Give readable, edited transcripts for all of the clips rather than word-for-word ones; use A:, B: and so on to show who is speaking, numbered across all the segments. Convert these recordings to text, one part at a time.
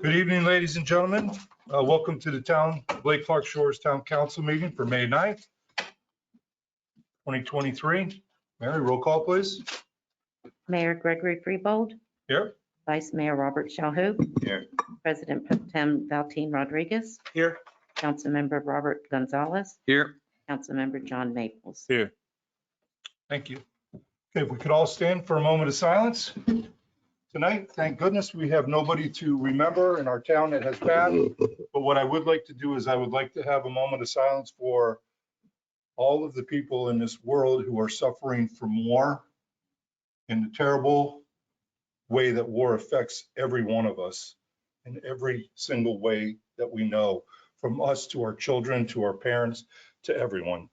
A: Good evening, ladies and gentlemen. Welcome to the Lake Clark Shores Town Council meeting for May 9th, 2023. Mary, roll call, please.
B: Mayor Gregory Freebold.
A: Here.
B: Vice Mayor Robert Shalhoub.
A: Here.
B: President Pro Tem Valteen Rodriguez.
A: Here.
B: Councilmember Robert Gonzalez.
C: Here.
B: Councilmember John Maples.
C: Here.
A: Thank you. Okay, if we could all stand for a moment of silence. Tonight, thank goodness, we have nobody to remember in our town that has passed. But what I would like to do is I would like to have a moment of silence for all of the people in this world who are suffering from war in the terrible way that war affects every one of us in every single way that we know, from us to our children, to our parents, to everyone.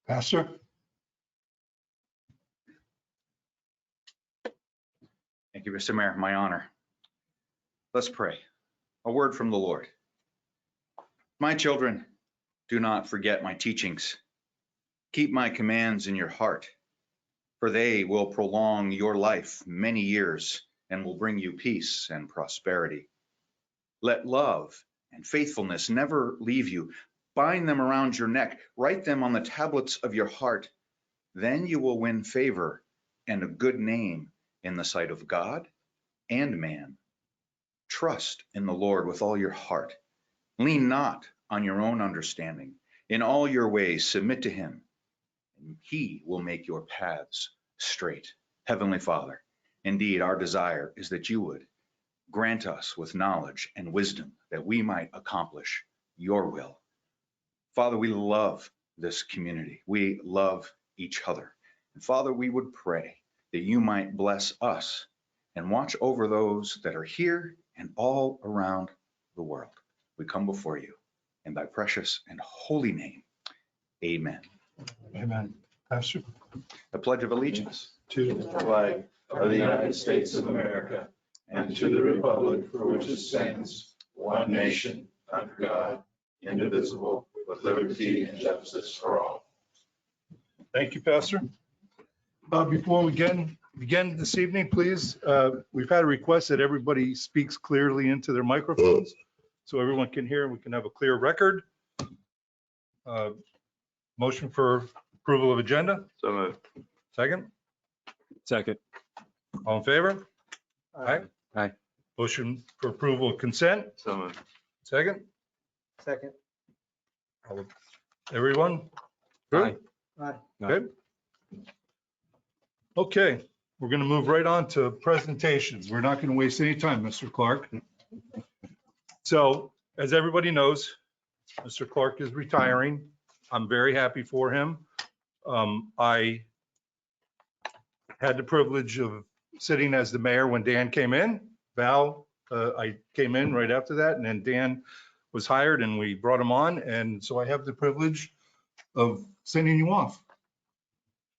A: Pastor?
C: Thank you, Mr. Mayor. My honor. Let's pray. A word from the Lord. My children, do not forget my teachings. Keep my commands in your heart, for they will prolong your life many years and will bring you peace and prosperity. Let love and faithfulness never leave you. Bind them around your neck. Write them on the tablets of your heart. Then you will win favor and a good name in the sight of God and man. Trust in the Lord with all your heart. Lean not on your own understanding. In all your ways, submit to him, and he will make your paths straight. Heavenly Father, indeed, our desire is that you would grant us with knowledge and wisdom that we might accomplish your will. Father, we love this community. We love each other. And Father, we would pray that you might bless us and watch over those that are here and all around the world. We come before you in thy precious and holy name. Amen.
A: Amen. Pastor?
C: The Pledge of Allegiance.
A: To
D: the flag of the United States of America and to the republic for which it stands, one nation, under God, indivisible, with liberty and justice for all.
A: Thank you, Pastor. Before we begin this evening, please, we've had a request that everybody speaks clearly into their microphones so everyone can hear and we can have a clear record. Motion for approval of agenda?
D: So moved.
A: Second?
E: Second.
A: All in favor? Aye.
E: Aye.
A: Motion for approval of consent?
D: So moved.
A: Second?
F: Second.
A: Everyone?
E: Aye.
F: Aye.
A: Good. Okay, we're going to move right on to presentations. We're not going to waste any time, Mr. Clark. So, as everybody knows, Mr. Clark is retiring. I'm very happy for him. I had the privilege of sitting as the mayor when Dan came in. I came in right after that, and then Dan was hired and we brought him on. And so I have the privilege of sending you off.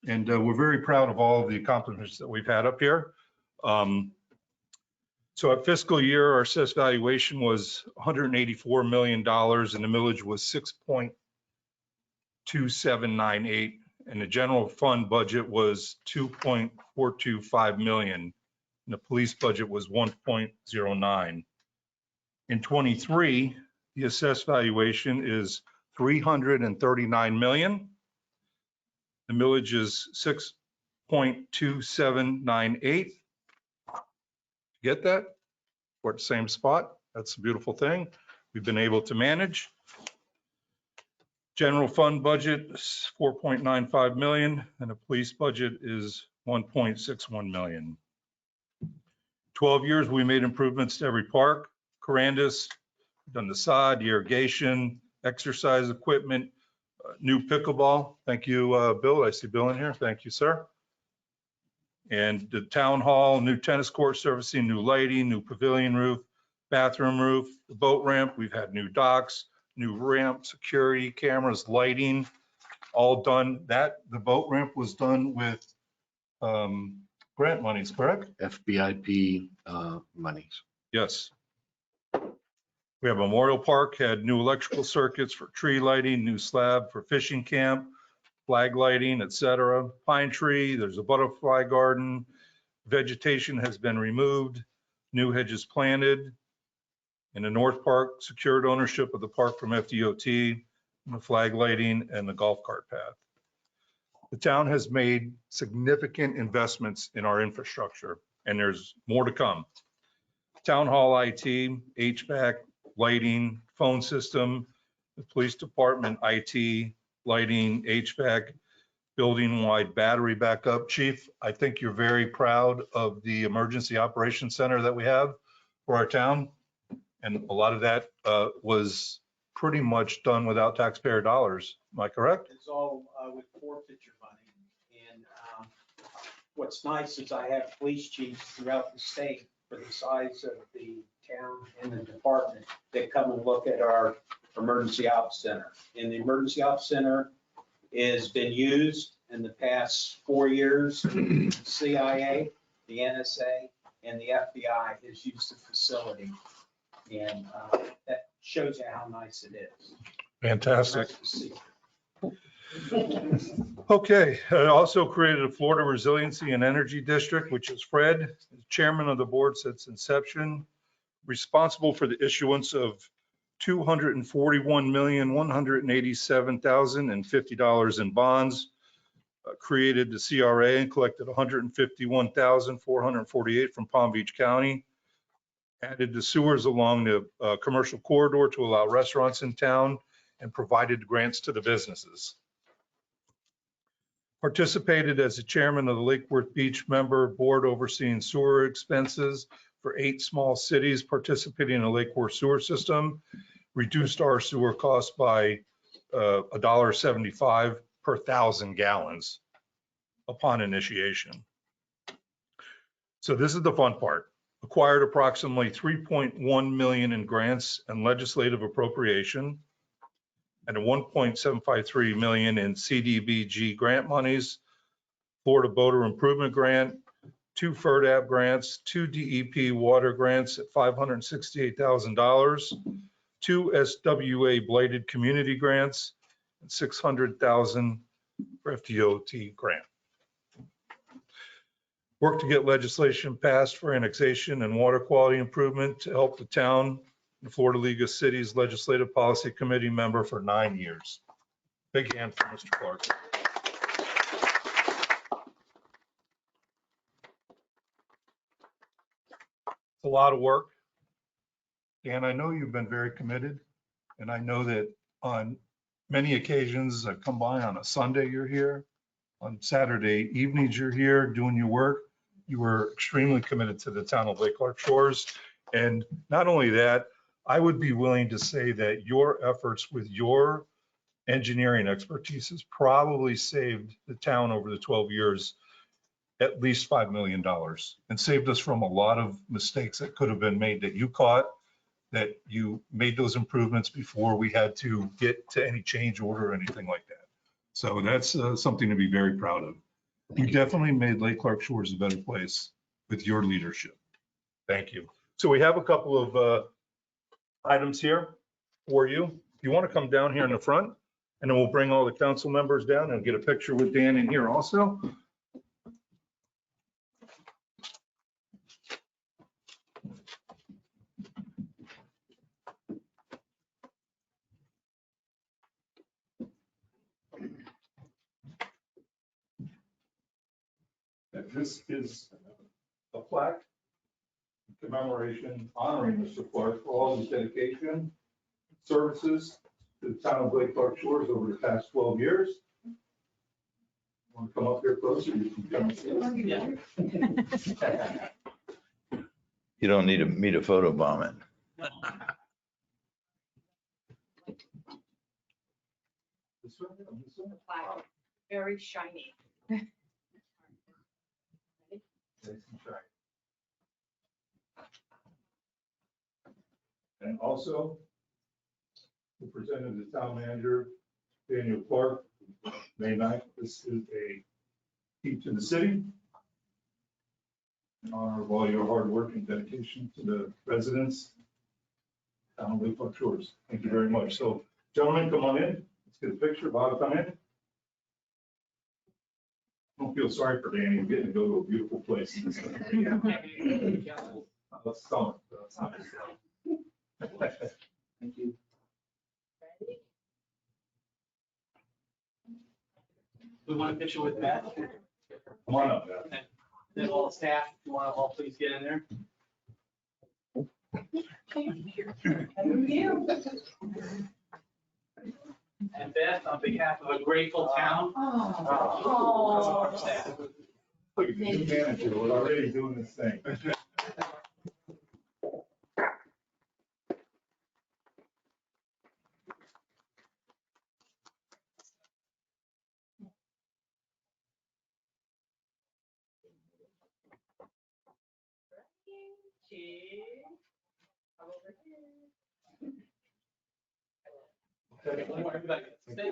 A: And we're very proud of all of the accomplishments that we've had up here. So at fiscal year, our assessed valuation was $184 million and the millage was 6.2798. And the general fund budget was 2.425 million. And the police budget was 1.09. In 23, the assessed valuation is 339 million. The millage is 6.2798. Get that? We're at the same spot. That's a beautiful thing. We've been able to manage. General fund budget is 4.95 million and the police budget is 1.61 million. 12 years, we made improvements to every park. Corandis, done the sod, the irrigation, exercise equipment, new pickleball. Thank you, Bill. I see Bill in here. Thank you, sir. And the town hall, new tennis court servicing, new lighting, new pavilion roof, bathroom roof, the boat ramp. We've had new docks, new ramp, security cameras, lighting, all done. The boat ramp was done with grant monies, correct?
G: FBIP monies.
A: Yes. We have Memorial Park had new electrical circuits for tree lighting, new slab for fishing camp, flag lighting, etc. Pine Tree, there's a butterfly garden. Vegetation has been removed, new hedges planted. In the North Park, secured ownership of the park from FDOT, and the flag lighting and the golf cart path. The town has made significant investments in our infrastructure, and there's more to come. Town hall IT, HVAC, lighting, phone system, the police department IT, lighting, HVAC, building-wide battery backup. Chief, I think you're very proud of the emergency operations center that we have for our town. And a lot of that was pretty much done without taxpayer dollars. Am I correct?
F: It's all with forfeiture money. And what's nice is I have police chiefs throughout the state for the size of the town and the department that come and look at our emergency ops center. And the emergency ops center has been used in the past 4 years. The CIA, the NSA, and the FBI has used the facility. And that shows you how nice it is.
A: Fantastic.
F: Nice to see.
A: Okay, I also created a Florida Resiliency and Energy District, which is Fred, chairman of the board since inception, responsible for the issuance of $241,187,050 in bonds, created the CRA and collected $151,448 from Palm Beach County, added the sewers along the commercial corridor to allow restaurants in town, and provided grants to the businesses. Participated as the chairman of the Lake Worth Beach member board overseeing sewer expenses for 8 small cities participating in the Lake Worth sewer system, reduced our sewer costs by $1.75 per 1,000 gallons upon initiation. So this is the fun part. Acquired approximately 3.1 million in grants and legislative appropriation, and a 1.753 million in CDBG grant monies, Florida Boater Improvement Grant, 2 FERDAP grants, 2 DEP water grants at $568,000, 2 SWA bladed community grants, and 600,000 for FDOT grant. Work to get legislation passed for annexation and water quality improvement to help the town. The Florida League of Cities Legislative Policy Committee member for 9 years. Big hand for Mr. Clark. It's a lot of work. Dan, I know you've been very committed, and I know that on many occasions I've come by on a Sunday, you're here. On Saturday evenings, you're here doing your work. You were extremely committed to the town of Lake Clark Shores. And not only that, I would be willing to say that your efforts with your engineering expertise has probably saved the town over the 12 years at least $5 million and saved us from a lot of mistakes that could have been made that you caught, that you made those improvements before we had to get to any change order or anything like that. So that's something to be very proud of. You definitely made Lake Clark Shores a better place with your leadership. Thank you. So we have a couple of items here for you. If you want to come down here in the front, and then we'll bring all the council members down and get a picture with Dan in here also. This is a plaque commemoration honoring Mr. Clark for all his dedication, services to the town of Lake Clark Shores over the past 12 years. Want to come up here closer? You can come and see us.
G: You don't need me to photobomb it.
A: This one, this one.
H: Wow, very shiny.
A: Nice and shiny. And also, we presented the town manager, Daniel Clark, May 9th. This is a key to the city in honor of all your hard work and dedication to the residents. Town of Lake Shores. Thank you very much. So gentlemen, come on in. Let's get a picture. Bob, come in. Don't feel sorry for Danny getting to go to a beautiful place. Let's stomach.
F: Thank you. We want a picture with Matt.
A: Come on up.
F: Then all the staff, if you want to all please get in there. And Beth, on behalf of a grateful town. Staff.
A: Look at the new manager. We're already doing this thing.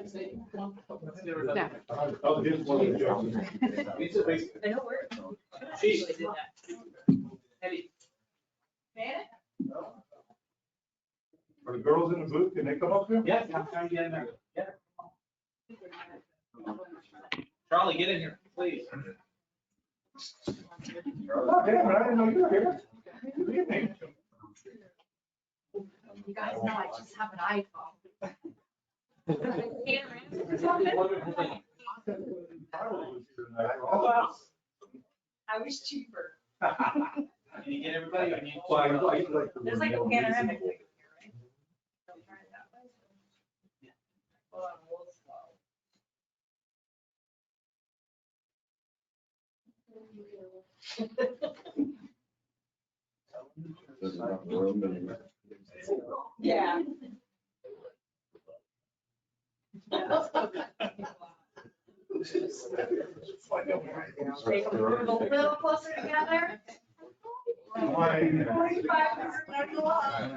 F: Stay. Come on. Let's see everybody.
A: Oh, here's one of the jobs.
H: I know where.
F: Chief. Eddie.
A: Are the girls in the booth? Can they come up here?
F: Yeah, I'm trying to get in there. Yeah. Charlie, get in here, please.
A: Oh, damn, I didn't know you were here. Good evening.
H: You guys know I just have an iPhone. I was cheaper.
F: Can you get everybody? Or you-
A: Well, I'd like to-
H: There's like a panoramic thing here, right? Don't try it that way. Hold on, a little slow. Yeah. Take them a little closer together. 4,500 on the line.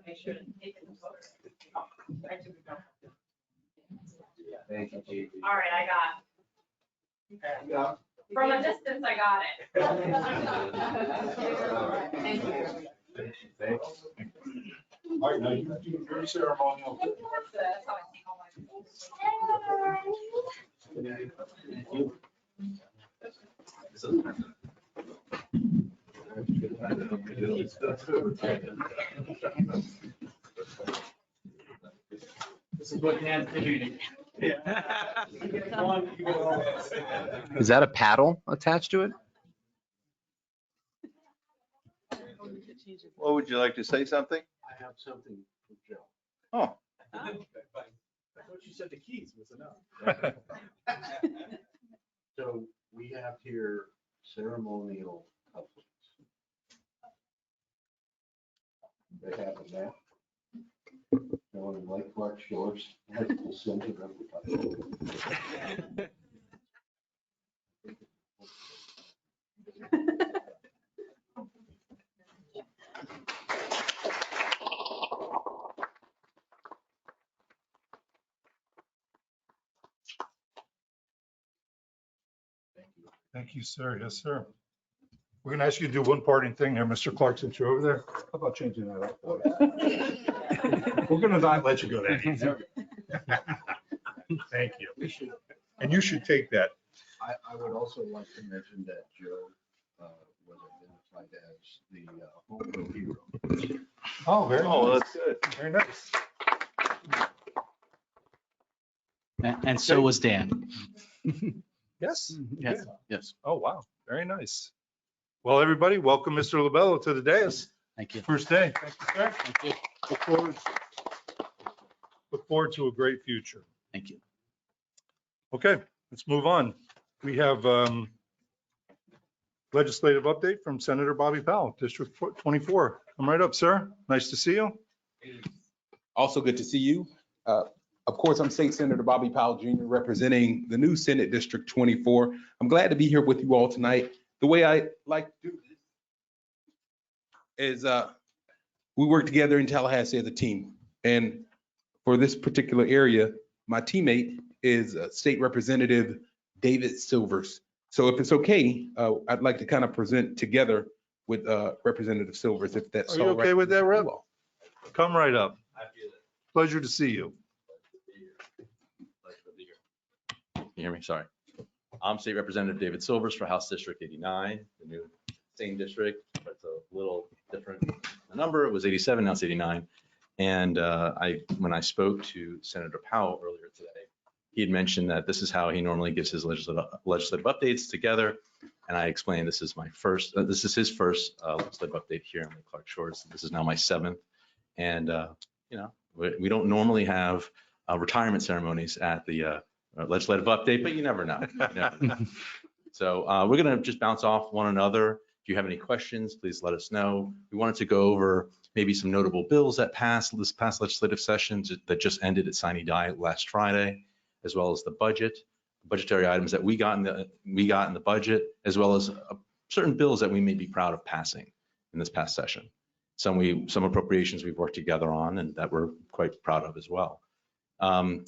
H: Make sure to take it. I took it.
F: Thank you, Chief.
H: All right, I got. From a distance, I got it. Thank you.
A: Thanks. All right, now you do your ceremonial.
H: That's how I take all my.
F: This is what Dan's doing.
I: Is that a paddle attached to it?
G: Well, would you like to say something?
D: I have something for Joe.
G: Oh,
D: I thought you said the keys was enough. So we have here ceremonial couplets. They have a map showing Lake Clark Shores at the center of the couple.
A: Thank you, sir. Yes, sir. We're gonna ask you to do one parting thing here, Mr. Clark, since you're over there. How about changing that up? We're gonna not let you go that easy. Thank you. And you should take that.
D: I would also like to mention that Joe was identified as the homebrew hero.
A: Oh, very
G: oh,
A: nice.
G: that's good.
A: Very nice.
J: And so was Dan.
A: Yes.
J: Yes, yes.
A: Oh, wow. Very nice. Well, everybody, welcome Mr. Lobello to the dais.
J: Thank you.
A: First day. Thank you, sir.
J: Thank you.
A: Look forward to a great future.
J: Thank you.
A: Okay, let's move on. We have legislative update from Senator Bobby Powell, District 24. Come right up, sir. Nice to see you.
K: Also good to see you. Of course, I'm State Senator Bobby Powell Jr., representing the new Senate District 24. I'm glad to be here with you all tonight. The way I like to do this is we work together in Tallahassee as a team. And for this particular area, my teammate is State Representative David Silvers. So if it's okay, I'd like to kind of present together with Representative Silvers, if that's
A: Are you
K: all right.
A: okay with that, Rep?
K: you all.
A: Come right up. Pleasure to see you.
L: Can you hear me? Sorry. I'm State Representative David Silvers for House District 89, the new same district, but it's a little different. The number, it was 87, now it's 89. And when I spoke to Senator Powell earlier today, he had mentioned that this is how he normally gives his legislative updates together. And I explained this is his first legislative update here on Lake Clark Shores. This is now my 7th. And, we don't normally have retirement ceremonies at the legislative update, but you never know. You never know. So we're going to just bounce off one another. If you have any questions, please let us know. We wanted to go over maybe some notable bills that passed this past legislative session that just ended at sine die last Friday, as well as the budgetary items that we got in the budget, as well as certain bills that we may be proud of passing in this past session. Some appropriations we've worked together on and that we're quite proud of as well. Do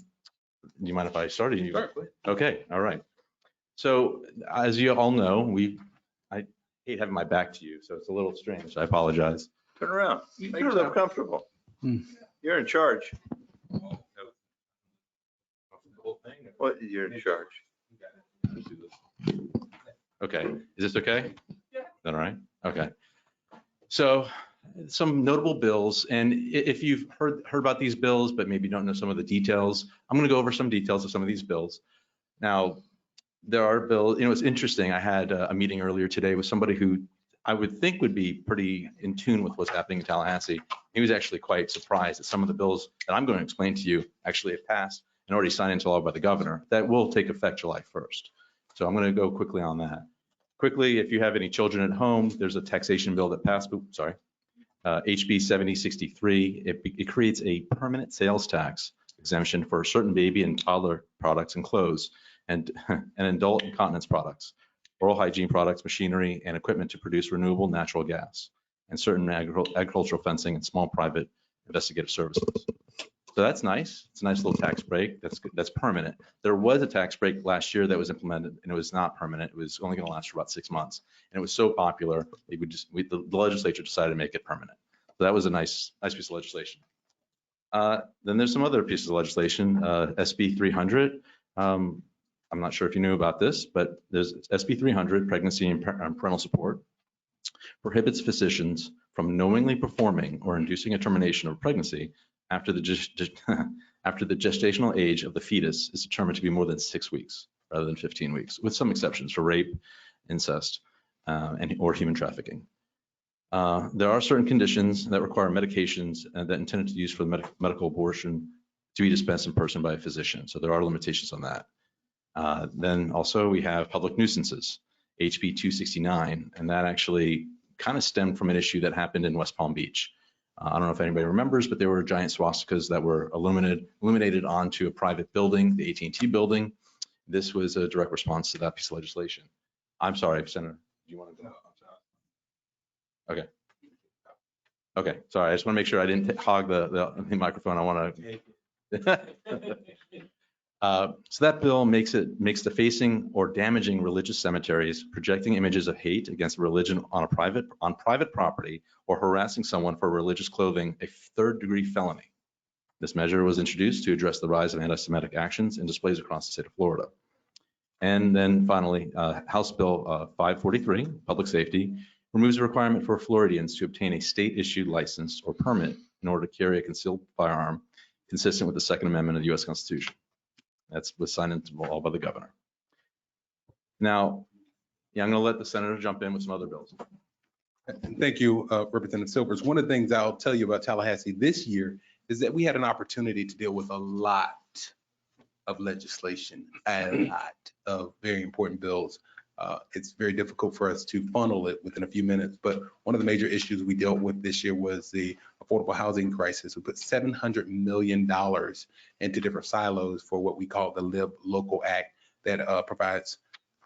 L: you mind if I start?
K: Sure.
L: Okay, all right. So as you all know, I hate having my back to you, so it's a little strange. I apologize.
G: Turn around. Make yourself comfortable. You're in charge. What, you're in charge?
L: Okay, is this okay? Yeah. Is that all right? Okay. So some notable bills, and if you've heard about these bills, but maybe don't know some of the details, I'm going to go over some details of some of these bills. Now, there are bills, it's interesting. I had a meeting earlier today with somebody who I would think would be pretty in tune with what's happening in Tallahassee. He was actually quite surprised that some of the bills that I'm going to explain to you actually have passed and already signed into law by the governor. That will take effect July 1st. So I'm going to go quickly on that. Quickly, if you have any children at home, there's a taxation bill that passed, HB 7063. It creates a permanent sales tax exemption for certain baby and toddler products and clothes and adult incontinence products, oral hygiene products, machinery, and equipment to produce renewable natural gas, and certain agricultural fencing and small private investigative services. So that's nice. It's a nice little tax break. That's permanent. There was a tax break last year that was implemented, and it was not permanent. It was only going to last for about 6 months, and it was so popular the legislature decided to make it permanent. So that was a nice piece of legislation. Then there's some other pieces of legislation. SB 300. I'm not sure if you knew about this, but there's SB 300, pregnancy and parental support, prohibits physicians from knowingly performing or inducing a termination of pregnancy after the gestational age of the fetus is determined to be more than 6 weeks rather than 15 weeks, with some exceptions for rape, incest, or human trafficking. There are certain conditions that require medications that intended to use for the medical abortion to be dispensed in person by a physician. So there are limitations on that. Then also we have public nuisances, HB 269, and that actually kind of stemmed from an issue that happened in West Palm Beach. I don't know if anybody remembers, but there were giant swastikas that were illuminated onto a private building, the AT&T building. This was a direct response to that piece of legislation. I'm sorry, Senator, do you want to go? Okay. Okay, sorry, I just want to make sure I didn't hog the microphone. I want to. So that bill makes the facing or damaging religious cemeteries, projecting images of hate against religion on private property, or harassing someone for religious clothing a third-degree felony. This measure was introduced to address the rise of anti-Semitic actions and displays across the state of Florida. And then finally, House Bill 543, Public Safety, removes a requirement for Floridians to obtain a state-issued license or permit in order to carry a concealed firearm consistent with the Second Amendment of the U.S. Constitution. That was signed into law by the governor. Now, I'm going to let the senator jump in with some other bills.
K: Thank you, Representative Silvers. One of the things I'll tell you about Tallahassee this year is that we had an opportunity to deal with a lot of legislation, a lot of very important bills. It's very difficult for us to funnel it within a few minutes, but one of the major issues we dealt with this year was the affordable housing crisis. We put $700 million into different silos for what we call the Live Local Act that provides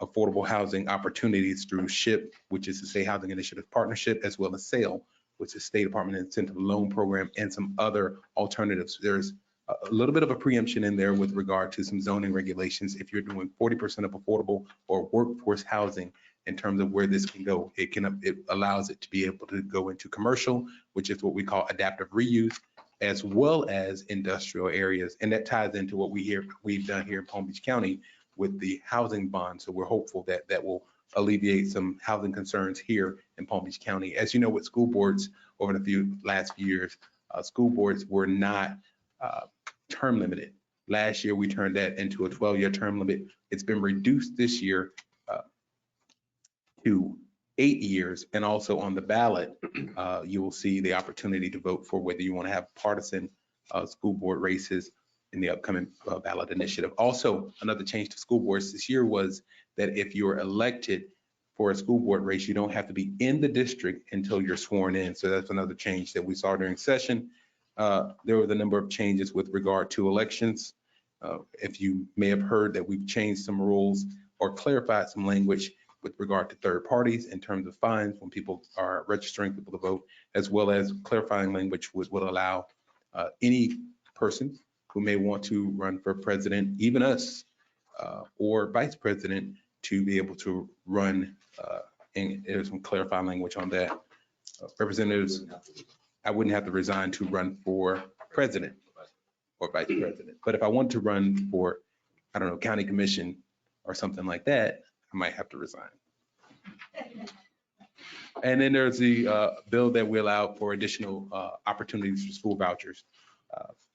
K: affordable housing opportunities through SHIP, which is the State Housing Initiative Partnership, as well as SAIL, which is State Department Incentive Loan Program, and some other alternatives. There's a little bit of a preemption in there with regard to some zoning regulations. If you're doing 40% of affordable or workforce housing, in terms of where this can go, it allows it to be able to go into commercial, which is what we call adaptive reuse, as well as industrial areas. And that ties into what we've done here in Palm Beach County with the housing bond. So we're hopeful that that will alleviate some housing concerns here in Palm Beach County. As you know, with school boards over the last few years, school boards were not term limited. Last year, we turned that into a 12-year term limit. It's been reduced this year to 8 years. And also on the ballot, you will see the opportunity to vote for whether you want to have partisan school board races in the upcoming ballot initiative. Also, another change to school boards this year was that if you're elected for a school board race, you don't have to be in the district until you're sworn in. So that's another change that we saw during session. There was a number of changes with regard to elections. If you may have heard that we've changed some rules or clarified some language with regard to third parties in terms of fines when people are registering people to vote, as well as clarifying language which would allow any person who may want to run for president, even us, or vice president, to be able to run. And there's some clarifying language on that. Representatives, I wouldn't have to resign to run for president or vice president. But if I want to run for, I don't know, county commission or something like that, I might have to resign. And then there's the bill that we allow for additional opportunities for school vouchers.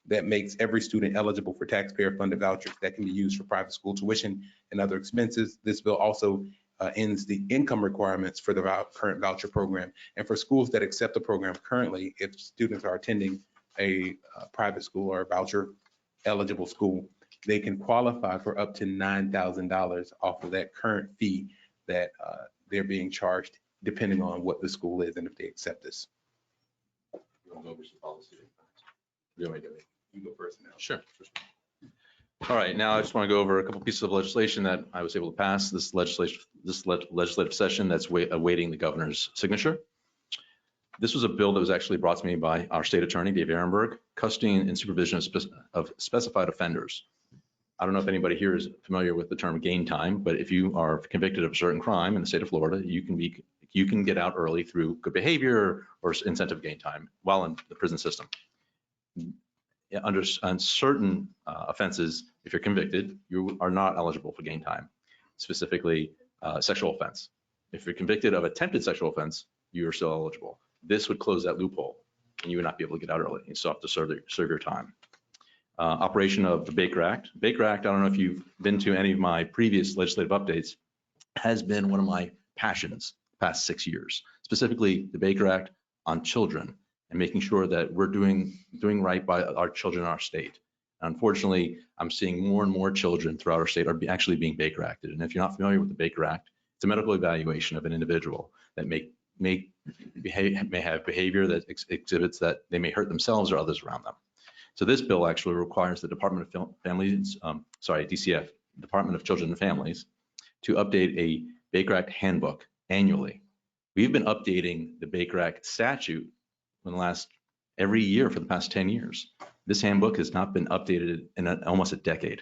K: That makes every student eligible for taxpayer-funded vouchers that can be used for private school tuition and other expenses. This bill also ends the income requirements for the current voucher program. And for schools that accept the program currently, if students are attending a private school or a voucher eligible school, they can qualify for up to $9,000 off of that current fee that they're being charged, depending on what the school is and if they accept this. You want to go over some policy? You go first now.
L: Sure. All right, now I just want to go over a couple pieces of legislation that I was able to pass this legislative session that's awaiting the governor's signature. This was a bill that was actually brought to me by our state attorney, Dave Ehrenberg, custody and supervision of specified offenders. I don't know if anybody here is familiar with the term gain time, but if you are convicted of a certain crime in the state of Florida, you can get out early through good behavior or incentive gain time while in the prison system. On certain offenses, if you're convicted, you are not eligible for gain time, specifically sexual offense. If you're convicted of attempted sexual offense, you are still eligible. This would close that loophole and you would not be able to get out early. You still have to serve your time. Operation of the Baker Act. Baker Act, I don't know if you've been to any of my previous legislative updates, has been one of my passions the past 6 years, specifically the Baker Act on children and making sure that we're doing right by our children in our state. Unfortunately, I'm seeing more and more children throughout our state are actually being Baker Acted. And if you're not familiar with the Baker Act, it's a medical evaluation of an individual that may have behavior that exhibits that they may hurt themselves or others around them. So this bill actually requires the Department of Families, DCF, Department of Children and Families, to update a Baker Act handbook annually. We've been updating the Baker Act statute every year for the past 10 years. This handbook has not been updated in almost a decade.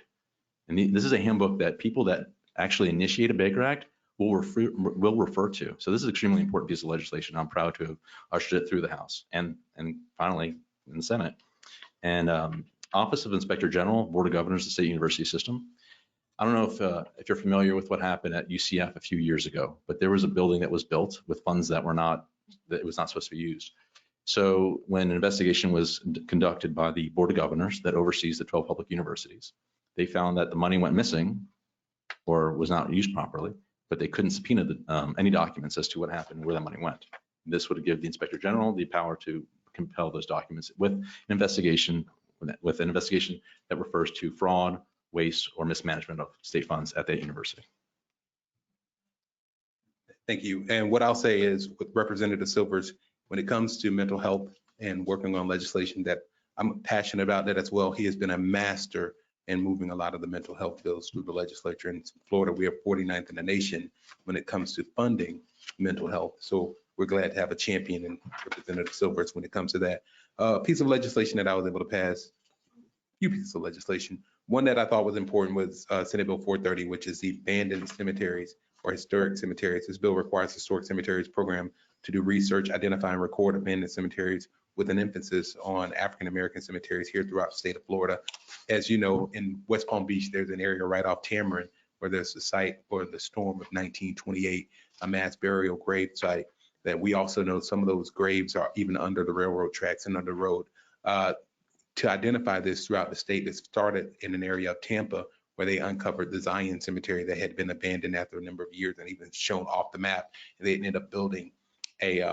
L: And this is a handbook that people that actually initiate a Baker Act will refer to. So this is an extremely important piece of legislation. I'm proud to have ushered it through the House and finally in the Senate. And Office of Inspector General, Board of Governors, the State University System. I don't know if you're familiar with what happened at UCF a few years ago, but there was a building that was built with funds that was not supposed to be used. So when an investigation was conducted by the Board of Governors that oversees the 12 public universities, they found that the money went missing or was not used properly, but they couldn't subpoena any documents as to what happened and where that money went. This would give the Inspector General the power to compel those documents with an investigation that refers to fraud, waste, or mismanagement of state funds at that university.
K: Thank you. And what I'll say is with Representative Silvers, when it comes to mental health and working on legislation that I'm passionate about that as well, he has been a master in moving a lot of the mental health bills through the legislature. In Florida, we are 49th in the nation when it comes to funding mental health. So we're glad to have a champion in Representative Silvers when it comes to that. Piece of legislation that I was able to pass few pieces of legislation. One that I thought was important was Senate Bill 430, which is the abandoned cemeteries or historic cemeteries. This bill requires historic cemeteries program to do research, identify and record abandoned cemeteries with an emphasis on African-American cemeteries here throughout the state of Florida. As you know, in West Palm Beach, there's an area right off Tamarind where there's a site for the storm of 1928, a mass burial grave site that we also know some of those graves are even under the railroad tracks and under the road. To identify this throughout the state, it started in an area of Tampa where they uncovered the Zion Cemetery that had been abandoned after a number of years and even shown off the map. And they ended up building a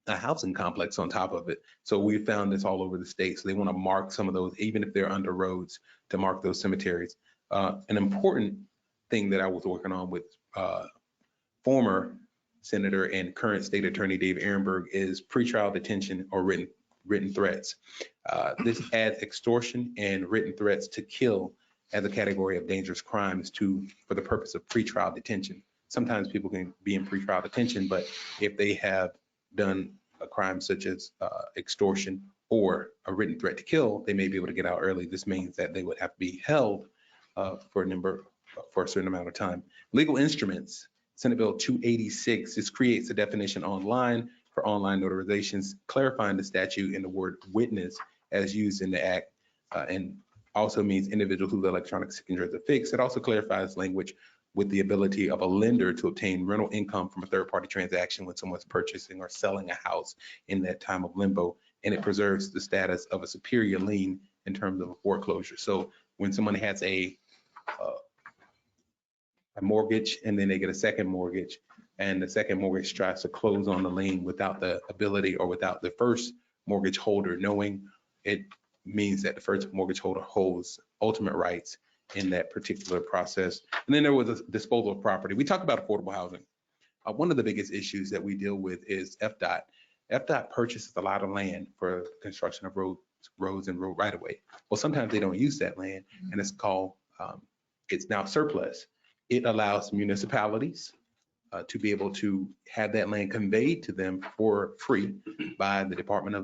K: housing complex on top of it. So we found this all over the state. So they want to mark some of those, even if they're under roads, to mark those cemeteries. An important thing that I was working on with former Senator and current State Attorney Dave Ehrenberg is pretrial detention or written threats. This adds extortion and written threats to kill as a category of dangerous crimes for the purpose of pretrial detention. Sometimes people can be in pretrial detention, but if they have done a crime such as extortion or a written threat to kill, they may be able to get out early. This means that they would have to be held for a certain amount of time. Legal instruments, Senate Bill 286, this creates a definition online for online notarizations, clarifying the statute and the word witness as used in the act, and also means individual whose electronic signature is affixed. It also clarifies language with the ability of a lender to obtain rental income from a third-party transaction when someone's purchasing or selling a house in that time of limbo, and it preserves the status of a superior lien in terms of a foreclosure. So when someone has a mortgage and then they get a second mortgage, and the second mortgage tries to close on the lien without the ability or without the first mortgage holder knowing, it means that the first mortgage holder holds ultimate rights in that particular process. And then there was a disposal of property. We talked about affordable housing. One of the biggest issues that we deal with is FDOT. FDOT purchases a lot of land for construction of roads and road right of way. Well, sometimes they don't use that land, and it's called, it's now surplus. It allows municipalities to be able to have that land conveyed to them for free by the Department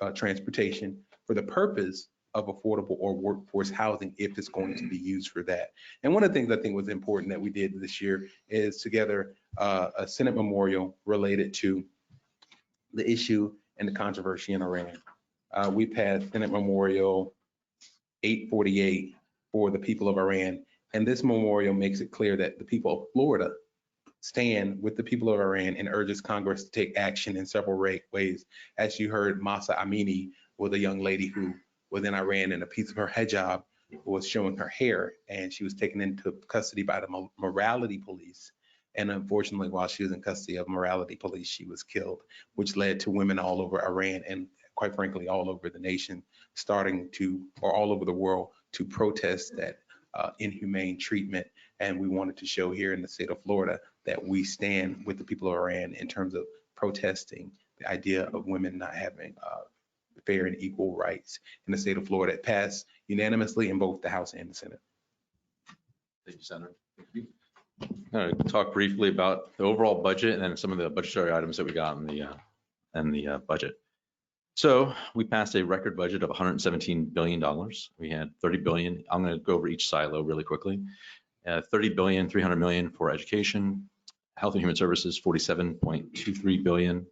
K: of Transportation for the purpose of affordable or workforce housing if it's going to be used for that. And one of the things I think was important that we did this year is together a Senate memorial related to the issue and the controversy in Iran. We passed Senate Memorial 848 for the people of Iran. And this memorial makes it clear that the people of Florida stand with the people of Iran and urges Congress to take action in several ways. As you heard, Mahsa Amini was a young lady who was in Iran, and a piece of her hijab was showing her hair, and she was taken into custody by the morality police. And unfortunately, while she was in custody of morality police, she was killed, which led to women all over Iran and quite frankly, all over the nation, or all over the world to protest that inhumane treatment. And we wanted to show here in the state of Florida that we stand with the people of Iran in terms of protesting the idea of women not having fair and equal rights in the state of Florida. It passed unanimously in both the House and the Senate.
L: Thank you, Senator. I'm going to talk briefly about the overall budget and then some of the budgetary items that we got in the budget. So we passed a record budget of $117 billion. We had $30 billion. I'm going to go over each silo really quickly. $30 billion, $300 million for education, health and human services, $47.23 billion,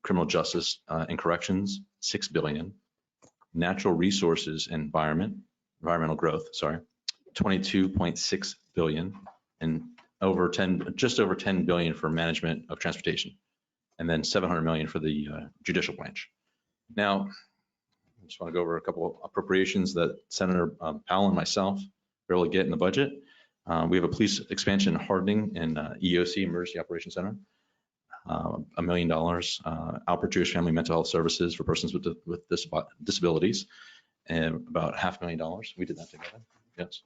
L: criminal justice and corrections, $6 billion, natural resources and environmental growth, $22.6 billion, and just over $10 billion for management of transportation, and then $700 million for the judicial branch. Now, I just want to go over a couple of appropriations that Senator Powell and myself were able to get in the budget. We have a police expansion and hardening in EOC, Emergency Operations Center, $1 million. Alpert Jewish Family Mental Health Services for persons with disabilities, and about $500,000. We did that together, yes.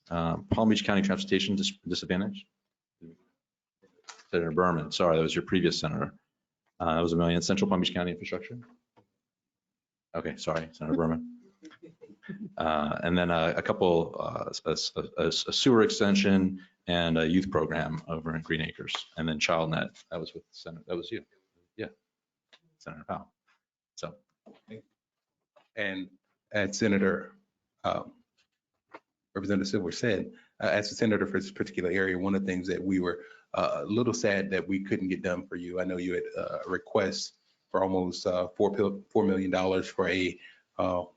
L: Palm Beach County Transportation Disadvantage. Senator Berman, sorry, that was your previous senator. That was $1 million. Central Palm Beach County Infrastructure. Okay, sorry, Senator Berman. And then a couple, a sewer extension and a youth program over in Green Acres. And then ChildNet, that was with Senator, that was you. Yeah, Senator Powell. So.
K: And as Senator Representative Silver said, as a senator for this particular area, one of the things that we were a little sad that we couldn't get done for you. I know you had a request for almost $4 million for a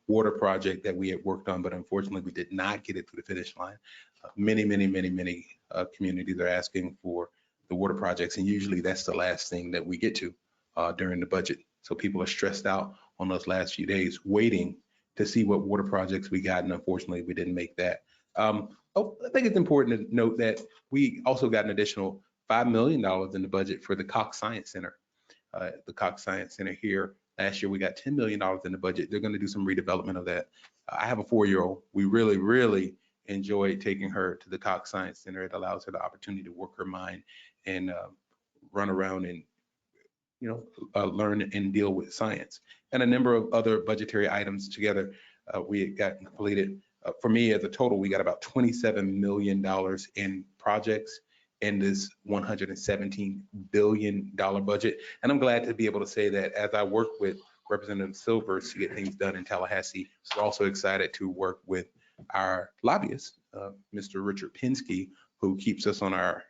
K: water project that we had worked on, but unfortunately we did not get it to the finish line. Many communities are asking for the water projects, and usually that's the last thing that we get to during the budget. So people are stressed out on those last few days waiting to see what water projects we got, and unfortunately we didn't make that. I think it's important to note that we also got an additional $5 million in the budget for the Cox Science Center. The Cox Science Center here, last year we got $10 million in the budget. They're going to do some redevelopment of that. I have a 4-year-old. We really enjoyed taking her to the Cox Science Center. It allows her the opportunity to work her mind and run around and learn and deal with science. And a number of other budgetary items together we had got completed. For me, as a total, we got about $27 million in projects in this $117 billion budget. And I'm glad to be able to say that as I work with Representative Silvers to get things done in Tallahassee, we're also excited to work with our lobbyist, Mr. Richard Pinsky, who keeps us on our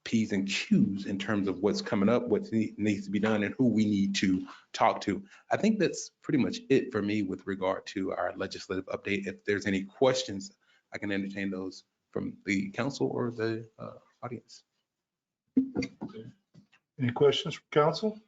K: P's and Q's in terms of what's coming up, what needs to be done, and who we need to talk to. I think that's pretty much it for me with regard to our legislative update. If there's any questions, I can entertain those from the council or the audience.
A: Any questions from council?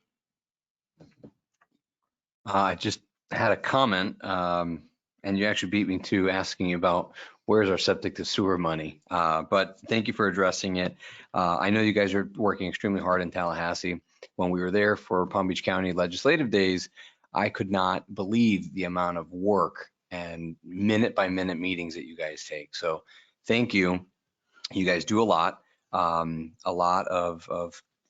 I: I just had a comment, and you actually beat me to asking you about where's our septic to sewer money. But thank you for addressing it. I know you guys are working extremely hard in Tallahassee. When we were there for Palm Beach County legislative days, I could not believe the amount of work and minute by minute meetings that you guys take. So thank you. You guys do a lot of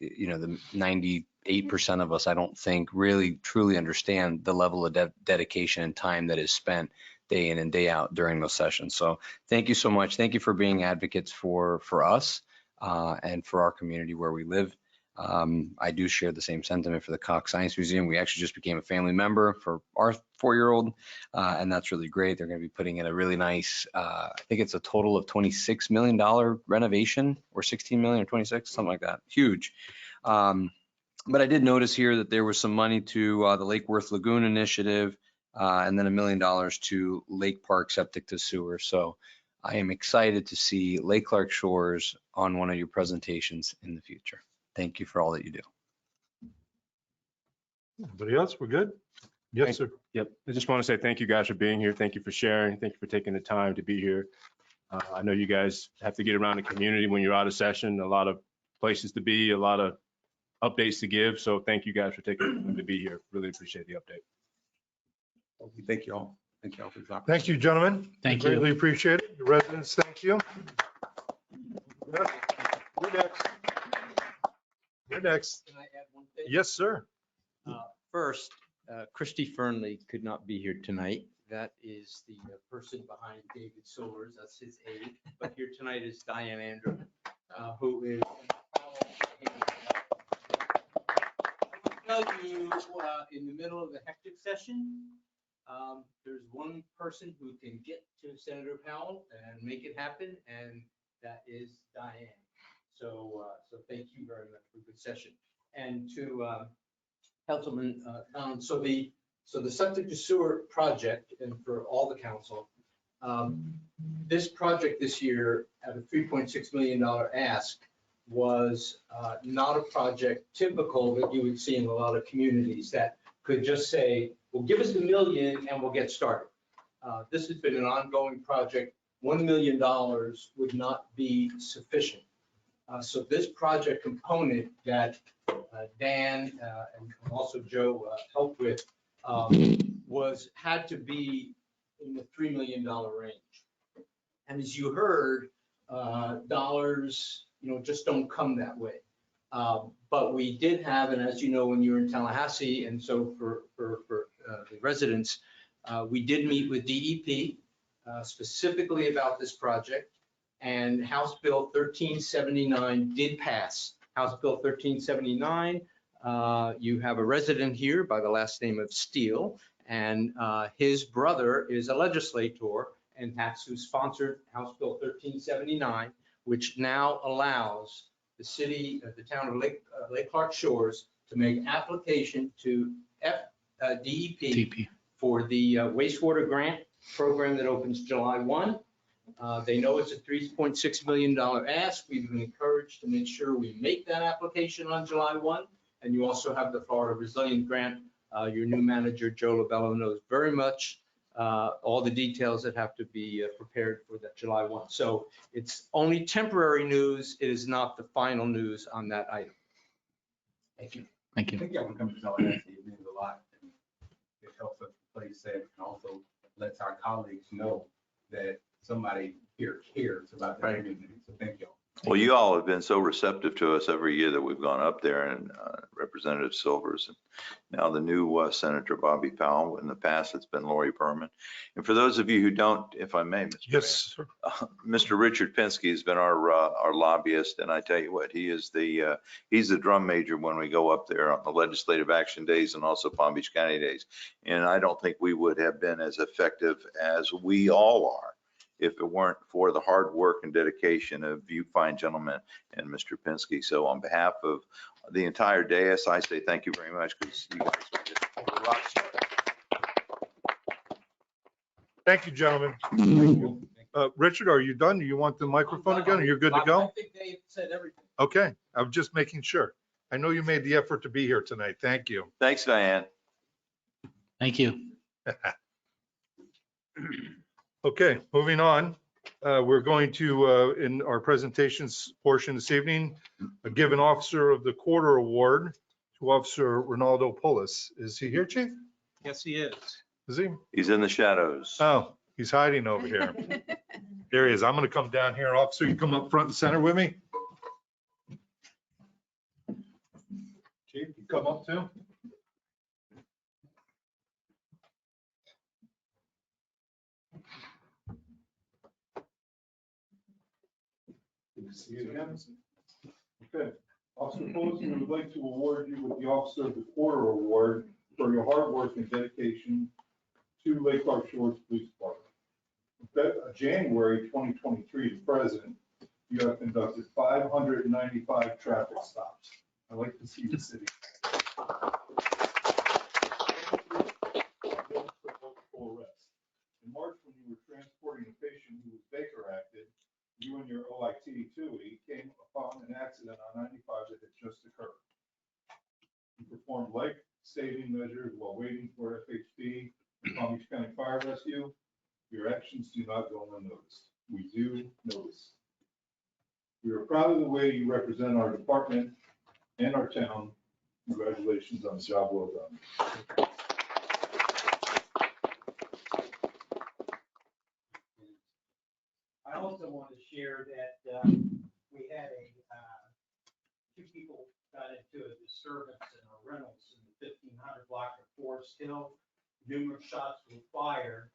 I: the 98% of us, I don't think really truly understand the level of dedication and time that is spent day in and day out during those sessions. So thank you so much. Thank you for being advocates for us and for our community where we live. I do share the same sentiment for the Cox Science Museum. We actually just became a family member for our 4-year-old, and that's really great. They're going to be putting in a really nice, I think it's a total of $26 million renovation, or 16 million or 26, something like that. Huge. But I did notice here that there was some money to the Lake Worth Lagoon Initiative, and then $1 million to Lake Park Septic to Sewer. So I am excited to see Lake Clark Shores on one of your presentations in the future. Thank you for all that you do.
A: Anybody else? We're good? Yes, sir.
E: Yep. I just want to say thank you guys for being here. Thank you for sharing. Thank you for taking the time to be here. I know you guys have to get around the community when you're out of session, a lot of places to be, a lot of updates to give. So thank you guys for taking the time to be here. Really appreciate the update.
K: Thank you all. Thank you all for this opportunity.
A: Thank you, gentlemen.
J: Thank you.
A: Greatly appreciate it. The residents, thank you. You're next. You're next.
M: Can I add one thing?
A: Yes, sir.
M: First, Christy Fernley could not be here tonight. That is the person behind David Silvers. That's his aide. But here tonight is Diane Andrew, who is. I'll tell you, in the middle of a hectic session, there's one person who can get to Senator Powell and make it happen, and that is Diane. So thank you very much for a good session. And to Councilman Collins, so the septic to sewer project, and for all the council, this project this year at a $3.6 million ask was not a project typical that you would see in a lot of communities that could just say, well, give us $1 million and we'll get started. This has been an ongoing project. $1 million would not be sufficient. So this project component that Dan and also Joe helped with had to be in the $3 million range. And as you heard, dollars, just don't come that way. But we did have, and as you know, when you were in Tallahassee, and so for the residents, we did meet with DEP specifically about this project. And House Bill 1379 did pass. House Bill 1379, you have a resident here by the last name of Steele, And his brother is a legislator and has who sponsored House Bill 1379, which now allows the city, the town of Lake Clark Shores to make application to DEP
J: TP.
M: for the wastewater grant program that opens July 1. They know it's a $3.6 million ask. We've been encouraged to make sure we make that application on July 1. And you also have the Florida Resilient Grant. Your new manager, Joe Lobello, knows very much all the details that have to be prepared for that July 1. So it's only temporary news. It is not the final news on that item. Thank you.
J: Thank
K: I
J: you.
K: think y'all come to Tallahassee, it means a lot. And it helps us play safe and also lets our colleagues know that somebody here cares about their community. So thank y'all.
G: Well, you all have been so receptive to us every year that we've gone up there, and Representative Silvers, and now the new Senator Bobby Powell. In the past, it's been Lori Berman. And for those of you who don't, if I may, Mr.
A: Yes, sir.
G: Mr. Richard Pinsky has been our lobbyist, and I tell you what, he's the drum major when we go up there on the legislative action days and also Palm Beach County days. And I don't think we would have been as effective as we all are if it weren't for the hard work and dedication of you fine gentlemen and Mr. Pinsky. So on behalf of the entire dais, I say thank you very much, because you guys are just rock stars.
A: Thank you, gentlemen. Richard, are you done? Do you want the microphone again? Are you good to
M: I
A: go?
M: think they said everything.
A: Okay, I'm just making sure. I know you made the effort to be here tonight. Thank you.
G: Thanks, Diane.
J: Thank you.
A: Okay, moving on. We're going to, in our presentations portion this evening, give an Officer of the Quarter Award to Officer Ronaldo Pulis. Is he here, Chief?
F: Yes, he is.
A: Is he?
G: He's in the shadows.
A: Oh, he's hiding over here. There he is. I'm going to come down here. Officer, you come up front and center with me. Chief, you come up too. Good to see you again. Okay. Officer Pulis, we would like to award you with the Officer of the Quarter Award for your hard work and dedication to Lake Clark Shores Police Department. January 2023 to present, you have conducted 595 traffic stops. I like to see the city. In March, when you were transporting a patient who was Baker acted, you and your OIT TUI came upon an accident on 95 that had just occurred. You performed life-saving measures while waiting for FHP and Palm Beach County Fire Rescue. Your actions do not go unnoticed. We do notice. We are proud of the way you represent our department and our town. Congratulations on the job well done.
F: I also want to share that we had two people got into a disturbance in our rentals in the 1500 block of Forest Hill. Numerous shots were fired.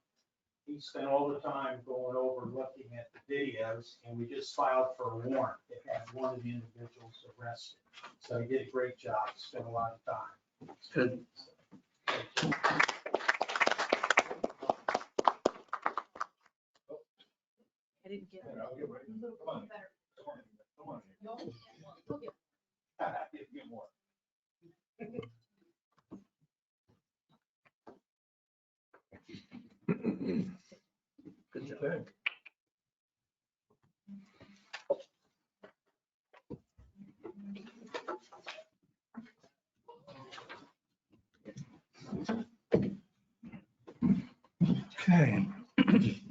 F: He spent all the time going over looking at the videos, and we just filed for a warrant that had one of the individuals arrested. So he did a great job, spent a lot of time.
J: Good.
H: I didn't get it.
A: I'll get ready. Come on. Come on.
H: We'll get
A: Get more.
J: Good job.
A: Okay. Okay.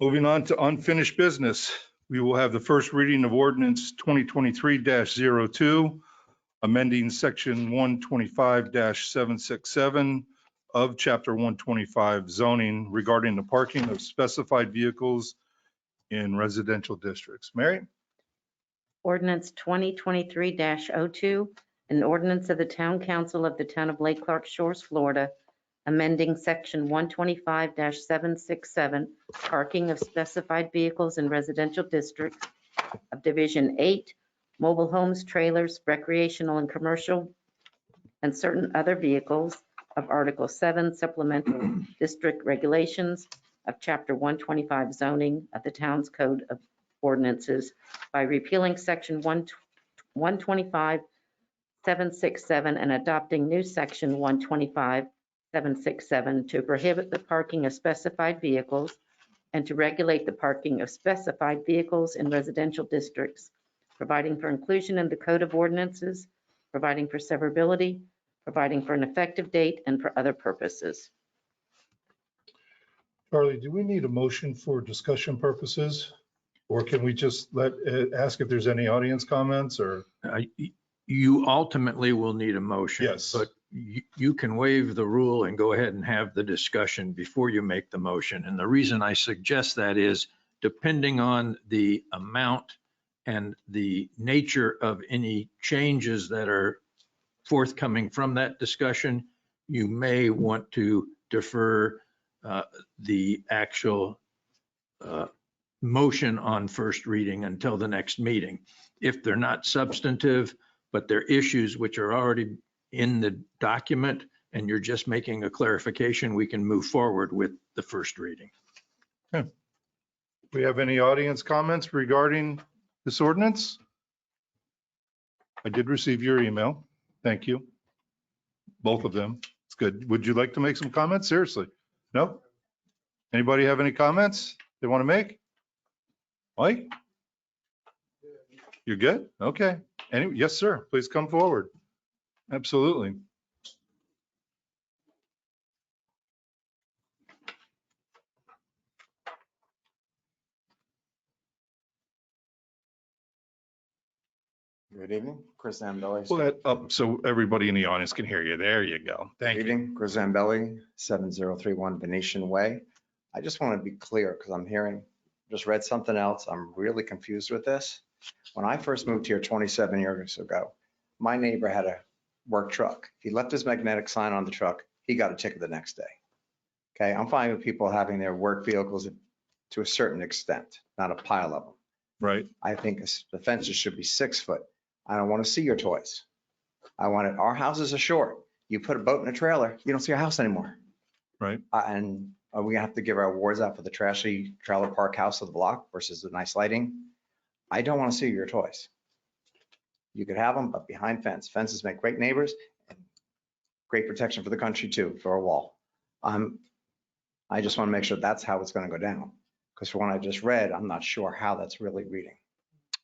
A: Moving on to unfinished business. We will have the first reading of ordinance 2023-02, amending section 125-767 of chapter 125 zoning regarding the parking of specified vehicles in residential districts. Mary?
B: Ordinance 2023-02, an ordinance of the Town Council of the Town of Lake Clark Shores, Florida, amending section 125-767, parking of specified vehicles in residential districts of Division 8, mobile homes, trailers, recreational and commercial, and certain other vehicles of Article 7 Supplemental District Regulations of Chapter 125 Zoning of the Town's Code of Ordinances by repealing Section 125-767 and adopting new Section 125-767 to prohibit the parking of specified vehicles and to regulate the parking of specified vehicles in residential districts, providing for inclusion in the Code of Ordinances, providing for severability, providing for an effective date, and for other purposes.
A: Charlie, do we need a motion for discussion purposes? Or can we just ask if there's any audience comments or?
N: You ultimately will need a motion.
A: Yes.
N: But you can waive the rule and go ahead and have the discussion before you make the motion. And the reason I suggest that is depending on the amount and the nature of any changes that are forthcoming from that discussion, you may want to defer the actual motion on first reading until the next meeting. If they're not substantive, but they're issues which are already in the document and you're just making a clarification, we can move forward with the first reading.
A: Okay. Do we have any audience comments regarding this ordinance? I did receive your email. Thank you. Both of them. It's good. Would you like to make some comments? Seriously? No? Anybody have any comments they want to make? Mike? You're good? Okay. Yes, sir. Please come forward. Absolutely.
O: Good evening, Chris Zambelli.
A: Pull that up so everybody in the audience can hear you. There you go. Thank
O: Good
A: you.
O: evening, Chris Zambelli, 7031 Venetian Way. I just want to be clear because I'm just read something else. I'm really confused with this. When I first moved here 27 years ago, my neighbor had a work truck. He left his magnetic sign on the truck. He got a ticket the next day. Okay, I'm fine with people having their work vehicles to a certain extent, not a pile of them.
A: Right.
O: I think the fences should be 6 foot. I don't want to see your toys. Our houses are short. You put a boat in a trailer, you don't see your house anymore.
A: Right.
O: And are we gonna have to give our awards out for the trashy trailer park house of the block versus the nice lighting? I don't want to see your toys. You could have them, but behind fence. Fences make great neighbors and great protection for the country too, for a wall. I just want to make sure that's how it's going to go down. Because for what I just read, I'm not sure how that's really reading.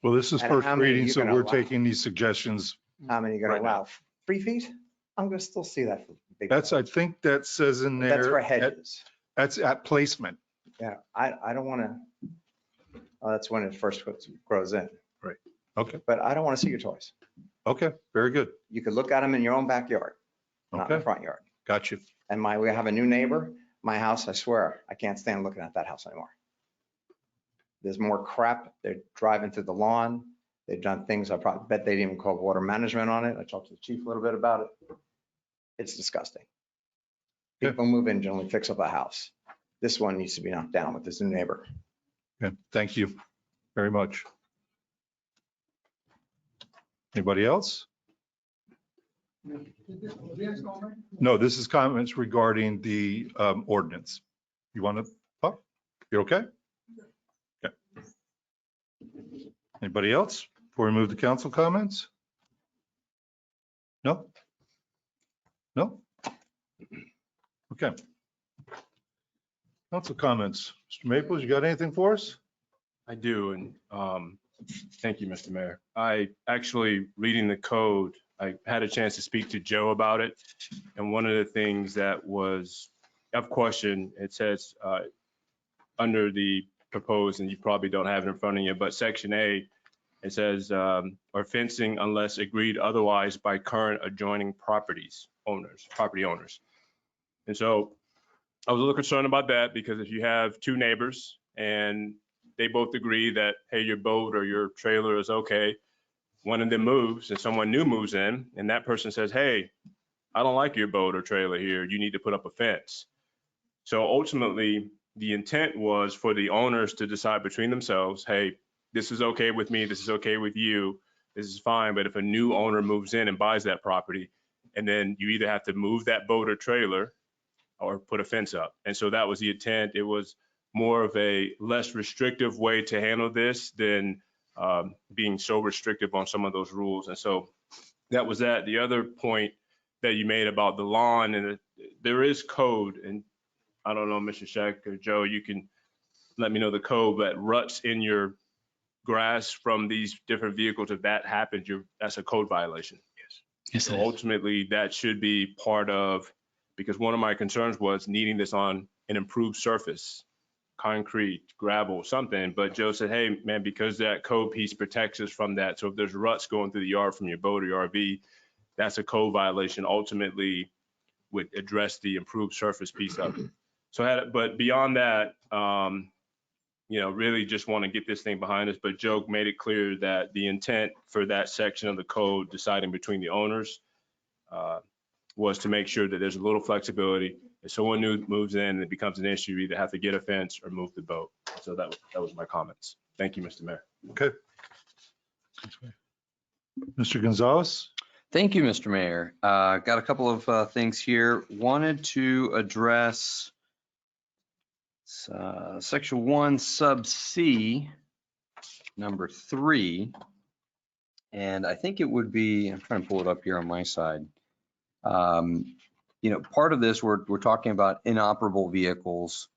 A: Well, this is
O: And
A: first
O: how many
A: reading,
O: you
A: so
O: gonna
A: we're
O: allow?
A: taking these suggestions.
O: How many are going
A: Right
O: to
A: now.
O: allow? 3 feet? I'm going to still see that. For big
A: That's, I think that says in there.
O: That's for hedges.
A: That's at placement.
O: Yeah, I don't want to, that's when it first grows in.
A: Right. Okay.
O: But I don't want to see your toys.
A: Okay. Very good.
O: You could look at them in your own backyard, not in
A: Okay.
O: the front yard.
A: Got you.
O: And we have a new neighbor. My house, I swear, I can't stand looking at that house anymore. There's more crap. They're driving through the lawn. They've done things, I probably bet they didn't even call water management on it. I talked to the chief a little bit about it. It's disgusting.
A: Okay.
O: People move in, generally fix up a house. This one needs to be knocked down with this new neighbor.
A: Okay. Thank you very much. Anybody else? No, this is comments regarding the ordinance. You want to talk? You okay? Okay. Anybody else before we move to council comments? No? No? Okay. Council comments. Mr. Maples, you got anything for us?
E: I do, and thank you, Mr. Mayor. I actually, reading the code, I had a chance to speak to Joe about it. And one of the things that was of question, it says under the proposed, and you probably don't have it in front of you, but section A, it says, or fencing unless agreed otherwise by current adjoining property owners. And so I was a little concerned about that because if you have two neighbors and they both agree that, hey, your boat or your trailer is okay, one of them moves and someone new moves in and that person says, hey, I don't like your boat or trailer here. You need to put up a fence. So ultimately, the intent was for the owners to decide between themselves, hey, this is okay with me, this is okay with you, this is fine. But if a new owner moves in and buys that property, And then you either have to move that boat or trailer or put a fence up. And so that was the intent. It was more of a less restrictive way to handle this than being so restrictive on some of those rules. And so that was that. The other point that you made about the lawn, and there is code, and I don't know, Mr. Scheck or Joe, you can let me know the code, but ruts in your grass from these different vehicles, if that happens, that's a code violation.
J: Yes,
E: So
J: it is.
E: ultimately, that should be part of, because one of my concerns was needing this on an improved surface, concrete, gravel, something. But Joe said, hey, man, because that code piece protects us from that. So if there's ruts going through the yard from your boat or your RV, that's a code violation. Ultimately, would address the improved surface piece of it. So, but beyond that, really just want to get this thing behind us. But Joe made it clear that the intent for that section of the code deciding between the owners was to make sure that there's a little flexibility. If someone new moves in and it becomes an issue, you either have to get a fence or move the boat. So that was my comments. Thank you, Mr. Mayor.
A: Okay. Mr. Gonzalez?
I: Thank you, Mr. Mayor. Got a couple of things here. Wanted to address section 1 sub C, number 3. And I think it would be, I'm trying to pull it up here on my side. Part of this, we're talking about inoperable vehicles.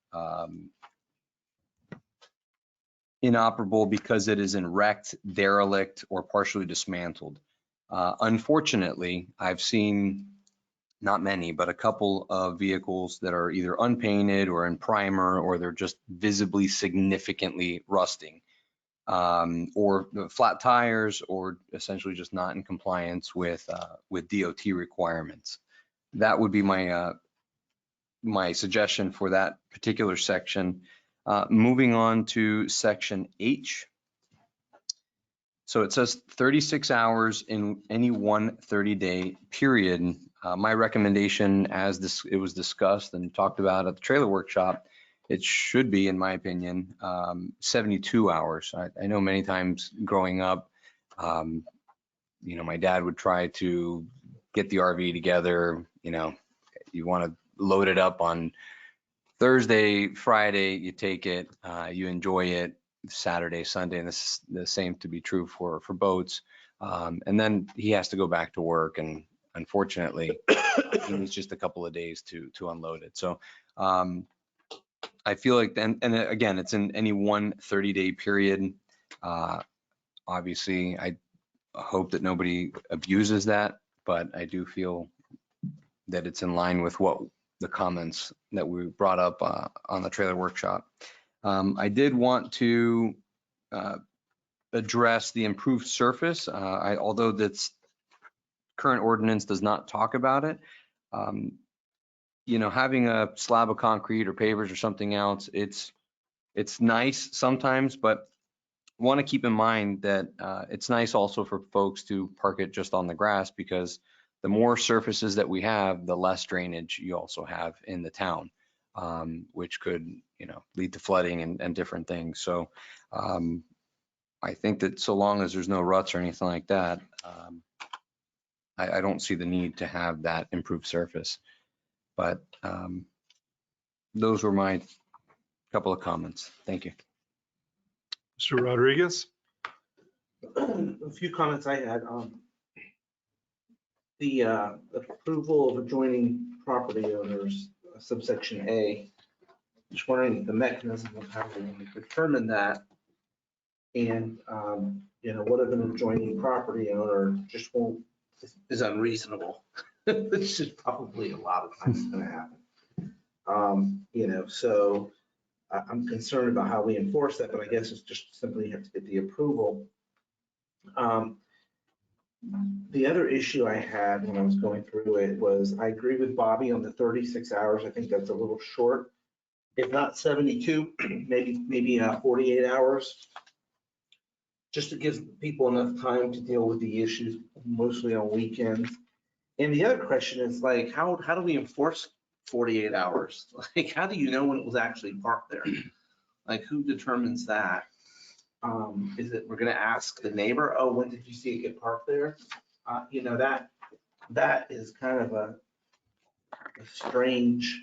I: Inoperable because it is in wrecked, derelict, or partially dismantled. Unfortunately, I've seen not many, but a couple of vehicles that are either unpainted or in primer, or they're just visibly significantly rusting, or flat tires, or essentially just not in compliance with DOT requirements. That would be my my suggestion for that particular section. Moving on to section H. So it says 36 hours in any one 30-day period. My recommendation, as it was discussed and talked about at the trailer workshop, it should be, in my opinion, 72 hours. I know many times growing up, my dad would try to get the RV together. You want to load it up on Thursday, Friday, you take it, you enjoy it, Saturday, Sunday, and this is the same to be true for boats. And then he has to go back to work, and unfortunately, he needs just a couple of days to unload it. So I feel like, and again, it's in any one 30-day period. Obviously, I hope that nobody abuses that, but I do feel that it's in line with what the comments that we brought up on the trailer workshop. I did want to address the improved surface. Although that's current ordinance does not talk about it, having a slab of concrete or pavers or something else, it's nice sometimes, but want to keep in mind that it's nice also for folks to park it just on the grass, because the more surfaces that we have, the less drainage you also have in the town, which could, lead to flooding and different things. So I think that so long as there's no ruts or anything like that, I don't see the need to have that improved surface. But those were my couple of comments. Thank you.
A: Mr. Rodriguez?
F: A few comments I had. The approval of adjoining property owners, subsection A. Just wondering the mechanism of how we determine that. And, what if an adjoining property owner just is unreasonable? This is probably a lot of times going to happen. So I'm concerned about how we enforce that, but I guess it's just simply have to get the approval. The other issue I had when I was going through it was, I agree with Bobby on the 36 hours. I think that's a little short. If not 72, maybe 48 hours. Just to give people enough time to deal with the issues, mostly on weekends. And the other question is, like, how do we enforce 48 hours? Like, how do you know when it was actually parked there? Like, who determines that? Is it, we're gonna ask the neighbor, oh, when did you see it get parked there?
P: that is kind of a strange,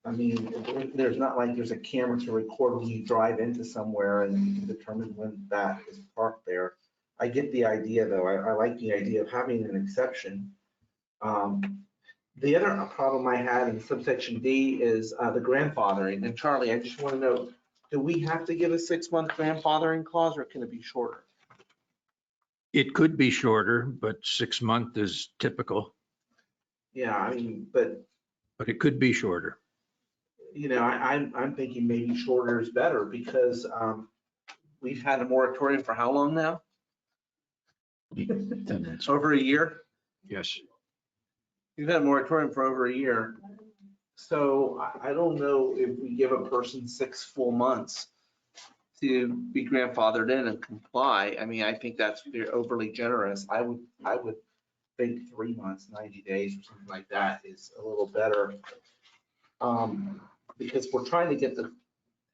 P: I mean, there's not like there's a camera to record when you drive into somewhere and you can determine when that is parked there. I get the idea, though. I like the idea of having an exception. The other problem I had in subsection D is the grandfathering. And Charlie, I just want to know, do we have to give a 6-month grandfathering clause, or can it be shorter?
N: It could be shorter, but 6 month is typical,
P: Yeah, I mean, but
N: but it could be shorter.
P: you know, I'm thinking maybe shorter is better because we've had a moratorium for how long now? Over a year?
N: Yes.
P: We've had a moratorium for over a year. So I don't know if we give a person 6 full months to be grandfathered in and comply. I mean, I think that's very overly generous. I would think 3 months, 90 days or something like that is a little better. Because we're trying to get the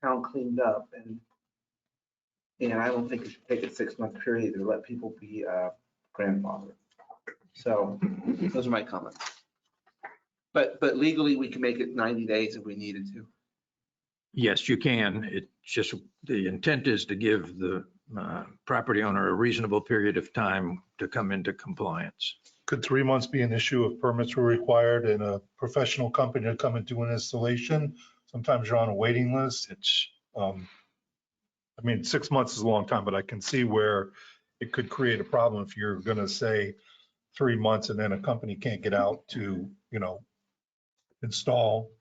P: town cleaned up and I don't think it should take a 6-month period to let people be grandfathered. So those are my comments. But legally, we can make it 90 days if we needed to.
N: Yes, you can. It's just, the intent is to give the property owner a reasonable period of time to come into compliance.
A: Could 3 months be an issue if permits were required and a professional company to come and do an installation? Sometimes you're on a waiting list.
N: It's,
A: I mean, 6 months is a long time, but I can see where it could create a problem if you're going to say 3 months and then a company can't get out to, install.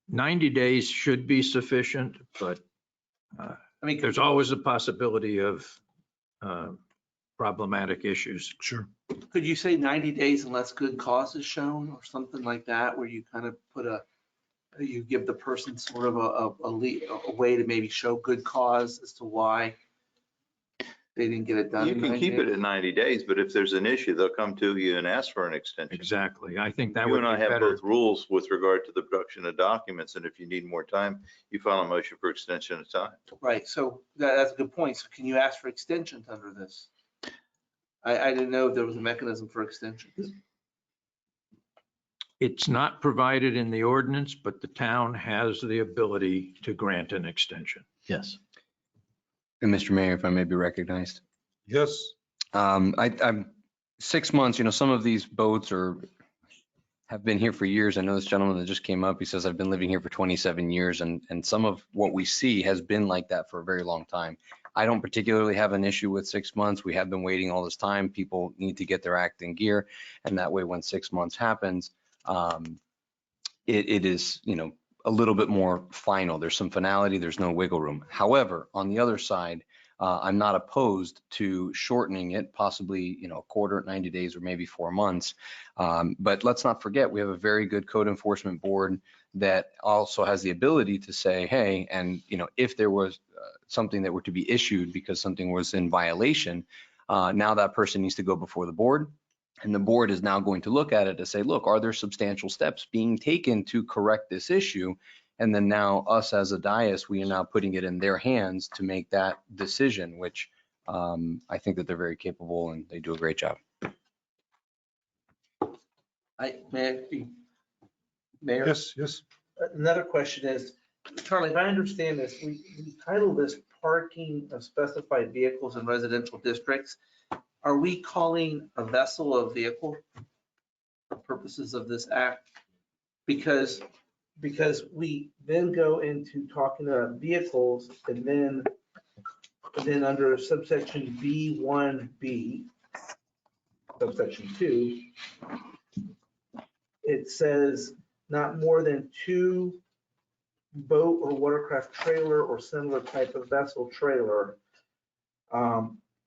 N: 90 days should be sufficient, but
P: I mean,
N: there's always a possibility of problematic issues.
A: Sure.
P: could you say 90 days unless good cause is shown or something like that, where you kind of put you give the person sort of a way to maybe show good cause as to why they didn't get it done?
G: You
P: in
G: can
P: 90
G: keep it
P: days?
G: at 90 days, but if there's an issue, they'll come to you and ask for an extension.
N: Exactly. I think that
G: You
N: would
G: and I
N: be
G: have
N: better.
G: both rules with regard to the production of documents, and if you need more time, you file a motion for extension of time.
P: Right, so that's a good point. So can you ask for extensions under this? I didn't know if there was a mechanism for extensions.
N: It's not provided in the ordinance, but the town has the ability to grant an extension.
J: Yes.
I: And Mr. Mayor, if I may be recognized.
A: Yes.
I: I'm 6 months, some of these boats have been here for years. I know this gentleman that just came up, he says, I've been living here for 27 years and some of what we see has been like that for a very long time. I don't particularly have an issue with 6 months. We have been waiting all this time. People need to get their act in gear. And that way, when 6 months happens, it is, a little bit more final. There's some finality. There's no wiggle room. However, on the other side, I'm not opposed to shortening it, possibly, a quarter, 90 days, or maybe 4 months. But let's not forget, we have a very good code enforcement board that also has the ability to say, hey, and, if there was something that were to be issued because something was in violation, now that person needs to go before the board. And the board is now going to look at it to say, look, are there substantial steps being taken to correct this issue? And then now us as a dais, we are now putting it in their hands to make that decision, which I think that they're very capable and they do a great job.
P: Mayor?
A: Yes.
P: Another question is, Charlie, if I understand this, we title this parking of specified vehicles in residential districts. Are we calling a vessel a vehicle for purposes of this act? Because we then go into talking about vehicles and then under subsection B1B, subsection 2, it says not more than 2 boat or watercraft trailer or similar type of vessel trailer.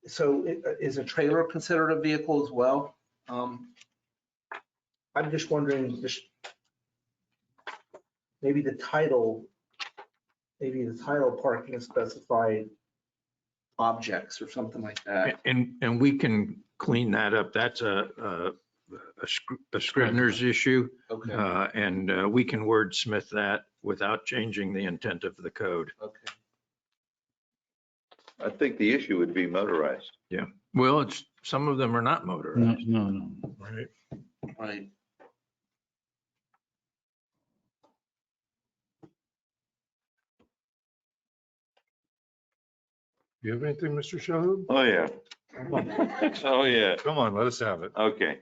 P: So is a trailer considered a vehicle as well? I'm just wondering, maybe the title parking of specified objects or something like that.
N: And we can clean that up. That's a Scrivener's issue.
P: Okay.
N: And we can wordsmith that without changing the intent of the code.
P: Okay.
G: I think the issue would be motorized.
N: Well, it's, some of them are not motorized.
J: No.
A: Right.
P: Right.
A: You have anything, Mr. Shahid?
G: Oh, yeah. Oh, yeah.
A: Come on, let us have it.
G: Okay.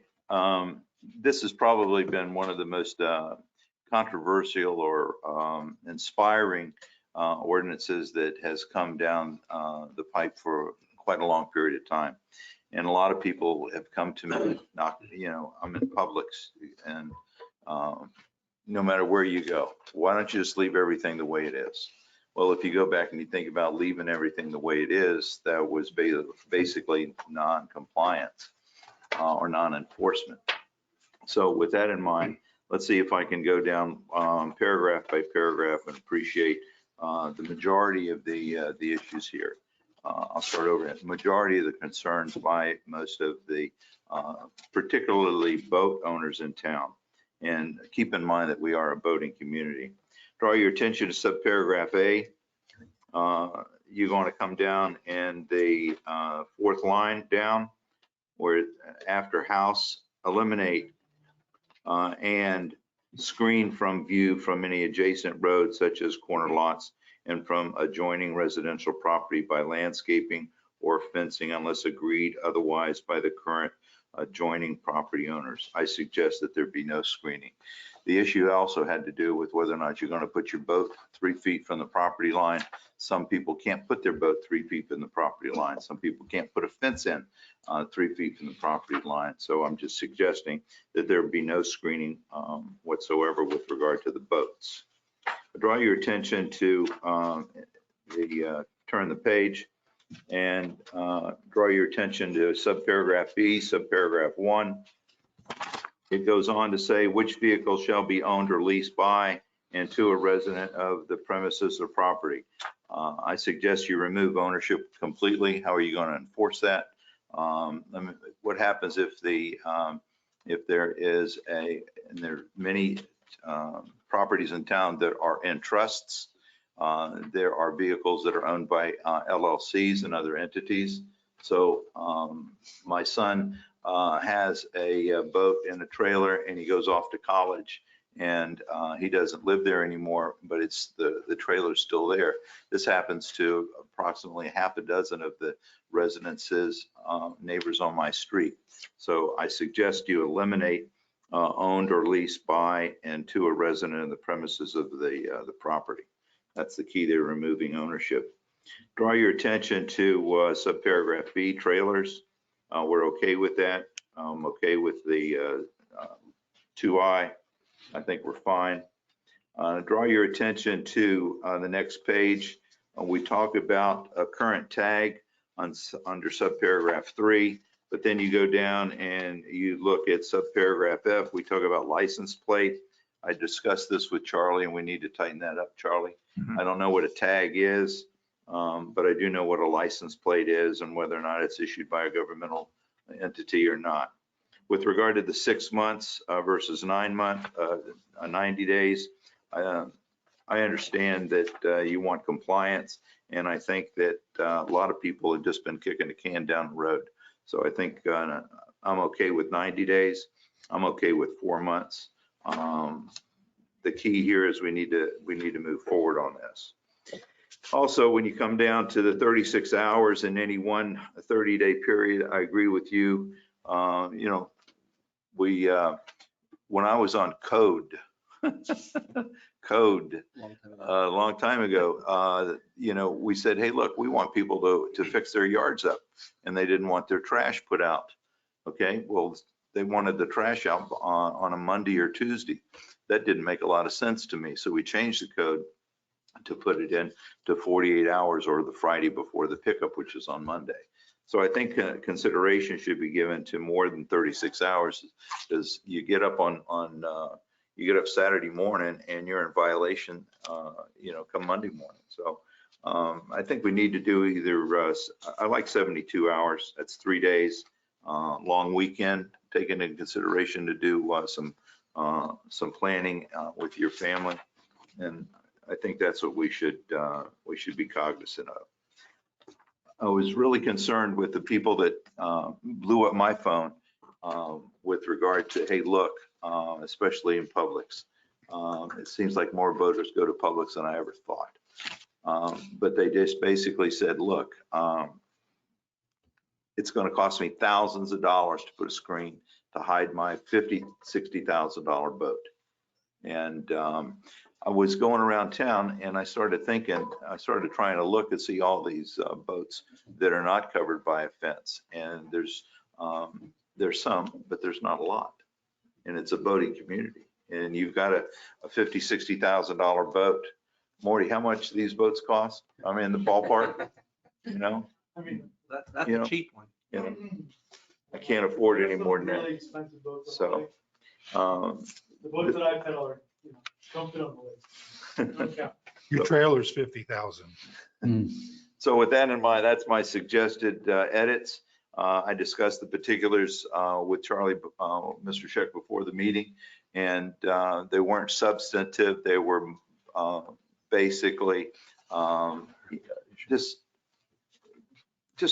G: This has probably been one of the most controversial or inspiring ordinances that has come down the pipe for quite a long period of time. And a lot of people have come to me, I'm in Publix, and no matter where you go, why don't you just leave everything the way it is? Well, if you go back and you think about leaving everything the way it is, that was basically non-compliance or non-enforcement. So with that in mind, let's see if I can go down paragraph by paragraph and appreciate the majority of the issues here. I'll start over. The majority of the concerns by most of the, particularly boat owners in town. And keep in mind that we are a boating community. Draw your attention to subparagraph A. You're going to come down and the fourth line down, where after house, eliminate and screen from view from any adjacent roads such as corner lots and from adjoining residential property by landscaping or fencing unless agreed otherwise by the current adjoining property owners. I suggest that there be no screening. The issue also had to do with whether or not you're going to put your boat 3 feet from the property line. Some people can't put their boat 3 feet from the property line. Some people can't put a fence in 3 feet from the property line. So I'm just suggesting that there be no screening whatsoever with regard to the boats. I draw your attention to turn the page and draw your attention to subparagraph B, subparagraph 1. It goes on to say which vehicle shall be owned or leased by and to a resident of the premises or property. I suggest you remove ownership completely. How are you going to enforce that? What happens if there is and there are many properties in town that are in trusts. There are vehicles that are owned by LLCs and other entities. So my son has a boat and a trailer and he goes off to college and he doesn't live there anymore, but it's the trailer's still there. This happens to approximately half a dozen of the residences, neighbors on my street. So I suggest you eliminate owned or leased by and to a resident of the premises of the property. That's the key there, removing ownership. Draw your attention to subparagraph B, trailers. We're okay with that. I'm okay with the 2I. I think we're fine. Draw your attention to the next page. We talk about a current tag under subparagraph 3, but then you go down and you look at subparagraph F. We talk about license plate. I discussed this with Charlie and we need to tighten that up, Charlie. I don't know what a tag is, but I do know what a license plate is and whether or not it's issued by a governmental entity or not. With regard to the 6 months versus 9 month, 90 days, I understand that you want compliance, and I think that a lot of people have just been kicking the can down the road. So I think I'm okay with 90 days. I'm okay with 4 months. The key here is we need to move forward on this. Also, when you come down to the 36 hours in any one 30-day period, I agree with you. When I was on code a long time ago, we said, hey, look, we want people to fix their yards up, and they didn't want their trash put out. Okay, well, they wanted the trash out on a Monday or Tuesday. That didn't make a lot of sense to me. So we changed the code to put it in to 48 hours or the Friday before the pickup, which is on Monday. So I think consideration should be given to more than 36 hours, because you get up you get up Saturday morning and you're in violation, come Monday morning. So I think we need to do either, I like 72 hours, that's 3 days, long weekend, taking into consideration to do some planning with your family. And I think that's what we should be cognizant of. I was really concerned with the people that blew up my phone with regard to, hey, look, especially in Publix. It seems like more voters go to Publix than I ever thought. But they just basically said, look, it's going to cost me thousands of dollars to put a screen to hide my $50,000, $60,000 boat. And I was going around town and I started trying to look and see all these boats that are not covered by a fence. And there's some, but there's not a lot. And it's a boating community. And you've got a $50,000, $60,000 boat. Morty, how much do these boats cost? I mean, the ballpark, you know?
P: I mean, that's
G: You
P: a
G: know,
P: cheap one.
G: You know, I can't afford any more than
Q: Really
G: that.
Q: expensive boats.
G: So,
Q: The boats that I pedal are, don't fit on the list. Don't count.
A: Your trailer's 50,000.
G: So with that in mind, that's my suggested edits. I discussed the particulars with Charlie, Mr. Scheck before the meeting, and they weren't substantive. They were basically just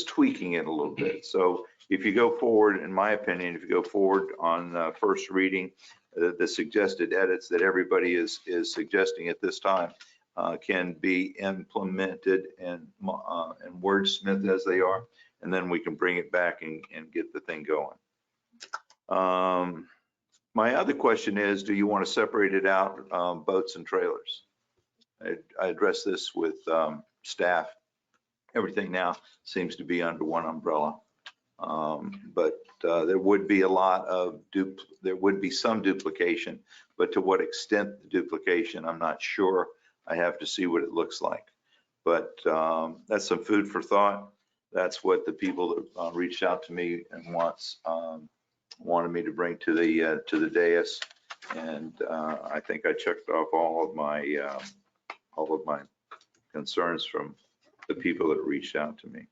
G: tweaking it a little bit. So if you go forward, in my opinion, if you go forward on first reading, the suggested edits that everybody is suggesting at this time can be implemented and wordsmithed as they are, and then we can bring it back and get the thing going. My other question is, do you want to separate it out, boats and trailers? I addressed this with staff. Everything now seems to be under one umbrella. But there would be there would be some duplication, but to what extent the duplication, I'm not sure. I have to see what it looks like. But that's some food for thought. That's what the people that reached out to me and wanted me to bring to the dais. And I think I checked off all of my concerns from the people that reached out to me.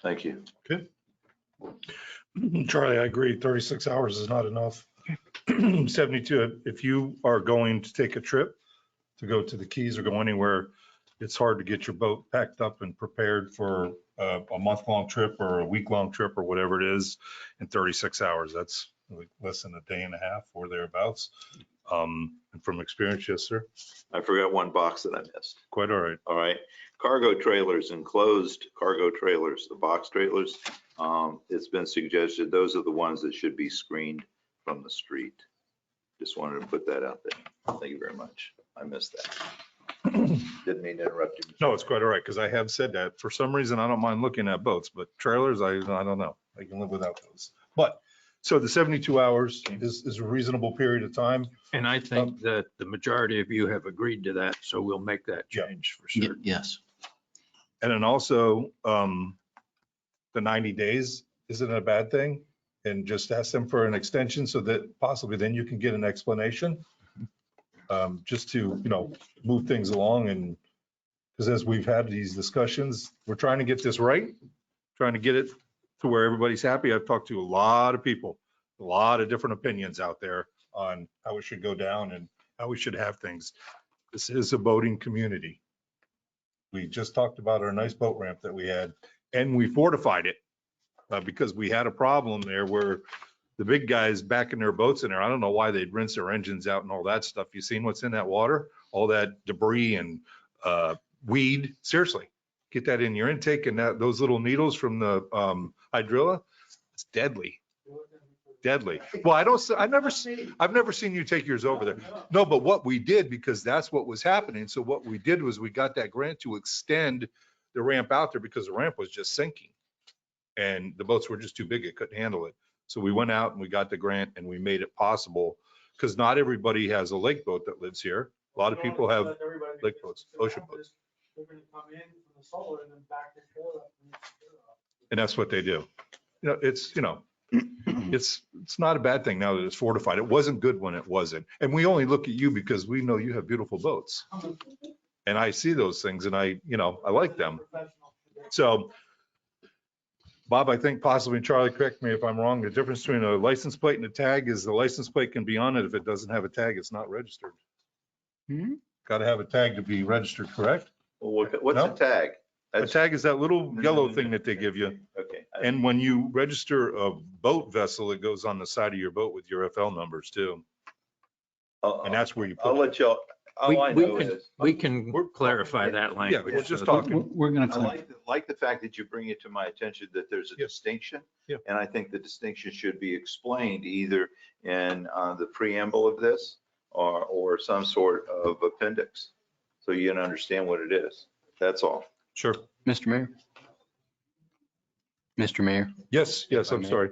G: Thank you.
A: Good. Charlie, I agree. 36 hours is not enough. 72, if you are going to take a trip to go to the Keys or go anywhere, it's hard to get your boat packed up and prepared for a month-long trip or a week-long trip or whatever it is in 36 hours. That's like less than a day and a half or thereabouts. And from experience, yes, sir.
G: I forgot one box that I missed.
A: Quite all right.
G: All right. Cargo trailers, enclosed cargo trailers, the box trailers. It's been suggested those are the ones that should be screened from the street. Just wanted to put that out there. Thank you very much. I missed that. Didn't mean to interrupt you.
A: No, it's quite all right, because I have said that. For some reason, I don't mind looking at boats, but trailers, I don't know. I can live without those. But, so the 72 hours is a reasonable period of time.
N: And I think that the majority of you have agreed to that, so we'll make that change for sure.
J: Yes.
A: And then also, the 90 days isn't a bad thing. And just ask them for an extension so that possibly then you can get an explanation. Just to, move things along. And because as we've had these discussions, we're trying to get this right, trying to get it to where everybody's happy. I've talked to a lot of people, a lot of different opinions out there on how it should go down and how we should have things. This is a boating community. We just talked about our nice boat ramp that we had, and we fortified it because we had a problem there where the big guys backing their boats in there. I don't know why they'd rinse their engines out and all that stuff. You seen what's in that water? All that debris and weed. Seriously, get that in your intake, and those little needles from the hydrilla, it's deadly. Deadly. Well, I've never seen you take yours over there. No, but what we did, because that's what was happening. So what we did was we got that grant to extend the ramp out there because the ramp was just sinking. And the boats were just too big. It couldn't handle it. So we went out and we got the grant and we made it possible, because not everybody has a lake boat that lives here. A lot of people have lake boats, ocean boats.
Q: They're gonna come in from the solar and then back their trailer up.
A: And that's what they do. It's not a bad thing now that it's fortified. It wasn't good when it wasn't. And we only look at you because we know you have beautiful boats. And I see those things and I like them. So Bob, I think possibly, Charlie, correct me if I'm wrong, the difference between a license plate and a tag is the license plate can be on it. If it doesn't have a tag, it's not registered. Got to have a tag to be registered, correct?
G: Well, what's a tag?
A: A tag is that little yellow thing that they give you.
G: Okay.
A: And when you register a boat vessel, it goes on the side of your boat with your FL numbers too. And that's where you
G: I'll
A: put
G: let y'all, all I know is.
N: We can clarify that language.
A: we're just
N: so that-
A: talking.
J: We're going
G: I
J: to,
G: like the fact that you bring it to my attention that there's a distinction.
A: Yeah.
G: And I think the distinction should be explained either in the preamble of this or some sort of appendix. So you can understand what it is. That's all.
A: Sure.
I: Mr. Mayor? Mr. Mayor?
A: Yes, I'm sorry.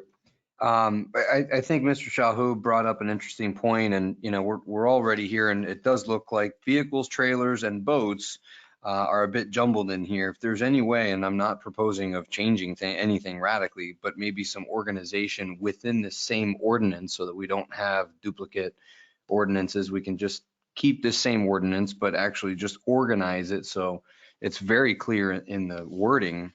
I: I think Mr. Shahu brought up an interesting point, and, you know, we're already here, and it does look like vehicles, trailers, and boats are a bit jumbled in here. If there's any way, and I'm not proposing of changing anything radically, but maybe some organization within the same ordinance so that we don't have duplicate ordinances, we can just keep this same ordinance, but actually just organize it so it's very clear in the wording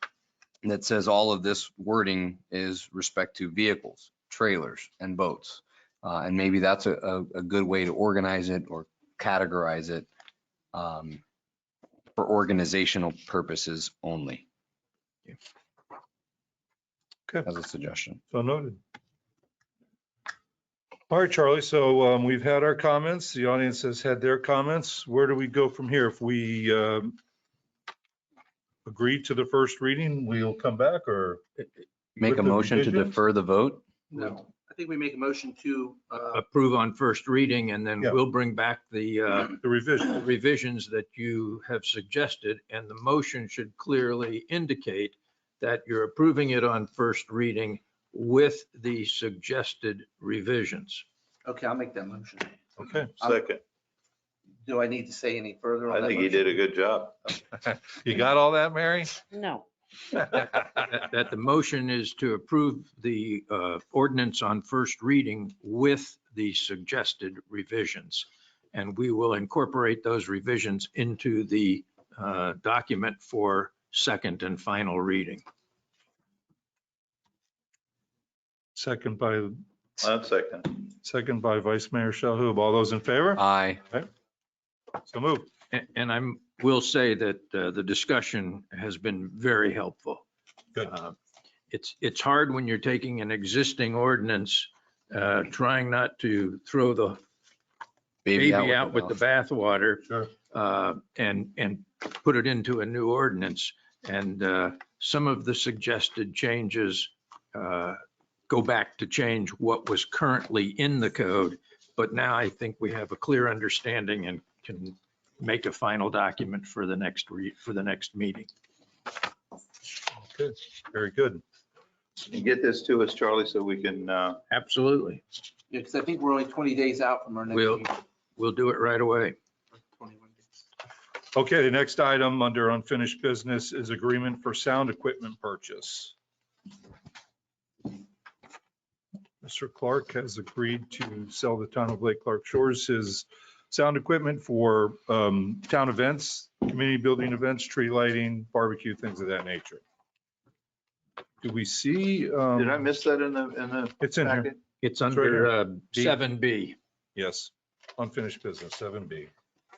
I: that says all of this wording is respect to vehicles, trailers, and boats. And maybe that's a good way to organize it or categorize it for organizational purposes only.
A: Okay.
I: As a suggestion.
A: So noted. All right, Charlie. So we've had our comments. The audience has had their comments. Where do we go from here? If we agree to the first reading, we'll come back or?
I: Make
A: with
I: a
A: the
I: motion to
A: revisions?
I: defer the vote?
P: No, I think we make a motion to,
N: Approve on first reading, and then
A: Yeah.
N: we'll bring back the
A: The revision.
N: revisions that you have suggested, and the motion should clearly indicate that you're approving it on first reading with the suggested revisions.
P: okay, I'll make that motion.
A: Okay.
G: Second,
P: Do I need to say any further on
G: I
P: that
G: think you
P: motion?
G: did a good job.
A: You got all that, Mary?
B: No.
N: That the motion is to approve the ordinance on first reading with the suggested revisions. And we will incorporate those revisions into the document for second and final reading.
A: Second by
G: I'm second.
A: Vice Mayor Shalhoub. All those in favor?
I: Aye.
A: So moved.
N: And I will say that the discussion has been very helpful.
A: Good.
N: It's hard when you're taking an existing ordinance, trying not to throw the baby out with the bathwater.
A: Sure.
N: And put it into a new ordinance. And some of the suggested changes go back to change what was currently in the code. But now I think we have a clear understanding and can make a final document for the next meeting.
A: Good. Very good.
G: And get this to us, Charlie, so we can,
N: Absolutely.
P: Yeah, because I think we're only 20 days out from our next
N: We'll,
P: meeting.
N: we'll do it right away.
P: 21 days.
A: Okay, the next item under unfinished business is agreement for sound equipment purchase. Mr. Clark has agreed to sell the town of Lake Clark Shores his sound equipment for town events, community building events, tree lighting, barbecue, things of that nature. Do we see?
G: did I miss that in the
A: It's in here.
G: packet?
N: It's
A: right here.
N: under
A: B.
N: 7B.
A: Yes, unfinished business, 7B.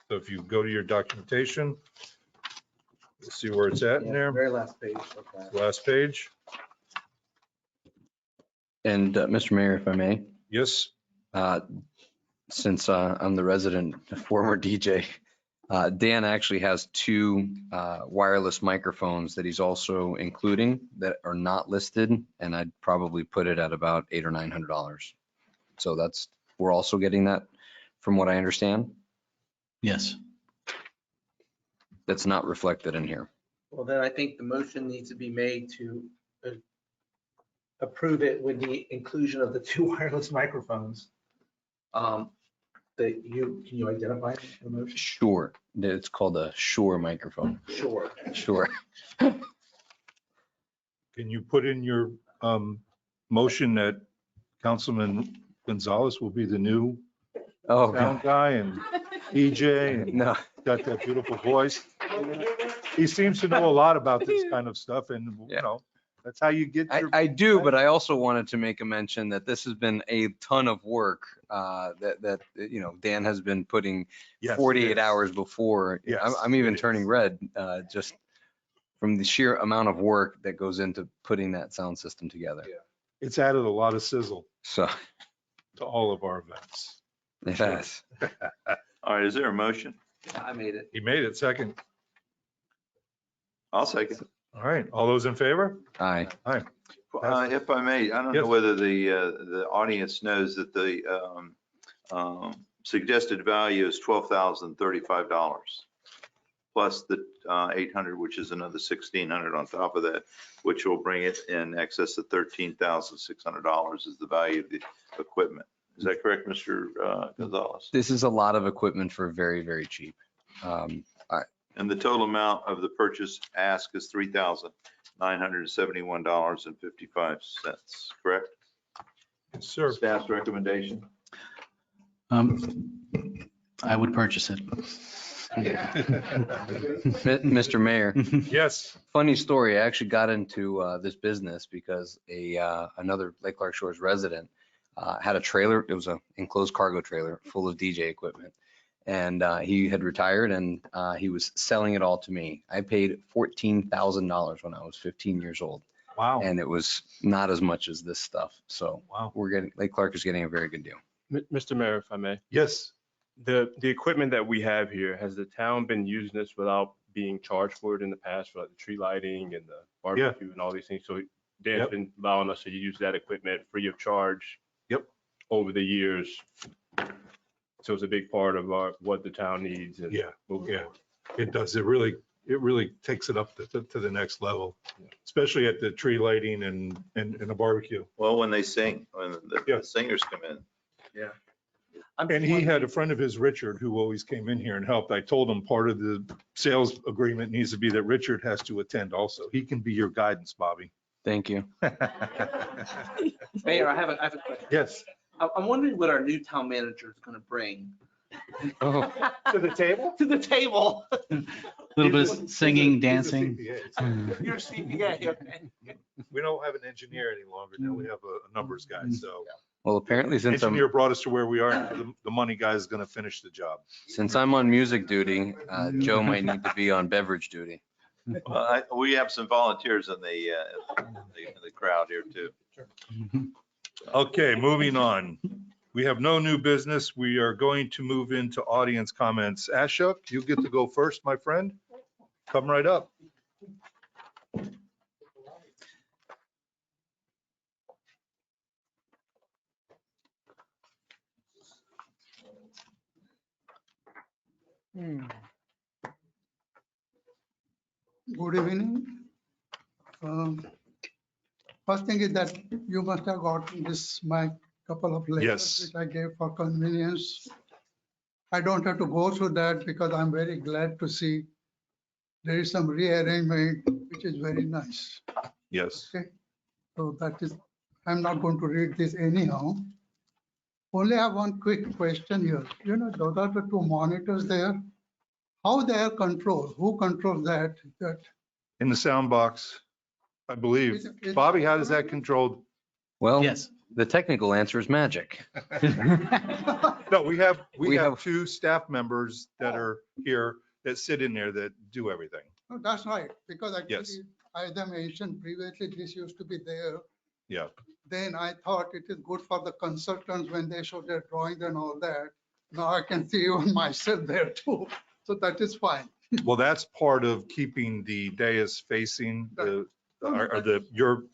A: So if you go to your documentation, you'll see where it's at in
P: Yeah,
A: there.
P: very last page. Okay.
A: Last page.
I: And Mr. Mayor, if I may,
A: Yes,
I: since I'm the resident former DJ, Dan actually has two wireless microphones that he's also including that are not listed, and I'd probably put it at about $800 or $900. So we're also getting that from what I understand.
J: yes.
I: That's not reflected in here.
P: Well, then I think the motion needs to be made to approve it with the inclusion of the two wireless microphones. That can you identify the motion?
I: Sure. It's called a Shure microphone.
P: Sure.
I: Sure.
A: can you put in your motion that Councilman Gonzalez will be the new
I: Oh,
A: sound guy and DJ and
I: no.
A: got that beautiful voice? He seems to know a lot about this kind of stuff and, you know, that's how you get your.
I: I do, but I also wanted to make a mention that this has been a ton of work that you know, Dan has been putting
A: Yes, it
I: 48
A: is.
I: hours before.
A: Yes,
I: I'm even
A: it is.
I: turning red just from the sheer amount of work that goes into putting that sound system together.
A: It's added a lot of sizzle
I: So
A: to all of our events.
I: it has.
G: All right, is there a motion?
P: I made it.
A: He made it second.
G: I'll second.
A: All right, all those in favor?
I: Aye.
A: Aye.
G: If I may, I don't know
A: Yes.
G: whether the audience knows that the suggested value is $12,035 plus the 800, which is another 1,600 on top of that, which will bring it in excess of $13,600 is the value of the equipment. Is that correct, Mr. Gonzalez?
I: This is a lot of equipment for very, very cheap.
G: And the total amount of the purchase ask is $3,971.55, correct?
A: Yes, sir.
G: Staff's recommendation?
J: I would purchase it.
I: Mr. Mayor,
A: Yes.
I: funny story. I actually got into this business because another Lake Clark Shores resident had a trailer. It was an enclosed cargo trailer full of DJ equipment. And he had retired and he was selling it all to me. I paid $14,000 when I was 15 years old.
A: Wow.
I: And it was not as much as this stuff. So
A: Wow.
I: Lake Clark is getting a very good deal.
E: Mr. Mayor, if I may,
A: Yes.
E: the equipment that we have here, has the town been using this without being charged for it in the past, for like the tree lighting and the barbecue and all these things? So Dan's
A: Yep.
E: been allowing us to use that equipment free of charge.
A: Yep.
E: Over the years. So it's a big part of what the town needs. And
A: Yeah,
E: moving
A: yeah.
E: forward.
A: It does. It really takes it up to the next level, especially at the tree lighting and a barbecue.
G: Well, when they sing, when the
A: Yeah.
G: singers come in.
A: Yeah. And he had a friend of his, Richard, who always came in here and helped. I told him part of the sales agreement needs to be that Richard has to attend also. He can be your guidance, Bobby.
I: Thank you.
P: Mayor, I have a question.
A: Yes.
P: I'm wondering what our new town manager is going to bring
I: Oh,
A: To the table?
P: to the table.
J: A little bit of singing, dancing.
P: You're a CPA, okay.
A: We don't have an engineer any longer. Now we have a numbers guy. So
I: well, apparently since
A: engineer brought us to where we are. The money guy is going to finish the job.
I: I'm on music duty, Joe might need to be on beverage duty.
G: Well, we have some volunteers in the crowd here too.
A: Okay, moving on. We have no new business. We are going to move into audience comments. Ashok, you get to go first, my friend. Come right up.
R: Good evening. First thing is that you must have gotten my couple of letters
A: Yes.
R: which I gave for convenience. I don't have to go through that because I'm very glad to see there is some rearrangement, which is very nice.
A: Yes.
R: Okay, so that is, I'm not going to read this anyhow. Only have one quick question here. You know, those are the two monitors there. How they are controlled? Who controls that?
A: In the sound box, I believe.
R: Is-
A: Bobby, how does that controlled?
I: Well,
J: Yes.
I: the technical answer is magic.
A: No, we have
I: We have-
A: two staff members that are here that sit in there that do everything.
R: No, that's right, because
A: Yes.
R: actually, as I mentioned previously, this used to be there.
A: Yeah.
R: Then I thought it is good for the consultants when they show their drawings and all that. Now I can see even myself there too. So that is fine.
A: Well, that's part of keeping the dais facing your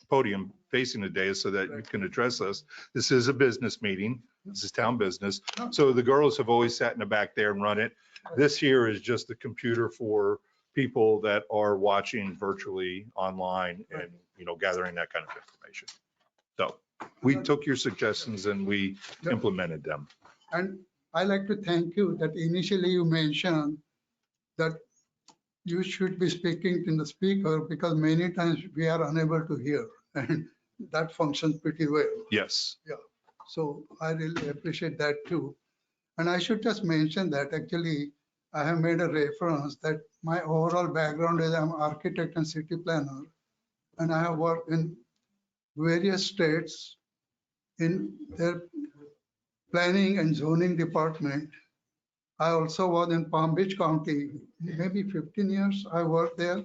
A: podium facing the dais so that you can address us. This is a business meeting. This is town business. So the girls have always sat in the back there and run it. This here is just the computer for people that are watching virtually online and, gathering that kind of information. So we took your suggestions and we implemented them.
R: And I like to thank you that initially you mentioned that you should be speaking in the speaker because many times we are unable to hear and that functions pretty well.
A: Yes.
R: Yeah, so I really appreciate that too. And I should just mention that actually I have made a reference that my overall background is I'm architect and city planner. And I have worked in various states in their planning and zoning department. I also was in Palm Beach County, maybe 15 years I worked there.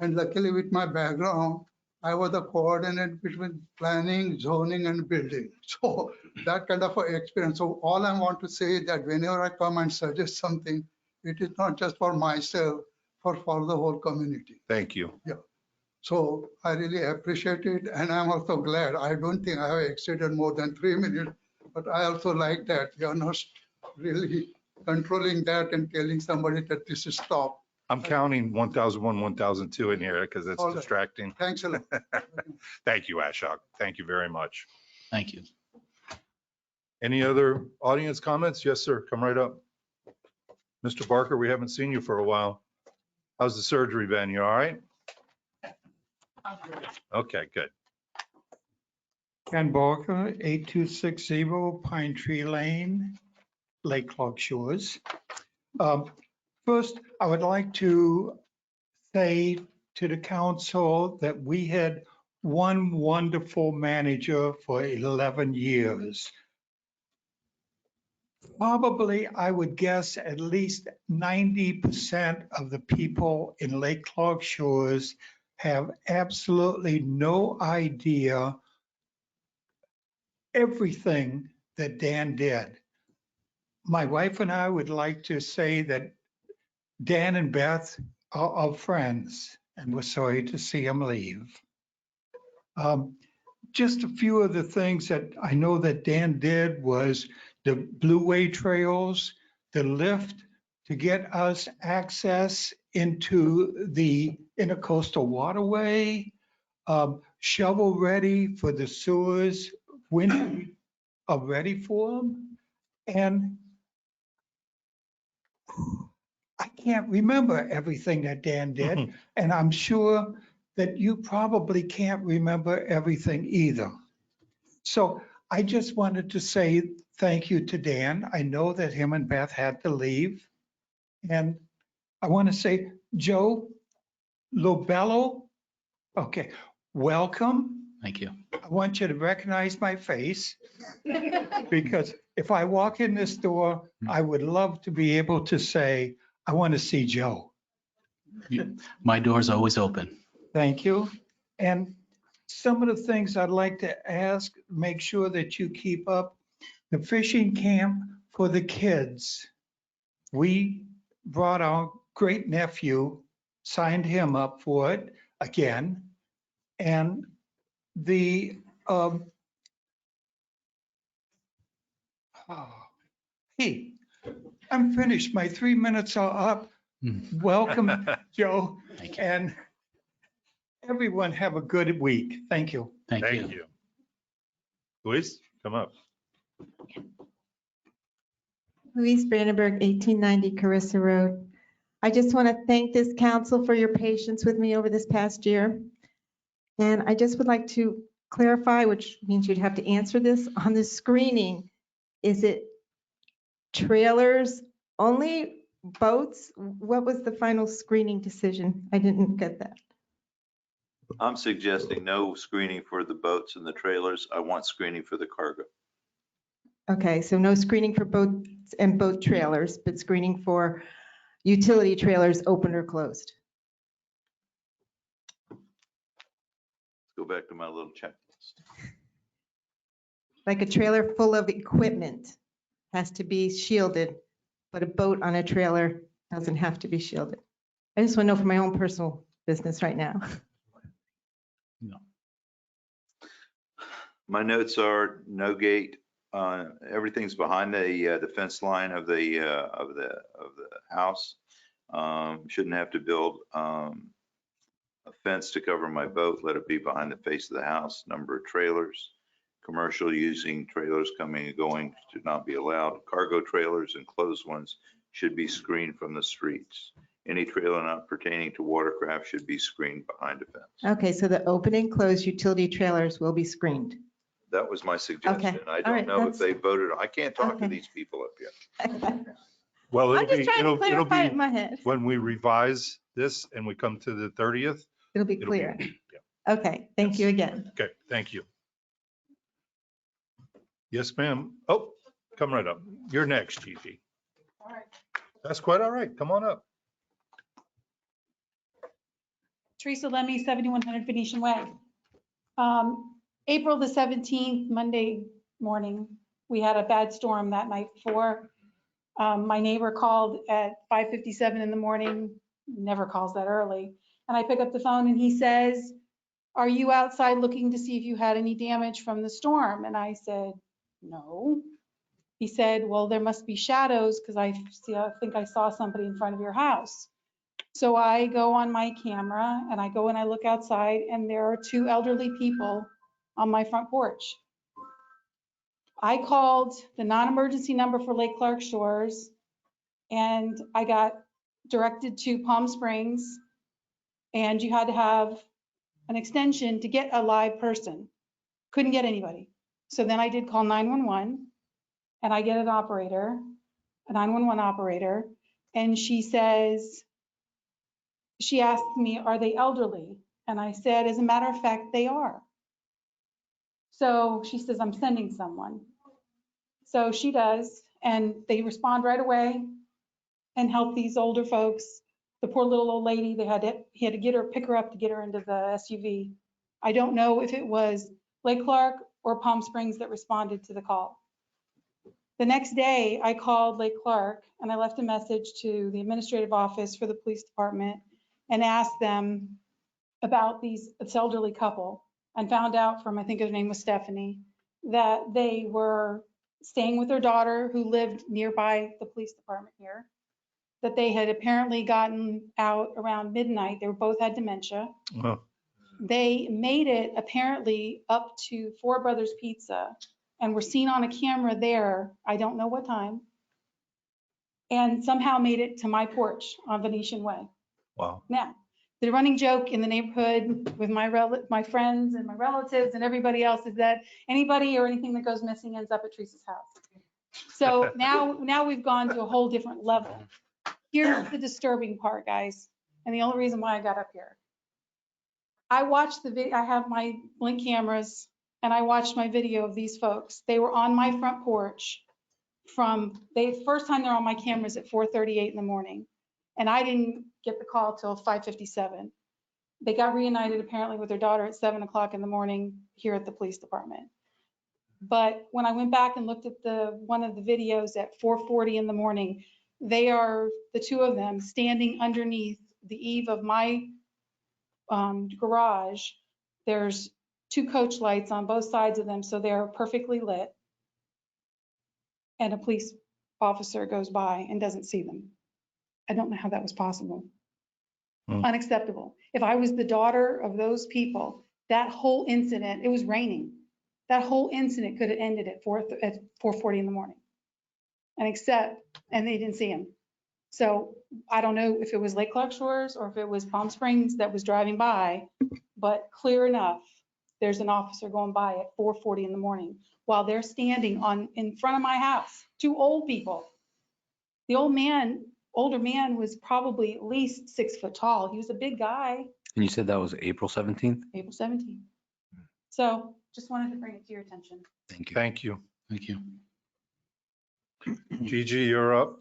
R: And luckily with my background, I was the coordinator between planning, zoning and building. So that kind of a experience. So all I want to say is that whenever I come and suggest something, it is not just for myself, for the whole community.
A: Thank you.
R: Yeah. So I really appreciate it. And I'm also glad. I don't think I have exceeded more than 3 minutes, but I also like that you're not really controlling that and telling somebody that this is stop.
A: I'm counting 1001, 1002 in here because it's
R: All right.
A: distracting.
R: Thanks a lot.
A: Thank you, Ashok. Thank you very much.
J: Thank you.
A: Any other audience comments? Yes, sir. Come right up. Mr. Barker, we haven't seen you for a while. How's the surgery been? You all right? Okay, good.
S: Ken Barker, 8260 Pine Tree Lane, Lake Clark Shores. First, I would like to say to the council that we had one wonderful manager for 11 years. Probably, I would guess at least 90% of the people in Lake Clark Shores have absolutely no idea everything that Dan did. My wife and I would like to say that Dan and Beth are friends, and we're sorry to see them leave. Just a few of the things that I know that Dan did was the Blue Way trails, the lift to get us access into the intercoastal waterway, shovel ready for the sewers when we are ready for them. And I can't remember everything that Dan did, and I'm sure that you probably can't remember everything either. So I just wanted to say thank you to Dan. I know that him and Beth had to leave. And I want to say, Joe Lobello, okay, welcome.
J: Thank you.
S: I want you to recognize my face because if I walk in this door, I would love to be able to say, I want to see Joe.
J: My door's always open.
S: Thank you. And some of the things I'd like to ask, make sure that you keep up. The fishing camp for the kids. We brought our great nephew, signed him up for it again. And the, hey, I'm finished. My 3 minutes are up. Welcome, Joe.
J: Thank you.
S: And everyone have a good week. Thank you.
J: Thank you.
A: Thank you. Luis, come up.
T: Louise Brandenburg, 1890 Carissa Road. I just want to thank this council for your patience with me over this past year. And I just would like to clarify, which means you'd have to answer this, on the screening. Is it trailers only, boats? What was the final screening decision? I didn't get that.
G: I'm suggesting no screening for the boats and the trailers. I want screening for the cargo.
T: Okay, so no screening for boats and boat trailers, but screening for utility trailers, open or closed.
G: Let's go back to my little checklist.
T: Like a trailer full of equipment has to be shielded, but a boat on a trailer doesn't have to be shielded. I just want to know for my own personal business right now.
G: My notes are no gate. Everything's behind the fence line of the house. Shouldn't have to build a fence to cover my boat. Let it be behind the face of the house. Number of trailers, commercial using trailers coming and going should not be allowed. Cargo trailers and closed ones should be screened from the streets. Any trailer not pertaining to watercraft should be screened behind a fence.
T: Okay, so the open and closed utility trailers will be screened.
G: That was my suggestion. I
T: All
G: don't
T: right,
G: know if
T: that's-
G: they voted. I can't talk to these people up here.
A: Well,
T: I'm
A: it'll
T: just
A: be,
T: trying to
A: it'll
T: clarify it
A: be
T: in my head.
A: when we revise this and we come to the 30th.
T: It'll be
A: it'll
T: clear.
A: Yeah.
T: Okay, thank you again.
A: Okay, thank you. Yes, ma'am. Oh, come right up. You're next, Chiefy.
U: All right,
A: That's quite all right. Come on up.
U: Teresa Lemmy, 7100 Venetian Way. April the 17th, Monday morning, we had a bad storm that night before. My neighbor called at 5:57 in the morning, never calls that early. And I pick up the phone and he says, "Are you outside looking to see if you had any damage from the storm?" And I said, "No." He said, "Well, there must be shadows because I think I saw somebody in front of your house." So I go on my camera and I go and I look outside and there are two elderly people on my front porch. I called the non-emergency number for Lake Clark Shores and I got directed to Palm Springs, and you had to have an extension to get a live person. Couldn't get anybody. So then I did call 911 and I get an operator, a 911 operator, and she asked me, "Are they elderly?" And I said, "As a matter of fact, they are." So she says, "I'm sending someone." So she does, and they respond right away and help these older folks. The poor little old lady, he had to pick her up to get her into the SUV. I don't know if it was Lake Clark or Palm Springs that responded to the call. The next day, I called Lake Clark and I left a message to the administrative office for the police department and asked them about this elderly couple, and found out from, I think her name was Stephanie, that they were staying with their daughter who lived nearby the police department here, that they had apparently gotten out around midnight. They both had dementia.
A: Oh.
U: They made it apparently up to Four Brothers Pizza and were seen on a camera there, I don't know what time, and somehow made it to my porch on Venetian Way.
A: Wow.
U: Now, the running joke in the neighborhood with my friends and my relatives and everybody else is that anybody or anything that goes missing ends up at Teresa's house. So now we've gone to a whole different level. Here's the disturbing part, guys, and the only reason why I got up here. I watched the video. I have my Blink cameras, and I watched my video of these folks. They were on my front porch first time they're on my cameras at 4:38 in the morning, and I didn't get the call till 5:57. They got reunited apparently with their daughter at 7 o'clock in the morning here at the police department. But when I went back and looked at one of the videos at 4:40 in the morning, they are, the two of them, standing underneath the eave of my garage. There's two coach lights on both sides of them, so they're perfectly lit. And a police officer goes by and doesn't see them. I don't know how that was possible. Unacceptable. If I was the daughter of those people, that whole incident, it was raining. That whole incident could have ended at 4:40 in the morning. And they didn't see him. So I don't know if it was Lake Clark Shores or if it was Palm Springs that was driving by, but clear enough, there's an officer going by at 4:40 in the morning while they're standing in front of my house. Two old people. The older man was probably at least 6 foot tall. He was a big guy.
I: And you said that was April 17th?
U: April 17th. So just wanted to bring it to your attention.
I: Thank you.
A: Thank you.
J: Thank you.
A: Gigi, you're up.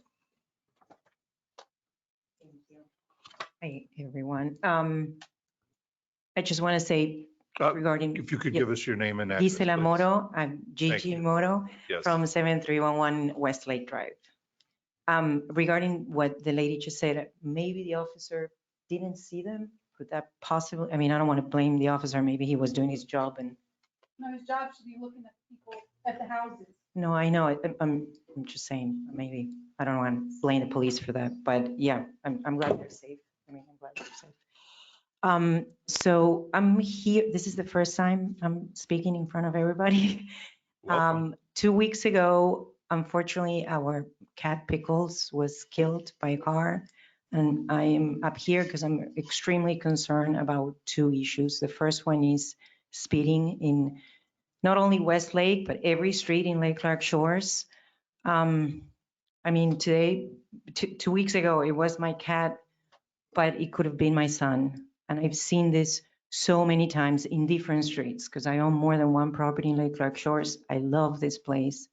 V: Hi, everyone. I just want to say regarding.
A: If you could give us your name and address.
V: Gisela
A: please.
V: Moro, I'm Gigi
A: you.
V: Moro
A: Yes.
V: from 7311 Westlake Drive. Regarding what the lady just said, maybe the officer didn't see them. Could that possibly, I mean, I don't want to blame the officer. Maybe he was doing his job and.
U: No, his job should be looking at people at the houses.
V: No, I know. I'm just saying, maybe, I don't want to blame the police for that, but yeah, I'm glad they're safe. I mean, I'm glad they're safe. So I'm here, this is the first time I'm speaking in front of everybody. 2 weeks ago, unfortunately, our cat Pickles was killed by a car. And I am up here because I'm extremely concerned about two issues. The first one is speeding in not only Westlake, but every street in Lake Clark Shores. I mean, today, 2 weeks ago, it was my cat, but it could have been my son. And I've seen this so many times in different streets because I own more than one property in Lake Clark Shores. I love this place.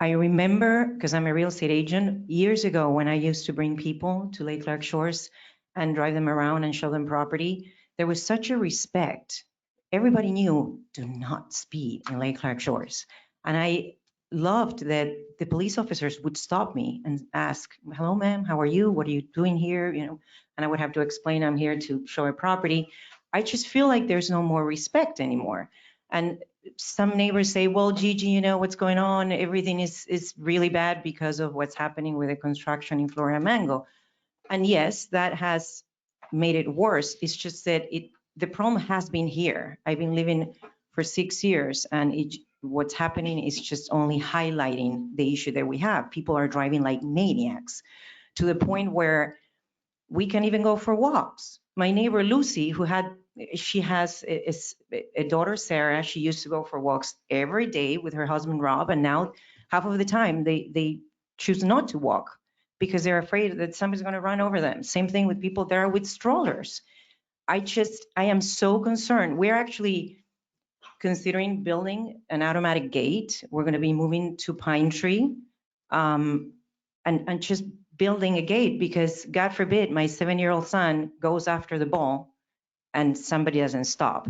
V: I remember, because I'm a real estate agent, years ago when I used to bring people to Lake Clark Shores and drive them around and show them property, there was such a respect. Everybody knew, do not speed in Lake Clark Shores. And I loved that the police officers would stop me and ask, hello, ma'am, how are you? What are you doing here? You know, and I would have to explain I'm here to show a property. I just feel like there's no more respect anymore. And some neighbors say, well, Gigi, you know what's going on? Everything is really bad because of what's happening with the construction in Florida Mango. And yes, that has made it worse. It's just that the problem has been here. I've been living for 6 years, and what's happening is just only highlighting the issue that we have. People are driving like maniacs to the point where we can't even go for walks. My neighbor Lucy, she has a daughter, Sarah. She used to go for walks every day with her husband, Rob, and now half of the time they choose not to walk because they're afraid that somebody's going to run over them. Same thing with people that are with strollers. I am so concerned. We're actually considering building an automatic gate. We're going to be moving to Pine Tree, and just building a gate because God forbid my 7-year-old son goes after the ball and somebody doesn't stop.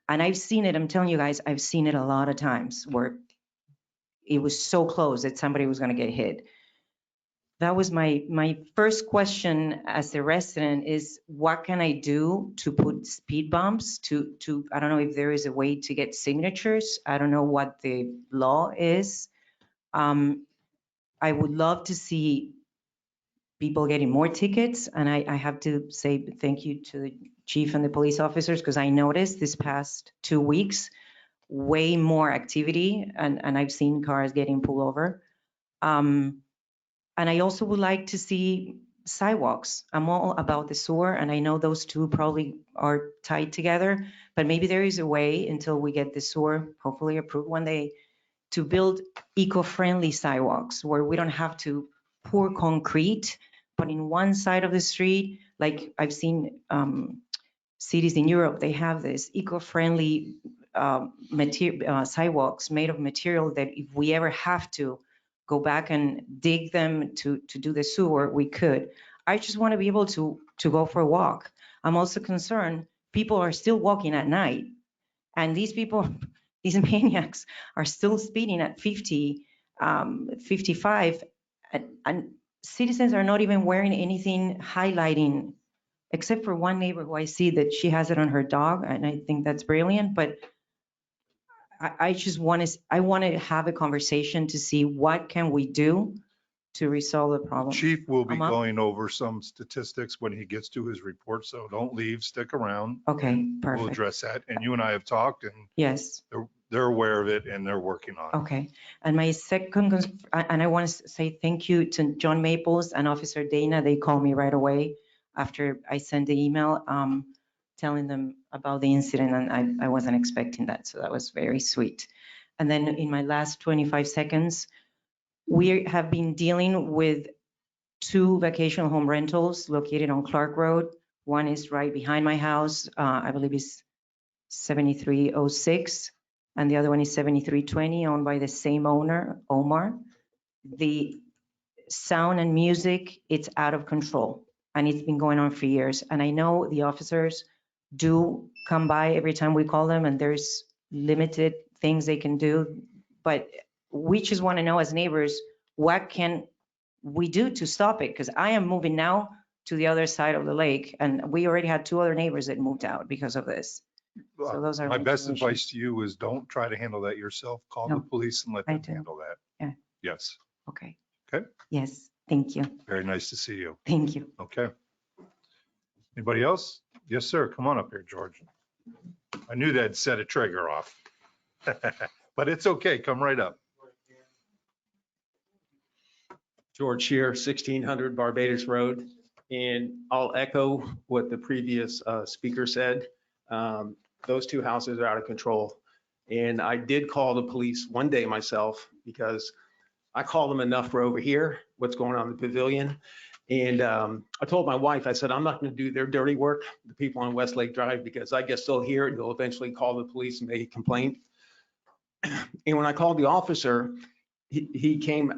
V: And I've seen it, I'm telling you guys, I've seen it a lot of times where it was so close that somebody was going to get hit. That was my first question as a resident is what can I do to put speed bumps to I don't know if there is a way to get signatures. I don't know what the law is. I would love to see people getting more tickets. And I have to say thank you to the chief and the police officers because I noticed this past 2 weeks, way more activity and I've seen cars getting pulled over. And I also would like to see sidewalks. I'm all about the sewer and I know those two probably are tied together, but maybe there is a way until we get the sewer hopefully approved one day to build eco-friendly sidewalks where we don't have to pour concrete, but in one side of the street, like I've seen cities in Europe, they have this eco-friendly sidewalks made of material that if we ever have to go back and dig them to do the sewer, we could. I just want to be able to go for a walk. I'm also concerned people are still walking at night and these people, these maniacs are still speeding at 50, 55 and citizens are not even wearing anything highlighting, except for one neighbor who I see that she has it on her dog, and I think that's brilliant. But I just want to have a conversation to see what can we do to resolve the problem.
A: Chief will be
V: I'm up.
A: going over some statistics when he gets to his report, so don't leave, stick around.
V: Okay,
A: We'll
V: perfect.
A: address that. And you and I have talked and
V: Yes.
A: they're aware of it and they're working on it.
V: Okay. And my second, and I want to say thank you to John Maples and Officer Dana. They called me right away after I sent the email telling them about the incident, and I wasn't expecting that. So that was very sweet. And then in my last 25 seconds, we have been dealing with 2 vacation home rentals located on Clark Road. One is right behind my house. I believe it's 7306. And the other one is 7320, owned by the same owner, Omar. The sound and music, it's out of control, and it's been going on for years. And I know the officers do come by every time we call them, and there's limited things they can do. But we just want to know as neighbors, what can we do to stop it? Because I am moving now to the other side of the lake, and we already had 2 other neighbors that moved out because of this. So those are
A: My
V: my
A: best
V: two issues.
A: advice to you is don't try to handle that yourself. Call the
V: No,
A: police and let
V: I
A: them
V: do.
A: handle that.
V: Yeah.
A: Yes.
V: Okay.
A: Okay.
V: Yes, thank you.
A: Very nice to see you.
V: Thank you.
A: Okay. Anybody else? Yes, sir. Come on up here, George. I knew that'd set a trigger off. But it's okay. Come right up.
C: George Shear, 1600 Barbados Road. And I'll echo what the previous speaker said. Those 2 houses are out of control. And I did call the police one day myself because I called them enough for over here, what's going on in the pavilion. And I told my wife, I said, I'm not going to do their dirty work, the people on Westlake Drive, because I guess they'll hear it. They'll eventually call the police and make a complaint. And when I called the officer, he came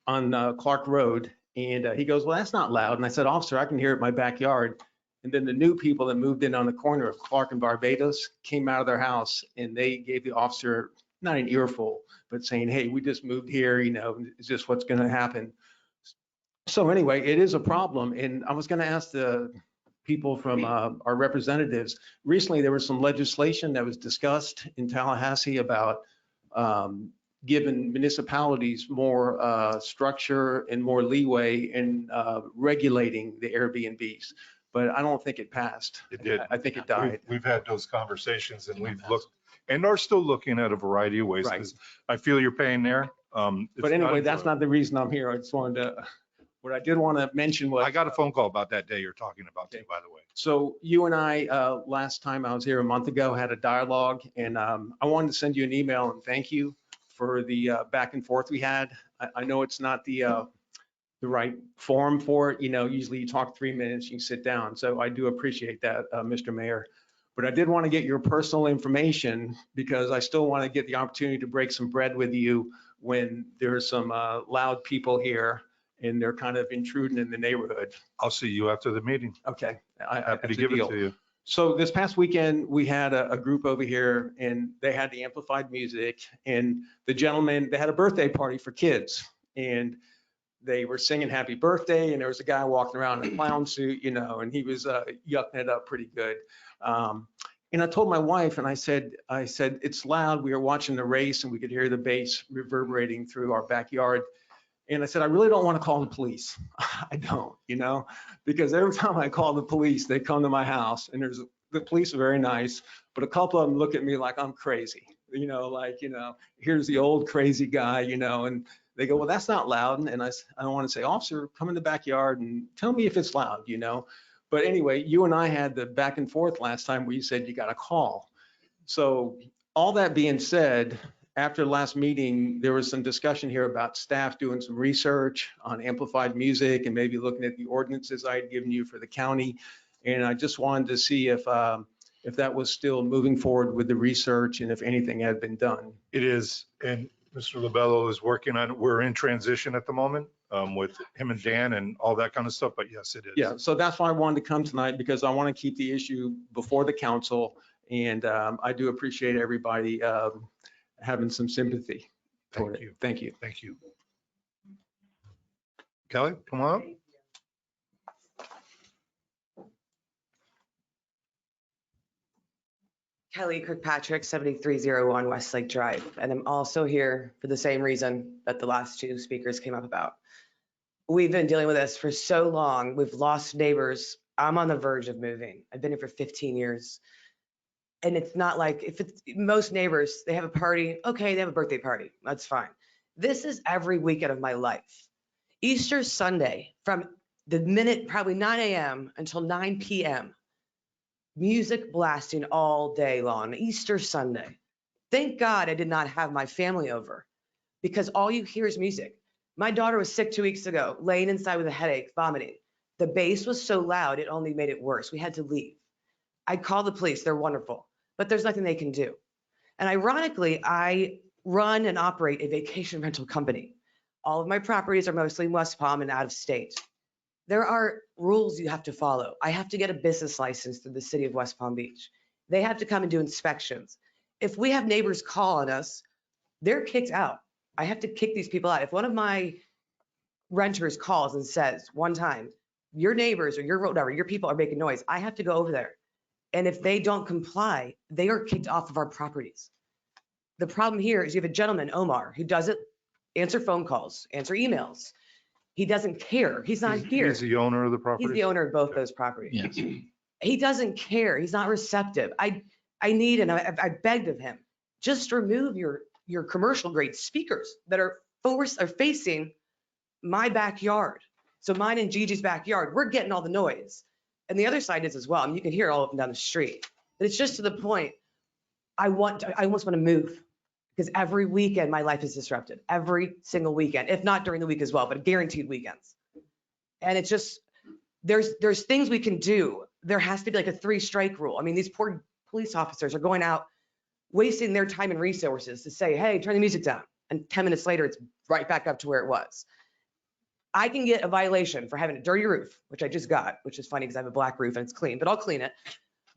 C: on Clark Road and he goes, well, that's not loud. And I said, officer, I can hear it in my backyard. And then the new people that moved in on the corner of Clark and Barbados came out of their house and they gave the officer, not an earful, but saying, hey, we just moved here, you know, is this what's going to happen? So anyway, it is a problem. And I was going to ask the people from our representatives, recently there was some legislation that was discussed in Tallahassee about giving municipalities more structure and more leeway in regulating the Airbnbs. But I don't think it passed.
A: It did.
C: I think it died.
A: We've had those conversations and we've looked and are still looking at a variety of ways.
C: Right.
A: 'Cause I feel your pain there.
C: But anyway, that's not the reason I'm here. I just wanted to, what I did want to mention was.
A: I got a phone call about that day you're talking about too, by the way.
C: So you and I, last time I was here a month ago, had a dialogue and I wanted to send you an email and thank you for the back and forth we had. I know it's not the right forum for it. You know, usually you talk 3 minutes, you sit down. So I do appreciate that, Mr. Mayor. But I did want to get your personal information because I still want to get the opportunity to break some bread with you when there's some loud people here and they're kind of intruding in the neighborhood.
A: I'll see you after the meeting.
C: Okay.
A: Happy to
C: that's a
A: give it
C: deal.
A: to you.
C: So this past weekend, we had a group over here and they had the amplified music and the gentleman, they had a birthday party for kids and they were singing happy birthday and there was a guy walking around in a clown suit, you know, and he was yucking it up pretty good. And I told my wife and I said, it's loud. We were watching the race and we could hear the bass reverberating through our backyard. And I said, I really don't want to call the police. I don't, you know, because every time I call the police, they come to my house and the police are very nice, but a couple of them look at me like I'm crazy, you know, like, you know, here's the old crazy guy, you know, and they go, well, that's not loud. And I don't want to say, officer, come in the backyard and tell me if it's loud, you know. But anyway, you and I had the back and forth last time where you said you got a call. So all that being said, after the last meeting, there was some discussion here about staff doing some research on amplified music and maybe looking at the ordinances I had given you for the county. And I just wanted to see if that was still moving forward with the research and if anything had been done.
A: It is. And Mr. Lobello is working on it. We're in transition at the moment with him and Dan and all that kind of stuff. But yes, it is.
C: Yeah, so that's why I wanted to come tonight because I want to keep the issue before the council. And I do appreciate everybody having some sympathy toward it. Thank you.
A: Thank you. Kelly, come on up.
D: Kelly Kirkpatrick, 7301 Westlake Drive. And I'm also here for the same reason that the last two speakers came up about. We've been dealing with this for so long. We've lost neighbors. I'm on the verge of moving. I've been here for 15 years. And it's not like if it's most neighbors, they have a party. Okay, they have a birthday party. That's fine. This is every weekend of my life. Easter Sunday, from the minute probably 9 a.m. until 9 p.m. Music blasting all day long. Easter Sunday. Thank God I did not have my family over because all you hear is music. My daughter was sick 2 weeks ago, laying inside with a headache, vomiting. The bass was so loud, it only made it worse. We had to leave. I called the police. They're wonderful, but there's nothing they can do. And ironically, I run and operate a vacation rental company. All of my properties are mostly in West Palm and out of state. There are rules you have to follow. I have to get a business license through the city of West Palm Beach. They have to come and do inspections. If we have neighbors call on us, they're kicked out. I have to kick these people out. If one of my renters calls and says one time, your neighbors or your whatever, your people are making noise, I have to go over there. And if they don't comply, they are kicked off of our properties. The problem here is you have a gentleman, Omar, who doesn't answer phone calls, answer emails. He doesn't care. He's not here.
A: He's the owner of the property?
D: He's the owner of both those properties.
J: Yes.
D: He doesn't care. He's not receptive. I need, and I begged of him, just remove your commercial grade speakers that are facing my backyard. So mine and Gigi's backyard, we're getting all the noise. And the other side is as well. I mean, you can hear it all up and down the street. But it's just to the point, I almost want to move because every weekend my life is disrupted. Every single weekend, if not during the week as well, but guaranteed weekends. And it's just, there's things we can do. There has to be like a 3-strike rule. I mean, these poor police officers are going out, wasting their time and resources to say, hey, turn the music down. and 10 minutes later, it's right back up to where it was. I can get a violation for having a dirty roof, which I just got, which is funny because I have a black roof and it's clean, but I'll clean it.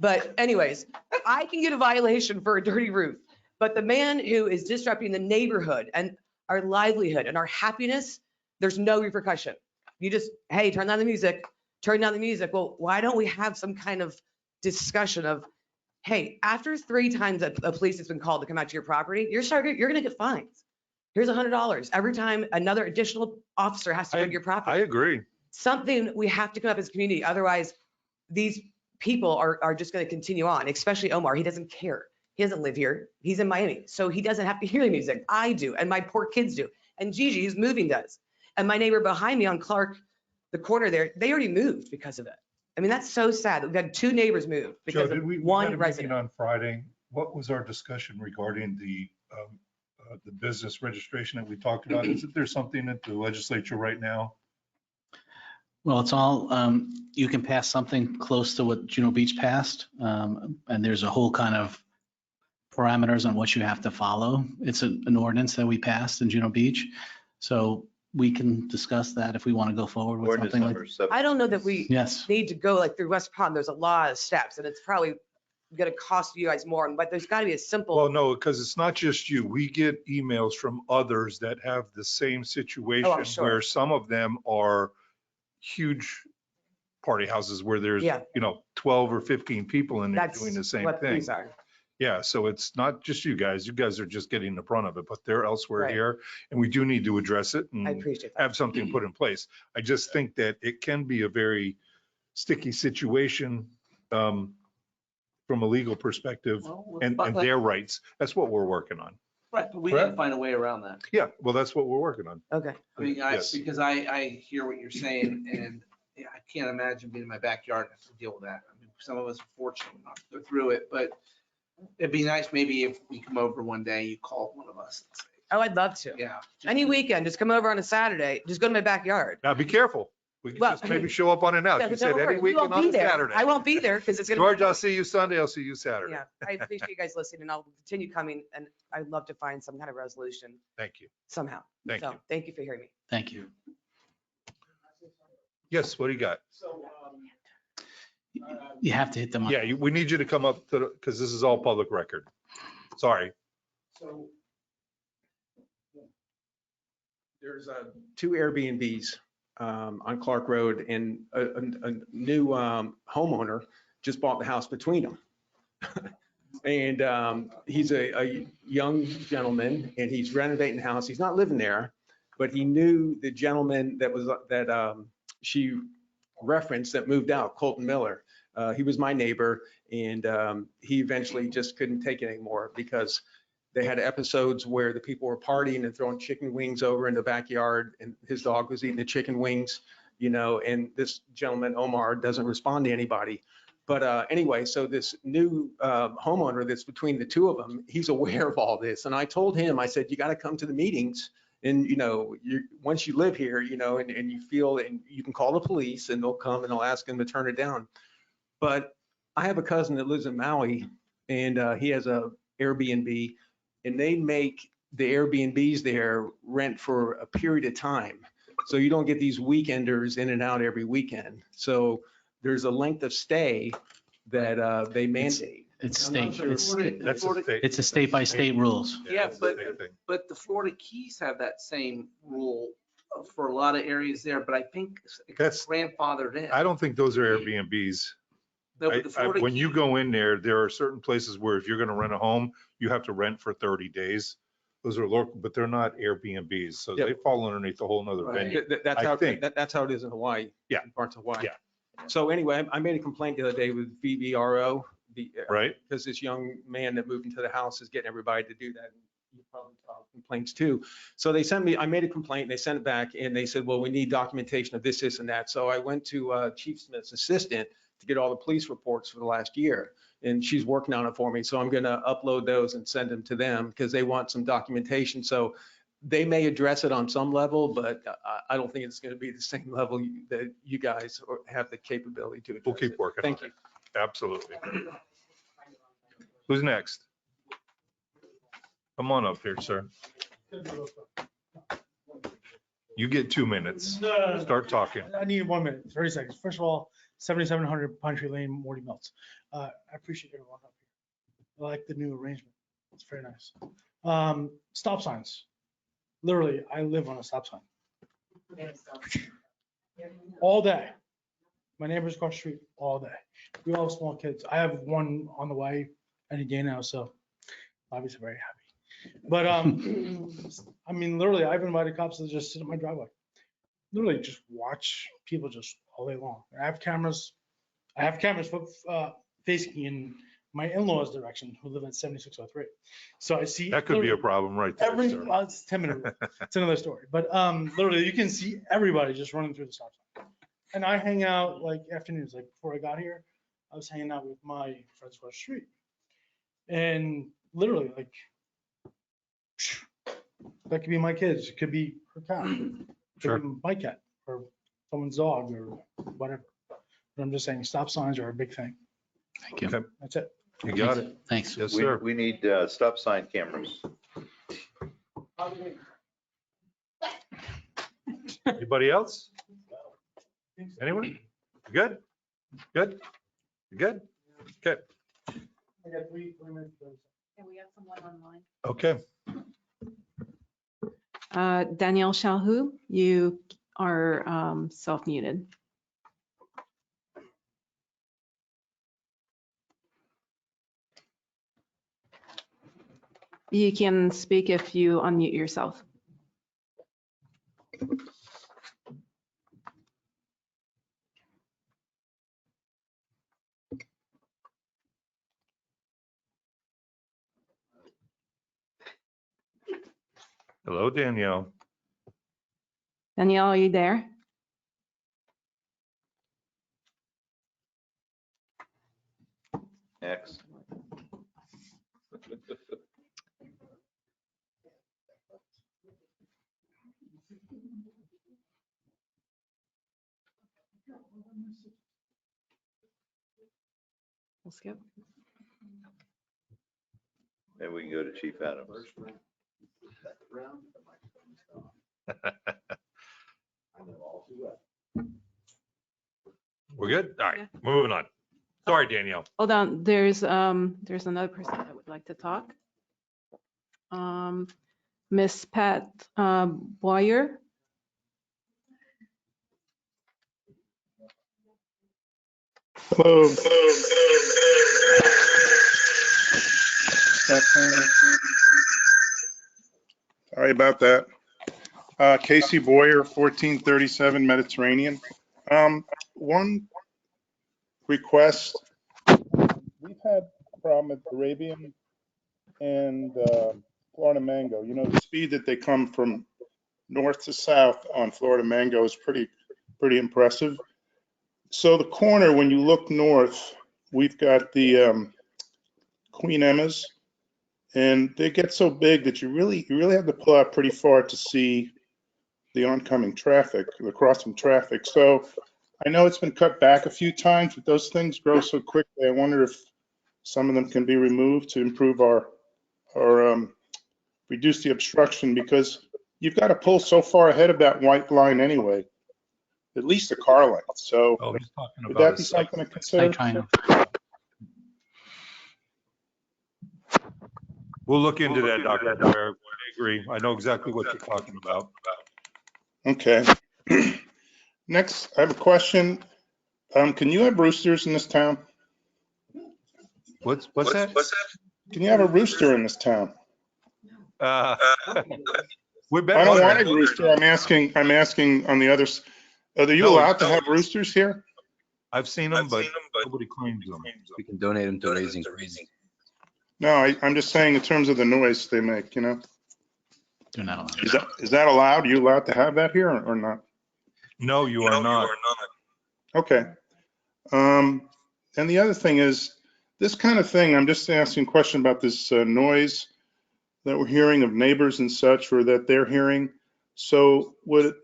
D: But anyways, I can get a violation for a dirty roof. But the man who is disrupting the neighborhood and our livelihood and our happiness, there's no repercussion. You just, hey, turn down the music, turn down the music. Well, why don't we have some kind of discussion of, hey, after 3 times that a police has been called to come out to your property, you're going to get fines. Here's $100 every time another additional officer has to go to your property.
A: I agree.
D: Something we have to come up as a community. Otherwise, these people are just going to continue on, especially Omar. He doesn't care. He doesn't live here. He's in Miami. So he doesn't have to hear the music. I do. And my poor kids do. And Gigi, who's moving, does. And my neighbor behind me on Clark, the corner there, they already moved because of it. I mean, that's so sad. We've had 2 neighbors move
A: Joe,
D: because
A: did
D: of
A: we had
D: one
A: a meeting
D: resident.
A: on Friday? What was our discussion regarding the business registration that we talked about? Isn't there something at the legislature right now?
J: Well, it's all, you can pass something close to what Juno Beach passed, and there's a whole kind of parameters on what you have to follow. It's an ordinance that we passed in Juno Beach. So we can discuss that if we want to go forward with
G: Ordinance
J: something like.
G: number 7.
D: I don't know that we
J: Yes.
D: need to go like through West Palm. There's a lot of steps and it's probably going to cost you guys more, but there's got to be a simple.
A: Well, no, because it's not just you. We get emails from others that have the same situation
D: sure.
A: where some of them are huge party houses where there's,
D: Yeah.
A: 12 or 15 people in there
D: That's
A: doing the same
D: what
A: thing.
D: these are.
A: Yeah, so it's not just you guys. You guys are just getting the brunt of it, but they're elsewhere
D: Right.
A: here. And we do need to address it
D: I
A: and
D: appreciate that.
A: have something put in place. I just think that it can be a very sticky situation from a legal perspective and their rights. That's what we're working on.
P: Right, but we gotta
A: Correct.
P: find a way around that.
A: Yeah, well, that's what we're working on.
D: Okay.
P: I mean,
A: Yes.
P: because I hear what you're saying, and yeah, I can't imagine being in my backyard and have to deal with that. I mean, some of us are fortunate not to go through it, but it'd be nice maybe if we come over one day, you call one of us and say,
D: Oh, I'd love to.
P: yeah.
D: Any weekend, just come over on a Saturday. Just go to my backyard.
A: Now, be careful. We can
D: Well,
A: just maybe show up unannounced.
D: Yeah,
A: You
D: but
A: said
D: don't worry,
A: any
D: we won't
A: weekend on
D: be
A: a
D: there.
A: Saturday.
D: I won't be there because it's going to.
A: George, I'll see you Sunday. I'll see you Saturday.
D: Yeah, I appreciate you guys listening and I'll continue coming and I'd love to find some kind of resolution
A: Thank you.
D: somehow.
A: Thank
D: So
A: you.
D: thank you for hearing me.
J: Thank you.
A: Yes, what do you got?
Q: So,
J: You have to hit them.
A: Yeah, we need you to come up to, because this is all public record. Sorry.
Q: so
C: There's 2 Airbnbs on Clark Road, and a new homeowner just bought the house between them. And he's a young gentleman, and he's renovating the house. He's not living there, but he knew the gentleman that she referenced that moved out, Colton Miller. He was my neighbor, and he eventually just couldn't take it anymore because they had episodes where the people were partying and throwing chicken wings over in the backyard, and his dog was eating the chicken wings, and this gentleman, Omar, doesn't respond to anybody. But anyway, so this new homeowner that's between the 2 of them, he's aware of all this. And I told him, I said, you got to come to the meetings. And, once you live here, and you feel, and you can call the police and they'll come and they'll ask him to turn it down. But I have a cousin that lives in Maui, and he has a Airbnb, and they make the Airbnbs there rent for a period of time. So you don't get these weekenders in and out every weekend. So there's a length of stay that they mandate.
J: It's
C: I'm not
J: state,
C: sure.
J: it's a state by state rules.
P: Yeah,
A: that's the same thing.
P: but the Florida Keys have that same rule for a lot of areas there, but I think
A: That's-
P: it's grandfathered in.
A: I don't think those are Airbnbs.
P: No, but the Florida
A: When you
P: Keys-
A: go in there are certain places where if you're going to rent a home, you have to rent for 30 days. Those are local, but they're not Airbnbs. So
C: Yep.
A: they fall underneath a whole nother
P: Right.
A: venue.
C: That's
A: I
C: how,
A: think.
C: that's how it is in Hawaii.
A: Yeah.
C: in Parts of Hawaii.
A: Yeah.
C: So anyway, I made a complaint the other day with VVRO.
A: Right.
C: Because this young man that moved into the house is getting everybody to do that. You probably filed complaints too. So they sent me, I made a complaint, they sent it back, and they said, well, we need documentation of this, and that. So I went to Chief Smith's assistant to get all the police reports for the last year. And she's working on it for me. So I'm going to upload those and send them to them because they want some documentation. So they may address it on some level, but I don't think it's going to be the same level that you guys have the capability to address.
A: We'll keep working on
C: Thank you.
A: it. Absolutely. Who's next? Come on up here, sir. You get 2 minutes.
Q: No.
A: Start talking.
Q: I need 1 minute, 30 seconds. First of all, 7700 Pine Tree Lane, Morty Melts. I appreciate everyone up here. I like the new arrangement. It's very nice. Stop signs. Literally, I live on a stop sign. All day. My neighbors across the street all day. We all have small kids. I have one on the way any day now, so obviously very happy. But I mean, literally, I've invited cops to just sit in my driveway. Literally just watch people just all day long. I have cameras facing in my in-laws direction who live at 7603. So I see.
A: That could be a problem right there. sir.
Q: Well, it's 10 minutes. It's another story. But literally you can see everybody just running through the stop sign. And I hang out like afternoons, like before I got here, I was hanging out with my friends across the street. And literally like, that could be my kids, it could be her cat, it
A: Sure.
Q: could be my cat or someone's dog or whatever. But I'm just saying stop signs are a big thing.
J: Thank you.
A: Okay.
Q: That's it.
A: You got it.
J: Thanks.
A: Yes,
G: We,
A: sir.
G: we need stop sign cameras.
A: Anybody else? Anyone? You good? Good? You good? Okay.
Q: I got 3 minutes.
H: And we have someone online.
A: Okay.
K: Danielle Shalhu, you are self-muted. You can speak if you unmute yourself.
A: Hello, Danielle.
K: Danielle, are you there?
G: X.
K: We'll skip.
G: Maybe we can go to Chief Adams.
A: We're good? All right, we're moving on. Sorry, Danielle.
K: Hold on, there's another person that would like to talk. Miss Pat Boyer.
L: Hello. Sorry about that. Casey Boyer, 1437 Mediterranean. One request. We've had a problem with Arabian and Florida Mango. You know, the speed that they come from north to south on Florida Mango is pretty impressive. So the corner, when you look north, we've got the Queen Emma's, and they get so big that you really have to pull out pretty far to see the oncoming traffic, the crossing traffic. So I know it's been cut back a few times, but those things grow so quickly. I wonder if some of them can be removed to improve our reduce the obstruction, because you've got to pull so far ahead of that white line anyway, at least the car length. So
A: He's talking
L: would
A: about
L: that
A: a
L: be
A: site.
L: something to consider?
A: We'll look into that, Dr. Boyer. I agree. I know exactly what you're talking about.
L: Okay. Next, I have a question. Can you have roosters in this town?
A: What's that?
L: Can you have a rooster in this town?
A: We're
L: I don't want a rooster. I'm asking on the others. Are you allowed to have roosters here?
A: I've seen them, but nobody claims them.
I: We can donate them to Raising Crazy.
L: No, I'm just saying in terms of the noise they make, you know?
J: They're not allowed.
L: Is that allowed? Are you allowed to have that here or not?
A: No, you are not.
L: Okay. And the other thing is, this kind of thing, I'm just asking a question about this noise that we're hearing of neighbors and such, or that they're hearing. So would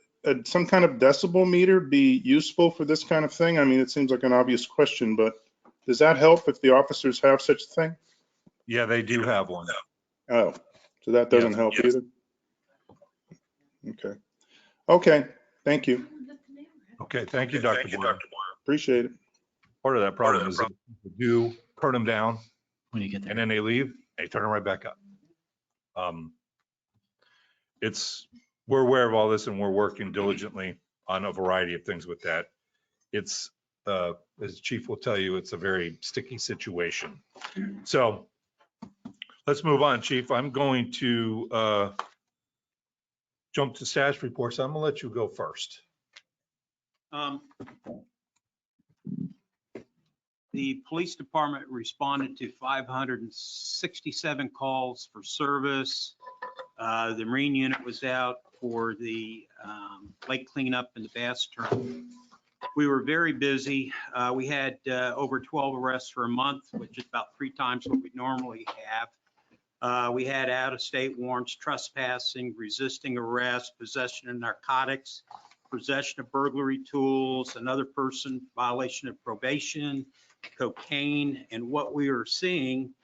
L: some kind of decibel meter be useful for this kind of thing? I mean, it seems like an obvious question, but does that help if the officers have such a thing?
A: Yeah, they do have one.
L: Oh, so that doesn't help either? Okay. Okay, thank you.
A: Okay, thank you, Dr. Boyer.
L: Appreciate it.
A: Part of that problem is that people do turn them down
J: When you get there.
A: and then they leave, they turn them right back up. We're aware of all this and we're working diligently on a variety of things with that. It's, as Chief will tell you, it's a very sticky situation. So let's move on, Chief. I'm going to jump to status reports. I'm gonna let you go first.
F: The police department responded to 567 calls for service. The Marine unit was out for the lake cleanup and the bass tournament. We were very busy. We had over 12 arrests for a month, which is about 3 times what we normally have. We had out-of-state warrants, trespassing, resisting arrest, possession of narcotics, possession of burglary tools, another person violation of probation, cocaine. And what we are seeing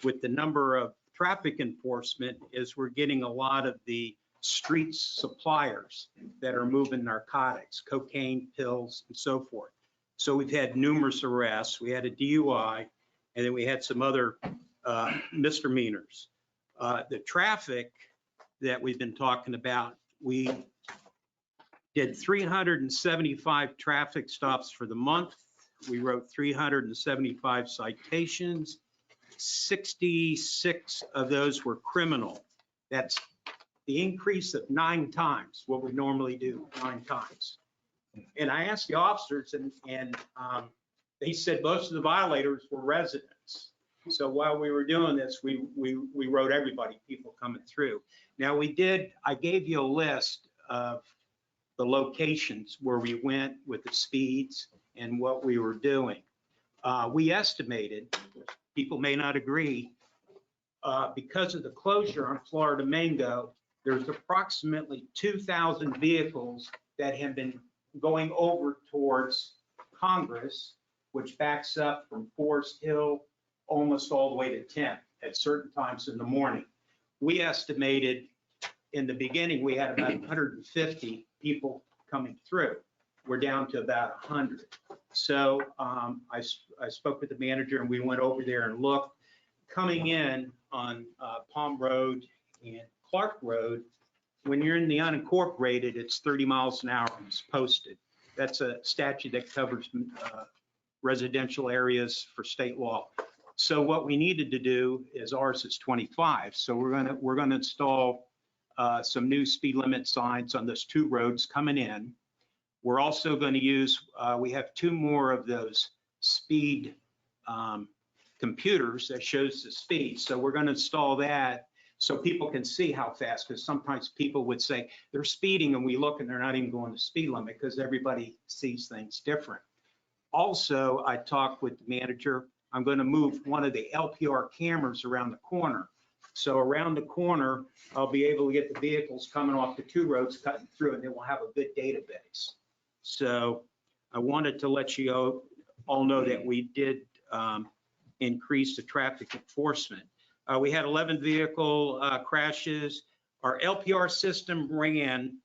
F: with the number of traffic enforcement is we're getting a lot of the street suppliers that are moving narcotics, cocaine, pills, and so forth. So we've had numerous arrests. We had a DUI, and then we had some other misdemeanors. The traffic that we've been talking about, we did 375 traffic stops for the month. We wrote 375 citations. 66 of those were criminal. That's the increase of 9 times what we normally do, 9 times. And I asked the officers and they said most of the violators were residents. So while we were doing this, we wrote everybody, people coming through. Now I gave you a list of the locations where we went with the speeds and what we were doing. We estimated, people may not agree, because of the closure on Florida Mango, there's approximately 2,000 vehicles that have been going over towards Congress, which backs up from Forest Hill almost all the way to 10 at certain times in the morning. We estimated in the beginning, we had about 150 people coming through. We're down to about 100. So I spoke with the manager and we went over there and looked. Coming in on Palm Road and Clark Road, when you're in the unincorporated, it's 30 miles an hour, it's posted. That's a statute that covers residential areas for state law. So what we needed to do is ours is 25. So we're gonna install some new speed limit signs on those 2 roads coming in. We're also going to use, we have 2 more of those speed computers that shows the speed. So we're going to install that so people can see how fast, because sometimes people would say they're speeding and we look and they're not even going the speed limit because everybody sees things different. Also, I talked with the manager. I'm going to move one of the LPR cameras around the corner. So around the corner, I'll be able to get the vehicles coming off the 2 roads cutting through, and then we'll have a good database. So I wanted to let you all know that we did increase the traffic enforcement. We had 11 vehicle crashes. Our LPR system ran,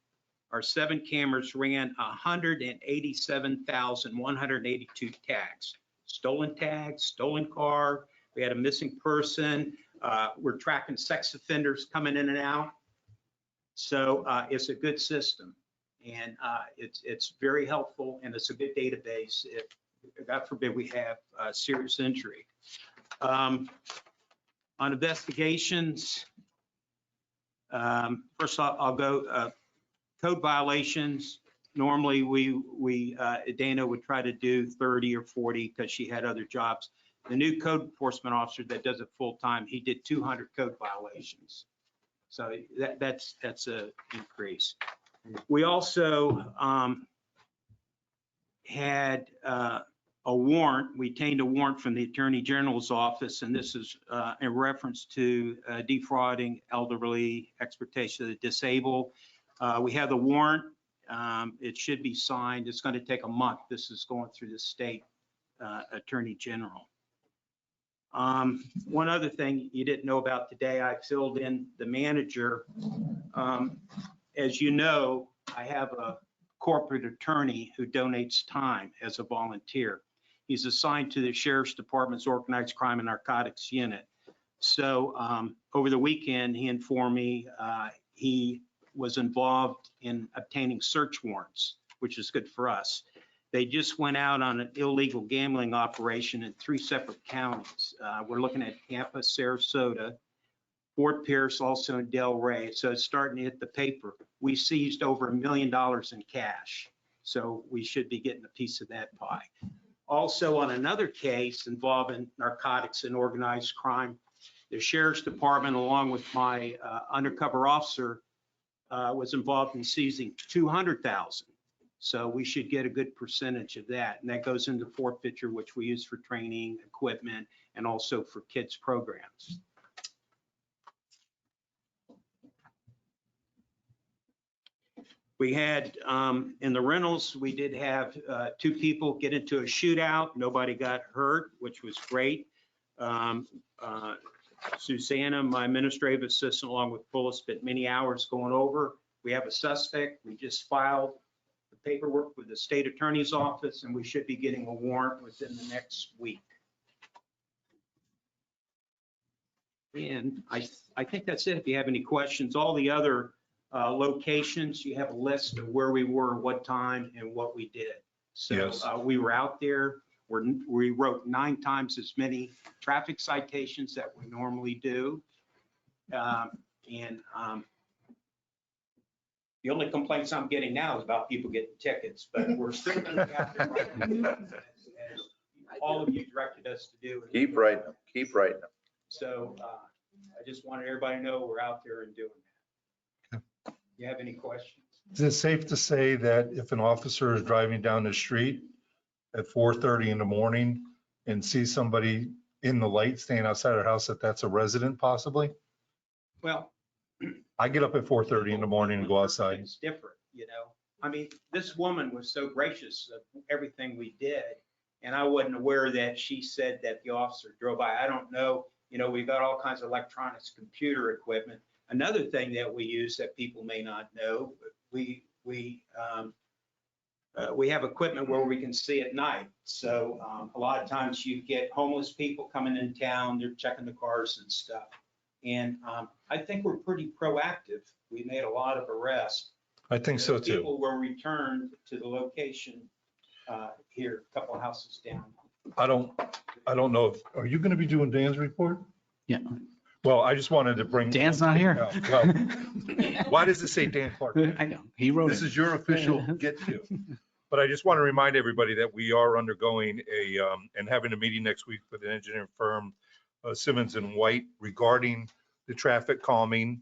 F: our 7 cameras ran 187,182 tags. Stolen tags, stolen car, we had a missing person. We're tracking sex offenders coming in and out. So it's a good system. And it's very helpful, and it's a good database if, God forbid, we have serious injury. On investigations, first I'll go code violations. Normally Dana would try to do 30 or 40 because she had other jobs. The new code enforcement officer that does it full time, he did 200 code violations. So that's an increase. We also had a warrant. We obtained a warrant from the Attorney General's office, and this is in reference to defrauding elderly, exploitation of the disabled. We have the warrant. It should be signed. It's going to take a month. This is going through the state Attorney General. One other thing you didn't know about today, I filled in the manager. as you know, I have a corporate attorney who donates time as a volunteer. He's assigned to the Sheriff's Department's Organized Crime and Narcotics Unit. So over the weekend, he informed me he was involved in obtaining search warrants, which is good for us. They just went out on an illegal gambling operation in 3 separate counties. We're looking at Tampa, Sarasota, Fort Pierce, also in Del Rey. So it's starting to hit the paper. We seized over $1 million in cash. So we should be getting a piece of that pie. Also on another case involving narcotics and organized crime, the Sheriff's Department, along with my undercover officer, was involved in seizing 200,000. So we should get a good percentage of that. And that goes into forfeiture, which we use for training, equipment, and also for kids programs. We had, in the rentals, we did have 2 people get into a shootout. Nobody got hurt, which was great. Susanna, my administrative assistant, along with Phyllis, spent many hours going over. We have a suspect. We just filed the paperwork with the state attorney's office, and we should be getting a warrant within the next week. And I think that's it. If you have any questions, all the other locations, you have a list of where we were, what time, and what we did. So
A: Yes.
F: We were out there. We wrote 9 times as many traffic citations that we normally do. The only complaints I'm getting now is about people getting tickets, but we're still going to be out there writing, as all of you directed us to do.
G: Keep writing them, keep writing them.
F: So I just wanted everybody to know we're out there and doing that. You have any questions?
A: Is it safe to say that if an officer is driving down the street at 4:30 in the morning and sees somebody in the light staying outside their house, that that's a resident possibly?
F: Well,
A: I get up at 4:30 in the morning and go outside.
F: it's different, you know? I mean, this woman was so gracious of everything we did, and I wasn't aware that she said that the officer drove by. I don't know, you know, we've got all kinds of electronics, computer equipment. Another thing that we use that people may not know, we have equipment where we can see at night. So a lot of times you get homeless people coming in town, they're checking the cars and stuff. And I think we're pretty proactive. We made a lot of arrests.
A: I think so too.
F: People were returned to the location here, a couple houses down.
A: I don't know if, are you going to be doing Dan's report?
J: Yeah.
A: Well, I just wanted to bring.
J: Dan's not here.
A: Well, why does it say Dan Clark?
J: I know, he wrote it.
A: This is your official get to. But I just want to remind everybody that we are undergoing and having a meeting next week with an engineering firm, Simmons and White, regarding the traffic calming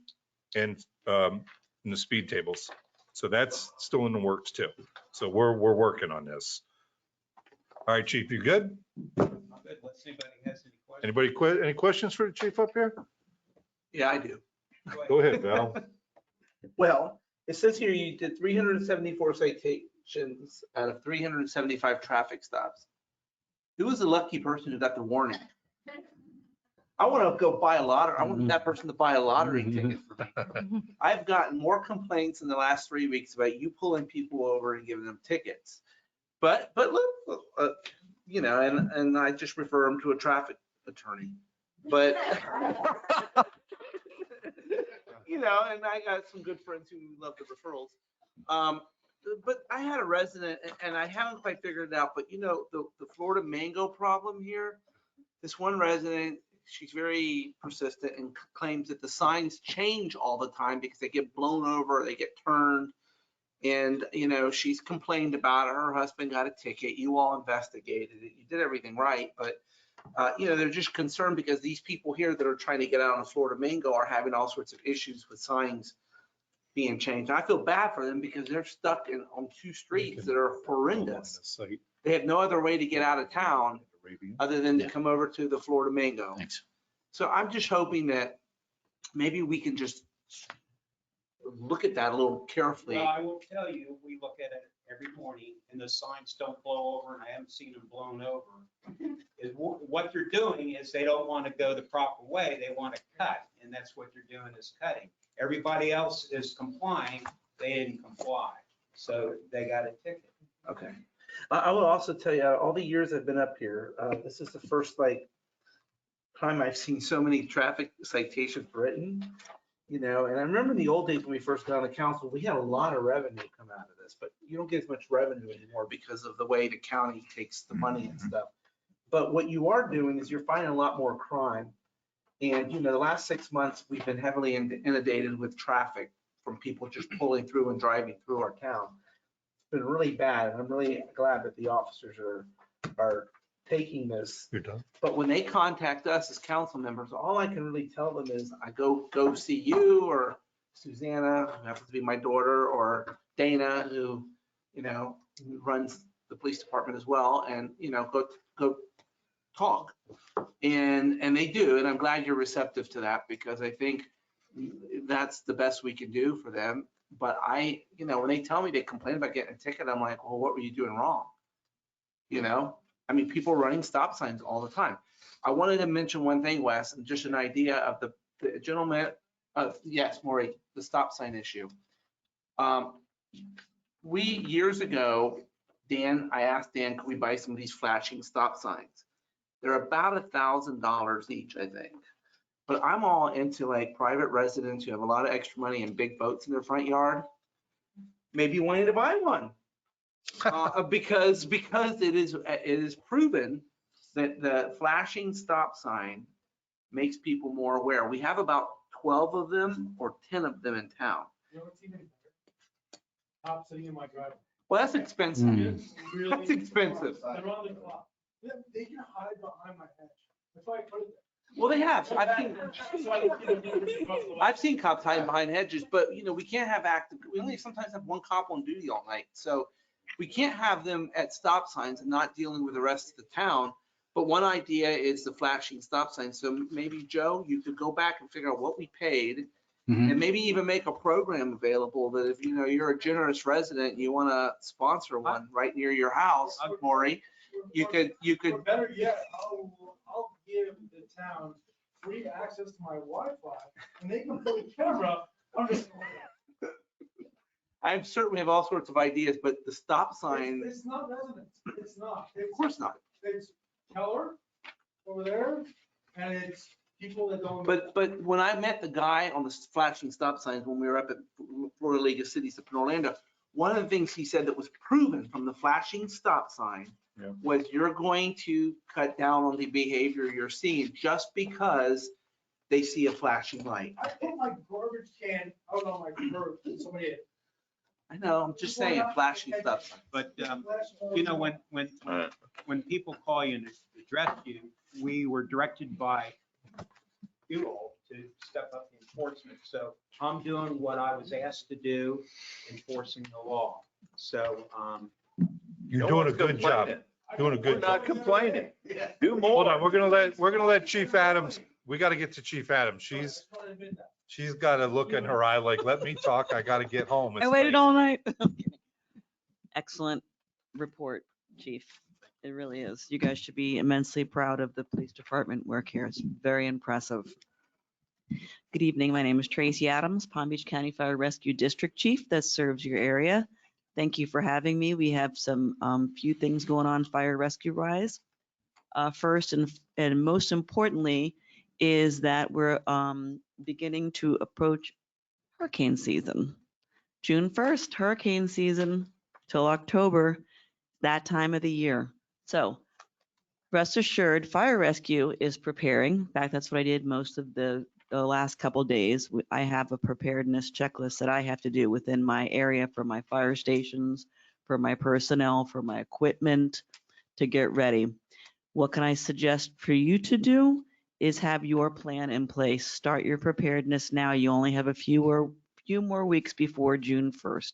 A: and the speed tables. So that's still in the works too. So we're working on this. All right, Chief, you good?
F: Unless anybody has any questions.
A: Anybody any questions for the chief up here?
P: Yeah, I do.
A: Go ahead, Val.
P: Well, it says here you did 374 citations out of 375 traffic stops. Who was the lucky person who got the warning? I want to go buy a lottery. I want that person to buy a lottery ticket for me. I've gotten more complaints in the last 3 weeks about you pulling people over and giving them tickets. But look, you know, and I just refer them to a traffic attorney. But you know, and I got some good friends who love the referrals. But I had a resident, and I haven't quite figured it out, but you know, the Florida mango problem here, this one resident, she's very persistent and claims that the signs change all the time because they get blown over, they get turned. And, you know, she's complained about it. Her husband got a ticket. You all investigated it. You did everything right. But, you know, they're just concerned because these people here that are trying to get out on Florida Mango are having all sorts of issues with signs being changed. I feel bad for them because they're stuck on 2 streets that are horrendous. They have no other way to get out of town other than to come over to the Florida Mango.
J: Thanks.
P: So I'm just hoping that maybe we can just look at that a little carefully.
F: Well, I will tell you, we look at it every morning and the signs don't blow over, and I haven't seen them blown over. What they're doing is they don't want to go the proper way. They want to cut, and that's what they're doing is cutting. Everybody else is complying, they didn't comply, so they got a ticket.
P: Okay. I will also tell you, all the years I've been up here, this is the first time I've seen so many traffic citations written, and I remember in the old days when we first got on the council, we had a lot of revenue come out of this, but you don't get as much revenue anymore because of the way the county takes the money and stuff. But what you are doing is you're finding a lot more crime. And, the last 6 months, we've been heavily inundated with traffic from people just pulling through and driving through our town. It's been really bad, and I'm really glad that the officers are taking this.
A: You're done.
P: But when they contact us as council members, all I can really tell them is I go see you or Susanna, who happens to be my daughter, or Dana, who runs the police department as well, and go talk. And they do, and I'm glad you're receptive to that, because I think that's the best we can do for them. But when they tell me they complain about getting a ticket, I'm like, well, what were you doing wrong? People running stop signs all the time. I wanted to mention one thing, Wes, and just an idea of the gentleman, yes, Maury, the stop sign issue. Years ago, I asked Dan, could we buy some of these flashing stop signs? They're about $1,000 each, I think. But I'm all into private residents who have a lot of extra money and big boats in their front yard, maybe wanting to buy one. Because it is proven that the flashing stop sign makes people more aware. We have about 12 of them or 10 of them in town.
Q: What's even better? Cops sitting in my driveway.
P: Well, that's expensive.
Q: Really?
P: That's expensive.
Q: They're on the clock. They can hide behind my hedge. That's why I put it there.
P: Well, they have. I've seen cops hiding behind hedges, but we can't have we only sometimes have one cop on duty all night. So we can't have them at stop signs and not dealing with the rest of the town. But one idea is the flashing stop sign. So maybe, Joe, you could go back and figure out what we paid, and maybe even make a program available that if you're a generous resident and you want to sponsor one right near your house, Maury, you could.
Q: Or better yet, I'll give the town free access to my Wi-Fi, and they can put a camera under.
P: I'm certain we have all sorts of ideas, but the stop sign.
Q: It's not residents. It's not.
P: Of course not.
Q: It's Keller over there, and it's people that don't.
P: But when I met the guy on the flashing stop signs when we were up at Florida League of Cities up in Orlando, one of the things he said that was proven from the flashing stop sign was you're going to cut down on the behavior you're seeing just because they see a flashing light.
Q: I put my garbage can out on my curb and somebody hit it.
P: I know, I'm just saying, flashing stop sign.
F: But, when people call you and address you, we were directed by you all to step up the enforcement. So I'm doing what I was asked to do, enforcing the law. So,
A: You're doing a good job. Doing a
G: We're
A: good
G: not
A: job.
G: complaining. Do more.
A: Hold on, we're gonna let Chief Adams, we gotta get to Chief Adams. She's got a look in her eye like, let me talk, I gotta get home.
M: I
A: It's
M: waited
A: late.
M: all night. Excellent report, Chief. It really is. You guys should be immensely proud of the police department work here. It's very impressive. Good evening. My name is Tracy Adams, Palm Beach County Fire Rescue District Chief that serves your area. Thank you for having me. We have some few things going on fire rescue wise. First and most importantly is that we're beginning to approach hurricane season. June 1st, hurricane season till October, that time of the year. So rest assured, fire rescue is preparing. In fact, that's what I did most of the last couple days. I have a preparedness checklist that I have to do within my area for my fire stations, for my personnel, for my equipment to get ready. What can I suggest for you to do is have your plan in place. Start your preparedness now. You only have a few more weeks before June 1st.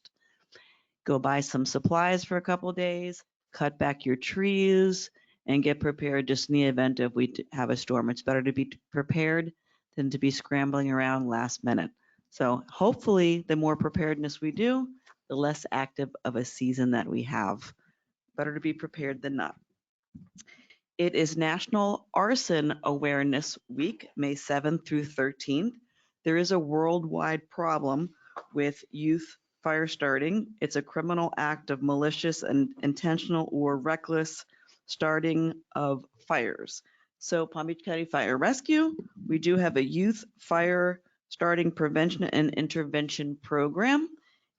M: Go buy some supplies for a couple days, cut back your trees, and get prepared just in the event if we have a storm. It's better to be prepared than to be scrambling around last minute. So hopefully the more preparedness we do, the less active of a season that we have. Better to be prepared than not. It is National Arson Awareness Week, May 7th through 13th. there is a worldwide problem with youth fire starting. It's a criminal act of malicious and intentional or reckless starting of fires. So Palm Beach County Fire Rescue, we do have a youth fire starting prevention and intervention program.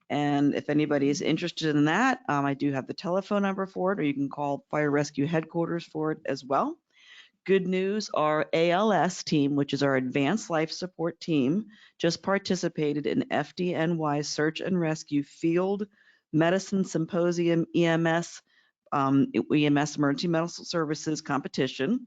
M: And if anybody is interested in that, I do have the telephone number for it, or you can call Fire Rescue Headquarters for it as well. Good news, our ALS team, which is our Advanced Life Support Team, just participated in FDNY Search and Rescue Field Medicine Symposium EMS Emergency Medical Services competition,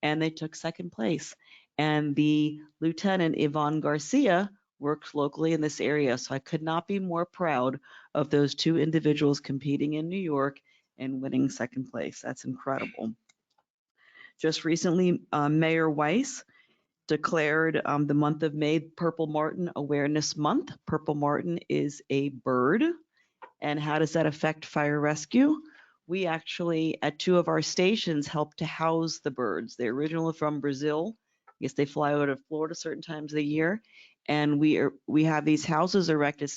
M: and they took second place. And the Lieutenant Yvonne Garcia works locally in this area, so I could not be more proud of those two individuals competing in New York and winning second place. That's incredible. Just recently, Mayor Weiss declared the month of May Purple Martin Awareness Month. Purple Martin is a bird. And how does that affect fire rescue? We actually, at two of our stations, help to house the birds. They're originally from Brazil. I guess they fly out of Florida certain times of the year. And we have these houses erected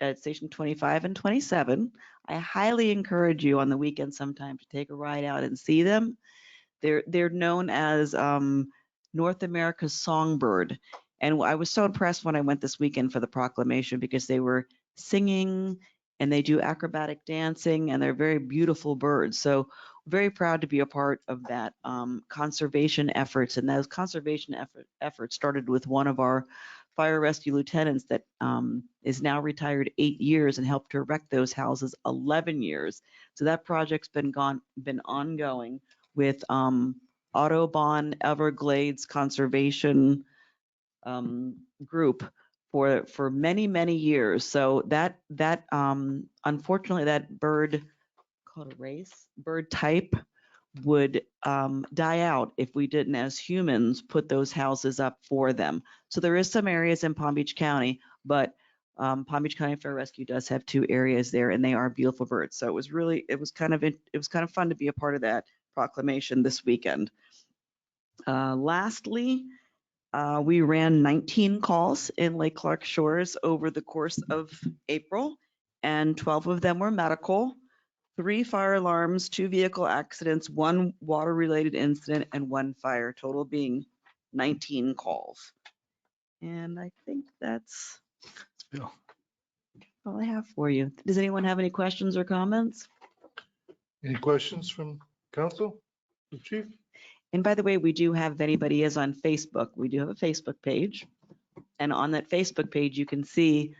M: at station 25 and 27. I highly encourage you on the weekend sometime to take a ride out and see them. They're known as North America's songbird. And I was so impressed when I went this weekend for the proclamation because they were singing and they do acrobatic dancing and they're very beautiful birds. So very proud to be a part of that conservation efforts. And those conservation efforts started with one of our fire rescue lieutenants that is now retired 8 years and helped to erect those houses 11 years. So that project's been ongoing with Audubon Everglades Conservation Group for many years. So that unfortunately that bird called a race, bird type would die out if we didn't as humans put those houses up for them. So there is some areas in Palm Beach County, but Palm Beach County Fire Rescue does have 2 areas there and they are beautiful birds. So it was kind of fun to be a part of that proclamation this weekend. Lastly, we ran 19 calls in Lake Clark Shores over the course of April, and 12 of them were medical, 3 fire alarms, 2 vehicle accidents, 1 water-related incident, and 1 fire, total being 19 calls. And I think that's all I have for you. Does anyone have any questions or comments?
A: Any questions from council, the chief?
M: And by the way, we do have, if anybody is on Facebook, we do have a Facebook page. And on that Facebook page, you can see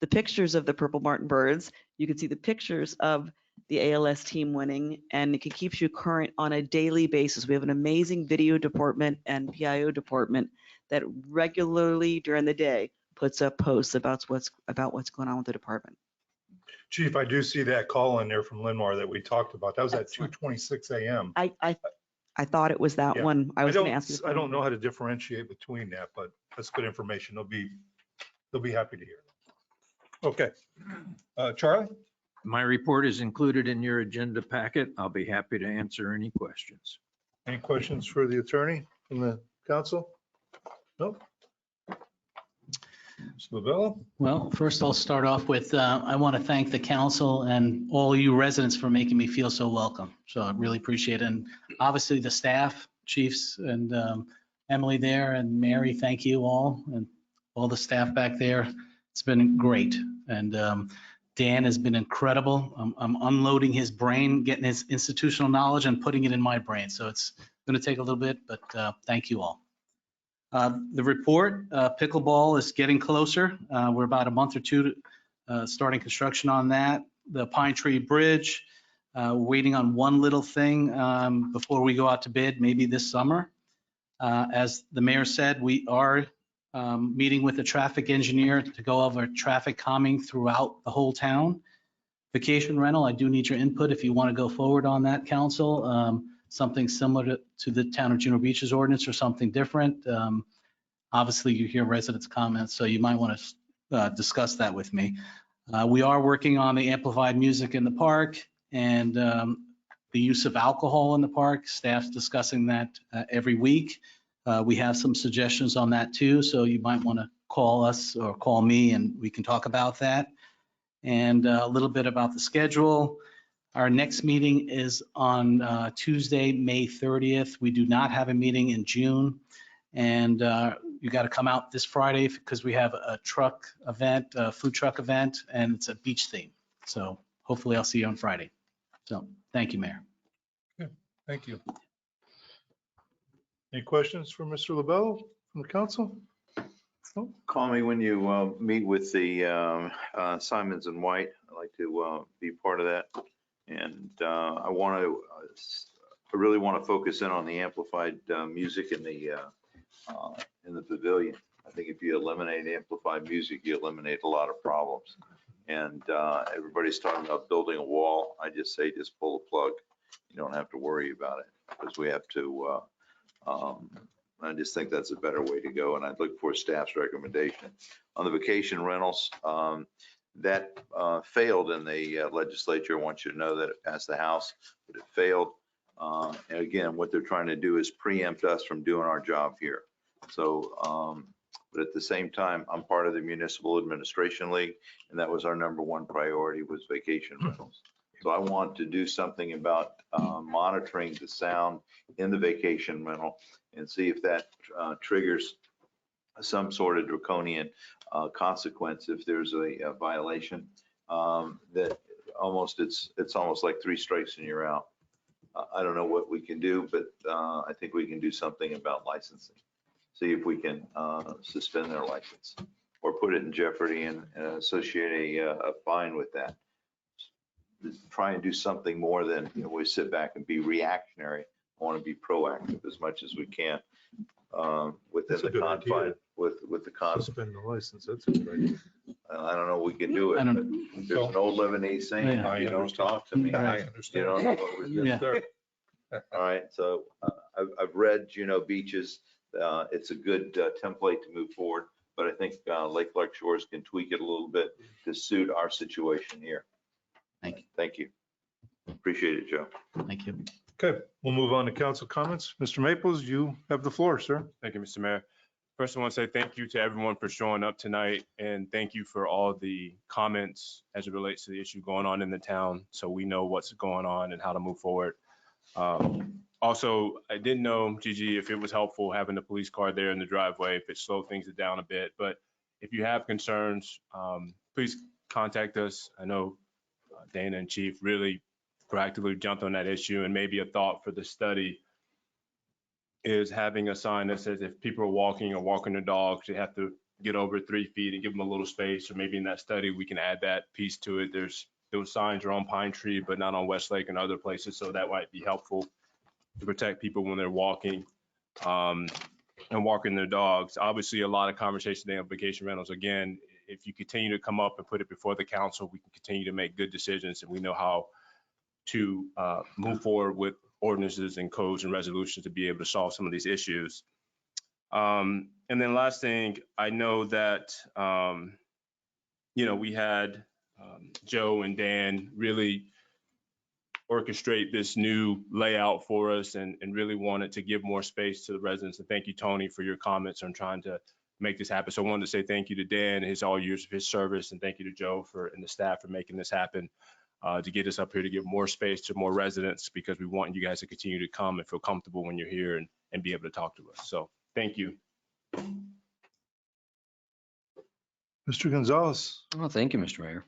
M: the pictures of the Purple Martin birds. You can see the pictures of the ALS team winning, and it keeps you current on a daily basis. We have an amazing video department and PIO department that regularly during the day puts up posts about what's going on with the department.
A: Chief, I do see that call in there from Linmar that we talked about. That was at 2:26 a.m.
M: I thought it was that
A: Yeah.
M: one. I was going to ask you.
A: I don't know how to differentiate between that, but that's good information. They'll be happy to hear. Okay. Charlie?
N: My report is included in your agenda packet. I'll be happy to answer any questions.
A: Any questions for the attorney from the council? Nope. Mr. Lovello?
J: Well, first I'll start off with, I want to thank the council and all you residents for making me feel so welcome. So I really appreciate it. And obviously the staff, chiefs and Emily there and Mary, thank you all and all the staff back there. It's been great. And Dan has been incredible. I'm unloading his brain, getting his institutional knowledge and putting it in my brain. So it's going to take a little bit, but thank you all. The report, pickleball is getting closer. We're about a month or two starting construction on that. The Pine Tree Bridge, waiting on one little thing before we go out to bid, maybe this summer. As the mayor said, we are meeting with the traffic engineer to go over traffic calming throughout the whole town. Vacation rental, I do need your input if you want to go forward on that, council. Something similar to the town of Juno Beach's ordinance or something different. Obviously, you hear residents' comments, so you might want to discuss that with me. We are working on the amplified music in the park and the use of alcohol in the park. Staff's discussing that every week. We have some suggestions on that too, so you might want to call us or call me and we can talk about that. And a little bit about the schedule. Our next meeting is on Tuesday, May 30th. We do not have a meeting in June. And you got to come out this Friday because we have a truck event, a food truck event, and it's a beach theme. So hopefully I'll see you on Friday. So thank you, Mayor.
A: Thank you. Any questions for Mr. LaBelle from the council?
G: Call me when you meet with the Simons and White. I'd like to be part of that. And I really want to focus in on the amplified music in the pavilion. I think if you eliminate amplified music, you eliminate a lot of problems. And everybody's talking about building a wall. I just say, just pull the plug. You don't have to worry about it because we have to, I just think that's a better way to go. And I'd look for staff's recommendation. On the vacation rentals, that failed in the legislature. I want you to know that it passed the House, but it failed. And again, what they're trying to do is preempt us from doing our job here. So, but at the same time, I'm part of the Municipal Administration League, and that was our #1 priority was vacation rentals. So I want to do something about monitoring the sound in the vacation rental and see if that triggers some sort of draconian consequence if there's a violation. That it's almost like 3 strikes and you're out. I don't know what we can do, but I think we can do something about licensing. See if we can suspend their license or put it in jeopardy and associate a fine with that. Try and do something more than we sit back and be reactionary. I want to be proactive as much as we can within the confine. With the confine.
A: Suspend the license. That's a good idea.
G: I don't know we can do it, but there's an old Lebanese saying, if you don't talk to me,
A: I
G: you
A: understand.
G: don't know what we're doing. All right, so I've read Juneau Beaches. It's a good template to move forward, but I think Lake Clark Shores can tweak it a little bit to suit our situation here.
J: Thank you.
G: Thank you. Appreciate it, Joe.
J: Thank you.
A: Okay, we'll move on to council comments. Mr. Maples, you have the floor, sir.
E: Thank you, Mr. Mayor. First, I want to say thank you to everyone for showing up tonight, and thank you for all the comments as it relates to the issue going on in the town, so we know what's going on and how to move forward. Also, I didn't know, Gigi, if it was helpful having the police car there in the driveway, if it slowed things down a bit, but if you have concerns, please contact us. I know Dana and Chief really proactively jumped on that issue, and maybe a thought for the study is having a sign that says if people are walking or walking their dogs, they have to get over 3 feet and give them a little space, or maybe in that study, we can add that piece to it. Those signs are on Pine Tree, but not on Westlake and other places. So that might be helpful to protect people when they're walking and walking their dogs. Obviously, a lot of conversation today on vacation rentals. Again, if you continue to come up and put it before the council, we can continue to make good decisions, and we know how to move forward with ordinances and codes and resolutions to be able to solve some of these issues. And then last thing, I know that, we had Joe and Dan really orchestrate this new layout for us and really wanted to give more space to the residents. And thank you, Tony, for your comments on trying to make this happen. So I wanted to say thank you to Dan, all years of his service, and thank you to Joe and the staff for making this happen. To get us up here to give more space to more residents, because we want you guys to continue to come and feel comfortable when you're here and be able to talk to us. So thank you.
A: Mr. Gonzalez.
I: Well, thank you, Mr. Mayor.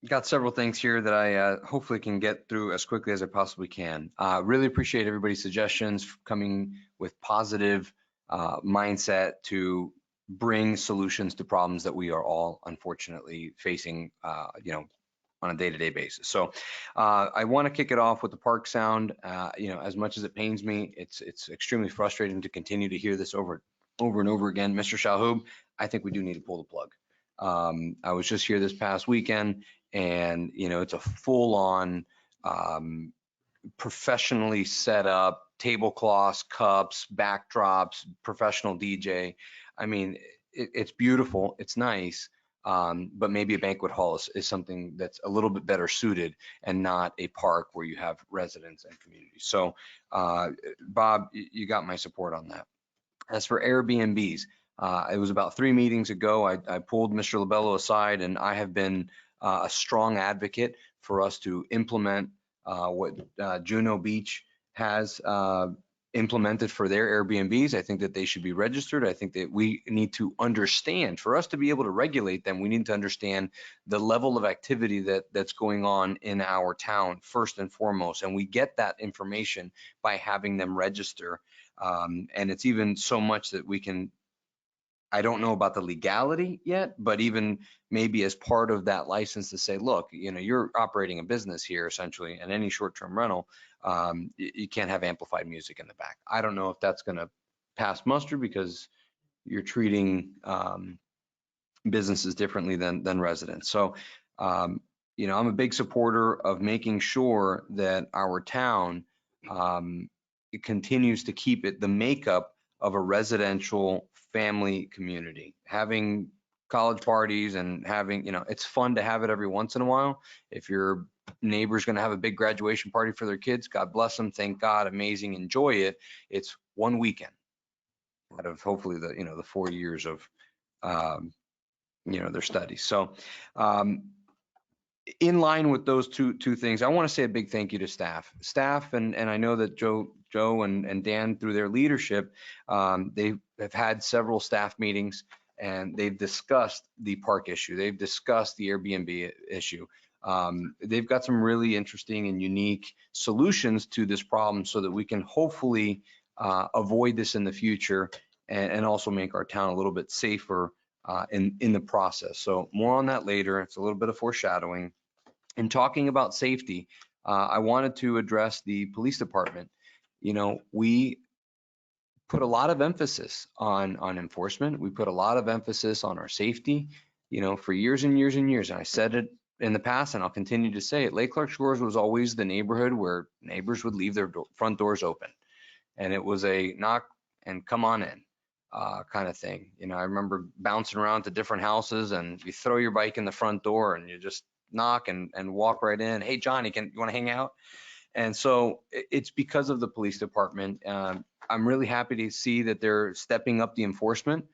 I: Got several things here that I hopefully can get through as quickly as I possibly can. Really appreciate everybody's suggestions coming with positive mindset to bring solutions to problems that we are all unfortunately facing, on a day-to-day basis. So I want to kick it off with the park sound. As much as it pains me, it's extremely frustrating to continue to hear this over and over again. Mr. Shalhoub, I think we do need to pull the plug. I was just here this past weekend, and it's a full-on professionally set up tablecloths, cups, backdrops, professional DJ. I mean, it's beautiful, it's nice, but maybe a banquet hall is something that's a little bit better suited and not a park where you have residents and communities. So Bob, you got my support on that. As for Airbnbs, It was about 3 meetings ago. I pulled Mr. Lobello aside, and I have been a strong advocate for us to implement what Juno Beach has implemented for their Airbnbs. I think that they should be registered. I think that we need to understand, for us to be able to regulate them, we need to understand the level of activity that's going on in our town first and foremost. And we get that information by having them register. And it's even so much that we can, I don't know about the legality yet, but even maybe as part of that license to say, look, you're operating a business here essentially, and any short-term rental, you can't have amplified music in the back. I don't know if that's going to pass muster because you're treating businesses differently than residents. So, I'm a big supporter of making sure that our town it continues to keep it the makeup of a residential family community. Having college parties and having, it's fun to have it every once in a while. If your neighbor's going to have a big graduation party for their kids, God bless them. Thank God, amazing, enjoy it. It's one weekend out of hopefully the 4 years of, their studies. So, in line with those two things, I want to say a big thank you to staff. And I know that Joe and Dan, through their leadership, they have had several staff meetings and they've discussed the park issue. They've discussed the Airbnb issue. They've got some really interesting and unique solutions to this problem so that we can hopefully avoid this in the future and also make our town a little bit safer in the process. So more on that later. It's a little bit of foreshadowing. And talking about safety, I wanted to address the police department. We put a lot of emphasis on enforcement. We put a lot of emphasis on our safety, for years and years and years. And I said it in the past, and I'll continue to say it. Lake Clark Shores was always the neighborhood where neighbors would leave their front doors open. And it was a knock and come on in. Kind of thing. I remember bouncing around to different houses and you throw your bike in the front door and you just knock and walk right in. Hey, Johnny, you want to hang out? And so it's because of the police department. I'm really happy to see that they're stepping up the enforcement.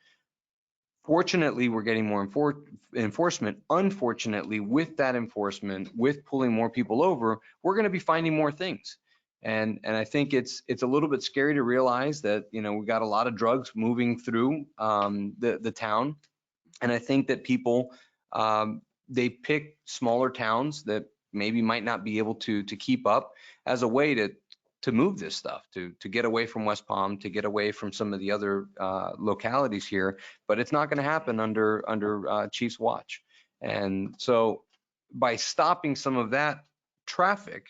I: Fortunately, we're getting more enforcement. Unfortunately, with that enforcement, with pulling more people over, we're going to be finding more things. And I think it's a little bit scary to realize that, we got a lot of drugs moving through the town. And I think that people, they pick smaller towns that maybe might not be able to keep up as a way to move this stuff, to get away from West Palm, to get away from some of the other localities here. But it's not going to happen under Chief's watch. And so by stopping some of that traffic,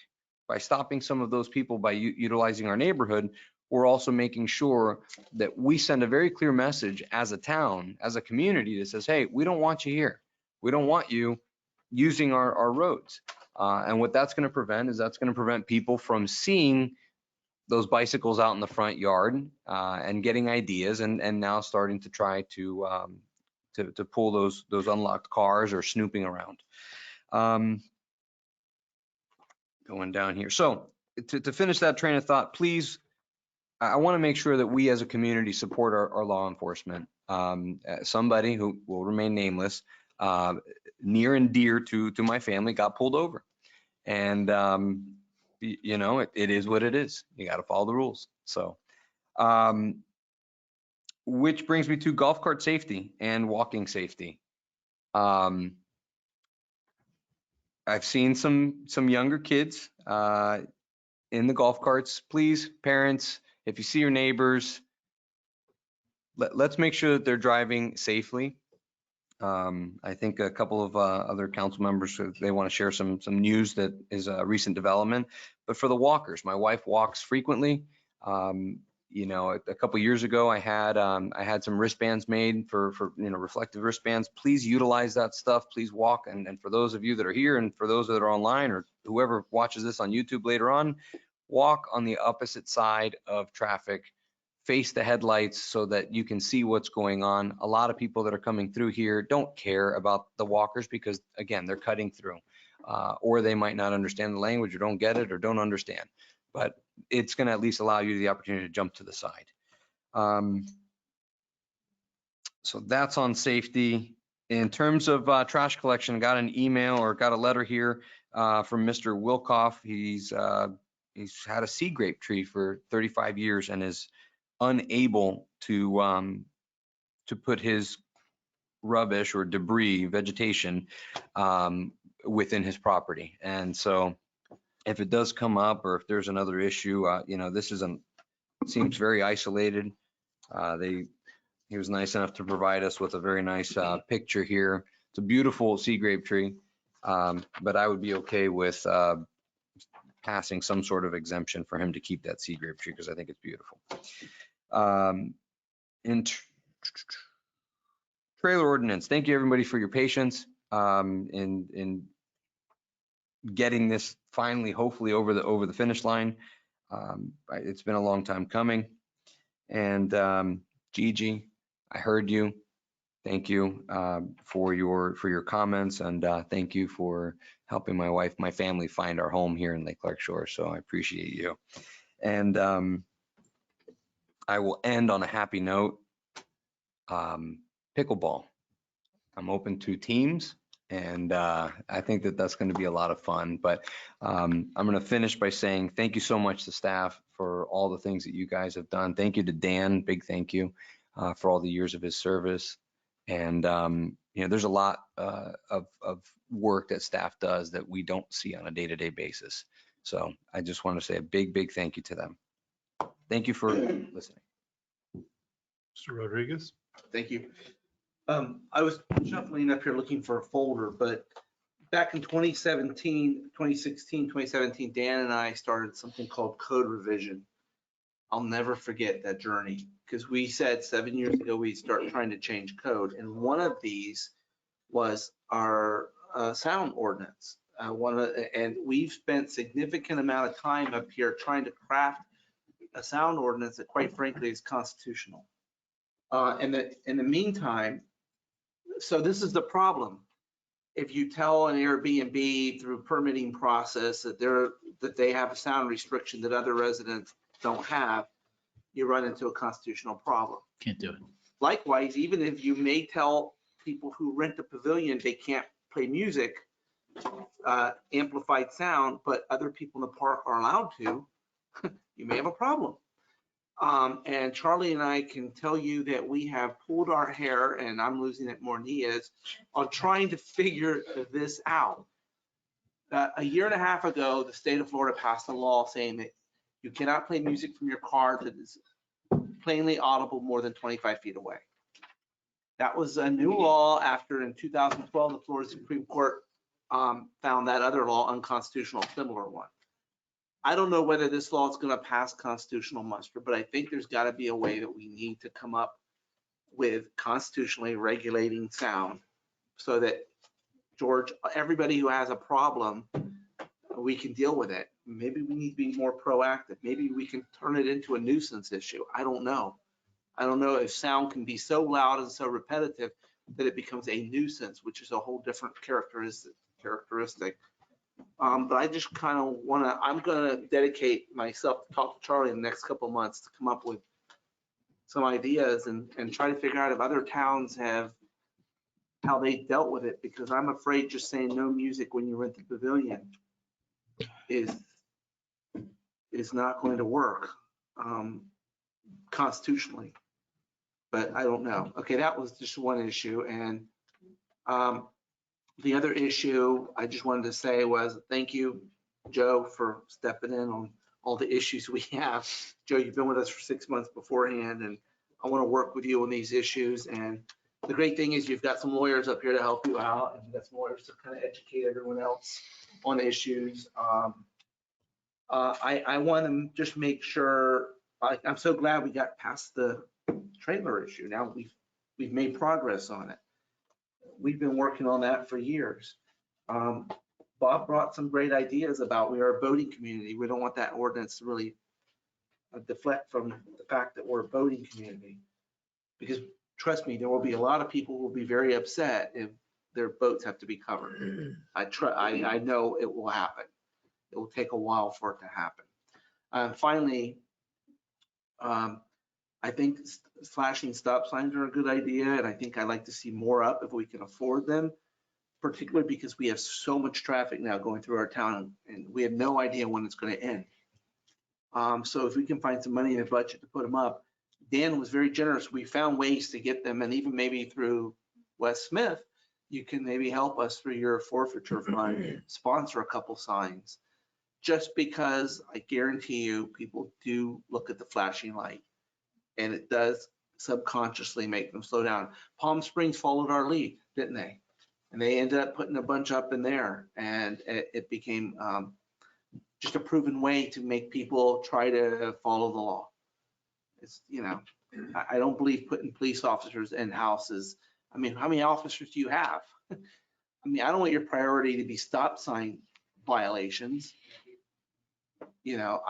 I: by stopping some of those people, by utilizing our neighborhood, we're also making sure that we send a very clear message as a town, as a community that says, hey, we don't want you here. We don't want you using our roads. And what that's going to prevent is that's going to prevent people from seeing those bicycles out in the front yard and getting ideas and now starting to try to pull those unlocked cars or snooping around. Going down here. So to finish that train of thought, please, I want to make sure that we as a community support our law enforcement. Somebody who will remain nameless, near and dear to my family, got pulled over. And, it is what it is. You got to follow the rules. So, which brings me to golf cart safety and walking safety. I've seen some younger kids in the golf carts. Please, parents, if you see your neighbors, let's make sure that they're driving safely. I think a couple of other council members, they want to share some news that is a recent development. But for the walkers, my wife walks frequently. A couple of years ago, I had some wristbands made for reflective wristbands. Please utilize that stuff. Please walk. And for those of you that are here and for those that are online or whoever watches this on YouTube later on, walk on the opposite side of traffic. Face the headlights so that you can see what's going on. A lot of people that are coming through here don't care about the walkers because, again, they're cutting through, or they might not understand the language or don't get it or don't understand. But it's going to at least allow you the opportunity to jump to the side. So that's on safety. In terms of trash collection, got an email or got a letter here from Mr. Wilkoff. He's had a sea grape tree for 35 years and is unable to put his rubbish or debris, vegetation within his property. And so if it does come up or if there's another issue, this seems very isolated. He was nice enough to provide us with a very nice picture here. It's a beautiful sea grape tree, but I would be okay with passing some sort of exemption for him to keep that sea grape tree because I think it's beautiful. In trailer ordinance, thank you everybody for your patience in getting this finally, hopefully over the finish line. It's been a long time coming. And Gigi, I heard you. Thank you for your comments, and thank you for helping my family find our home here in Lake Clark Shore. So I appreciate you. And I will end on a happy note. Pickleball. I'm open to teams, and I think that's going to be a lot of fun. But I'm going to finish by saying thank you so much to staff for all the things that you guys have done. Thank you to Dan, big thank you for all the years of his service. And there's a lot of work that staff does that we don't see on a day-to-day basis. So I just want to say a big thank you to them. Thank you for listening.
A: Mr. Rodriguez?
P: Thank you. I was shuffling up here looking for a folder, but back in 2016, 2017, Dan and I started something called code revision. I'll never forget that journey because we said 7 years ago we'd start trying to change code. And one of these was our sound ordinance. And we've spent significant amount of time up here trying to craft a sound ordinance that quite frankly is constitutional. In the meantime, so this is the problem. If you tell an Airbnb through permitting process that they have a sound restriction that other residents don't have, you run into a constitutional problem.
J: Can't do it.
P: Likewise, even if you may tell people who rent a pavilion they can't play music, amplified sound, but other people in the park are allowed to, you may have a problem. And Charlie and I can tell you that we have pulled our hair, and I'm losing it more than he is, on trying to figure this out. A year and a half ago, the state of Florida passed a law saying that you cannot play music from your car that is plainly audible more than 25 feet away. That was a new law after in 2012, the Florida Supreme Court found that other law unconstitutional, similar one. I don't know whether this law is going to pass constitutional muster, but I think there's got to be a way that we need to come up with constitutionally regulating sound so that, George, everybody who has a problem, we can deal with it. Maybe we need to be more proactive. Maybe we can turn it into a nuisance issue. I don't know. I don't know if sound can be so loud and so repetitive that it becomes a nuisance, which is a whole different characteristic. But I just kind of want to, I'm going to dedicate myself to talk to Charlie in the next couple of months to come up with some ideas and try to figure out if other towns have, how they dealt with it, because I'm afraid just saying no music when you rent the pavilion is not going to work constitutionally. But I don't know. Okay, that was just one issue. And the other issue I just wanted to say was thank you, Joe, for stepping in on all the issues we have. Joe, you've been with us for 6 months beforehand, and I want to work with you on these issues. And the great thing is you've got some lawyers up here to help you out, and you've got some lawyers to kind of educate everyone else on issues. I want to just make sure, I'm so glad we got past the trailer issue. Now we've made progress on it. We've been working on that for years. Bob brought some great ideas about we are a boating community. We don't want that ordinance to really deflect from the fact that we're a boating community. Because trust me, there will be a lot of people who will be very upset if their boats have to be covered. I know it will happen. It will take a while for it to happen. Finally, I think flashing stop signs are a good idea, and I think I'd like to see more up if we can afford them, particularly because we have so much traffic now going through our town, and we have no idea when it's going to end. So if we can find some money in the budget to put them up, Dan was very generous. We found ways to get them, and even maybe through Wes Smith, you can maybe help us through your forfeiture fund, sponsor a couple signs. Just because I guarantee you, people do look at the flashing light, and it does subconsciously make them slow down. Palm Springs followed our lead, didn't they? And they ended up putting a bunch up in there, and it became just a proven way to make people try to follow the law. It's, you know, I don't believe putting police officers in houses. I mean, how many officers do you have? I mean, I don't want your priority to be stop sign violations. You know,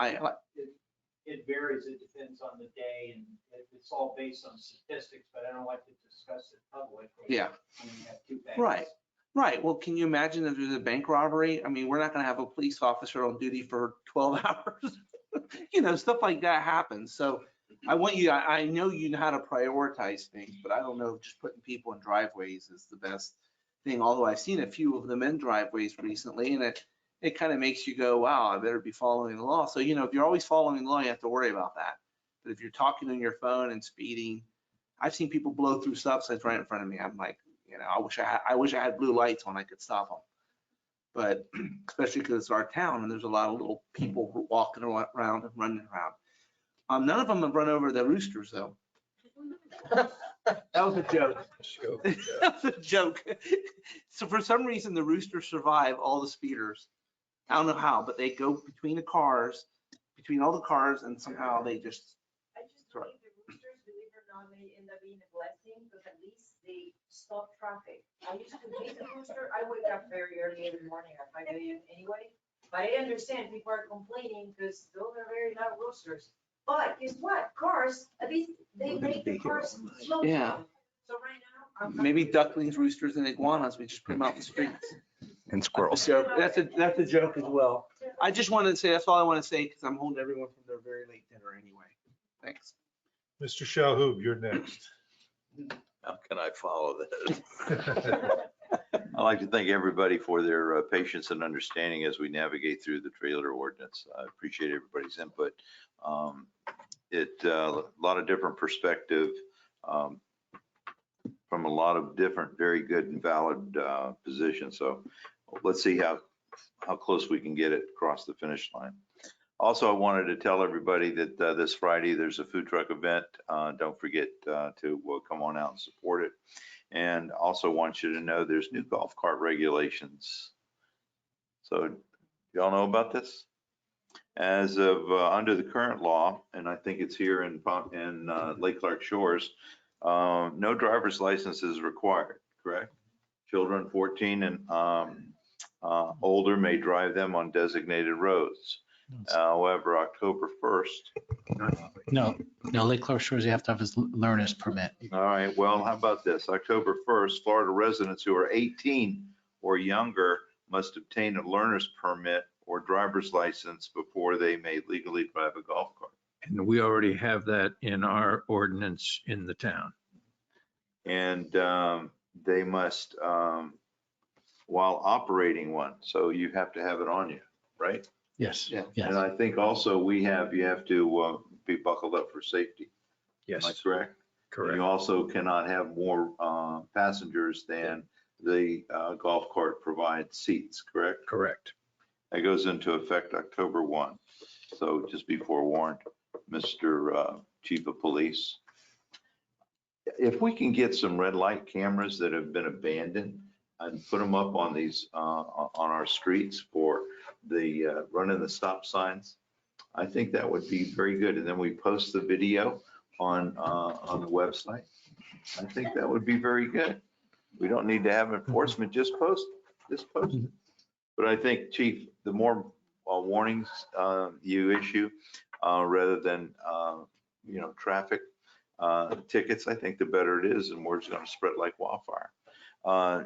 F: It varies, it depends on the day, and it's all based on statistics, but I don't like to discuss it publicly.
P: Yeah.
F: When you have two banks.
P: Right, right. Well, can you imagine if there's a bank robbery? I mean, we're not gonna have a police officer on duty for 12 hours. You know, stuff like that happens. So I want you, I know you know how to prioritize things, but I don't know if just putting people in driveways is the best thing. Although I've seen a few of them in driveways recently, and it kind of makes you go, wow, I better be following the law. So, you know, if you're always following the law, you have to worry about that. But if you're talking on your phone and speeding, I've seen people blow through stop signs right in front of me. I'm like, you know, I wish I had blue lights on, I could stop them. But especially because it's our town and there's a lot of little people walking around and running around. None of them have run over the roosters though. That was a joke. That was a joke. So for some reason, the roosters survive all the speeders. I don't know how, but they go between the cars, between all the cars, and somehow they just.
H: I just believe the roosters, believe it or not, may end up being a blessing, because at least they stop traffic. I used to hate the rooster. I wake up very early every morning at 5 a.m. anyway. But I understand people are complaining because those are very loud roosters. But guess what? Cars, at least they make the cars slow
P: Yeah.
H: down. So right now,
P: Maybe ducklings, roosters, and iguanas, we just put them out in the streets.
I: And squirrels.
P: That's a joke as well. I just wanted to say, that's all I want to say, because I'm holding everyone from their very late dinner anyway. Thanks.
A: Mr. Shalhoub, you're next.
G: How can I follow this? I'd like to thank everybody for their patience and understanding as we navigate through the trailer ordinance. I appreciate everybody's input. A lot of different perspective from a lot of different, very good and valid positions. So let's see how close we can get it across the finish line. Also, I wanted to tell everybody that this Friday, there's a food truck event. Don't forget to come on out and support it. And also want you to know there's new golf cart regulations. So y'all know about this? As of under the current law, and I think it's here in Lake Clark Shores, no driver's license is required, correct? Children 14 and older may drive them on designated roads. However, October 1st.
J: No, Lake Clark Shores, you have to have his learner's permit.
G: All right, well, how about this? October 1st, Florida residents who are 18 or younger must obtain a learner's permit or driver's license before they may legally drive a golf cart.
N: And we already have that in our ordinance in the town.
G: And they must, while operating one, so you have to have it on you, right?
J: Yes.
P: Yeah.
J: Yes.
G: And I think also you have to be buckled up for safety.
N: Yes.
G: Am I correct?
N: Correct.
G: You also cannot have more passengers than the golf cart provides seats, correct?
N: Correct.
G: That goes into effect October 1. So just be forewarned, Mr. Chief of Police. If we can get some red light cameras that have been abandoned and put them up on these, on our streets for the running the stop signs, I think that would be very good. And then we post the video on the website. I think that would be very good. We don't need to have enforcement, just post it. But I think, Chief, the more warnings you issue, rather than traffic tickets, I think the better it is, and word's going to spread like wildfire.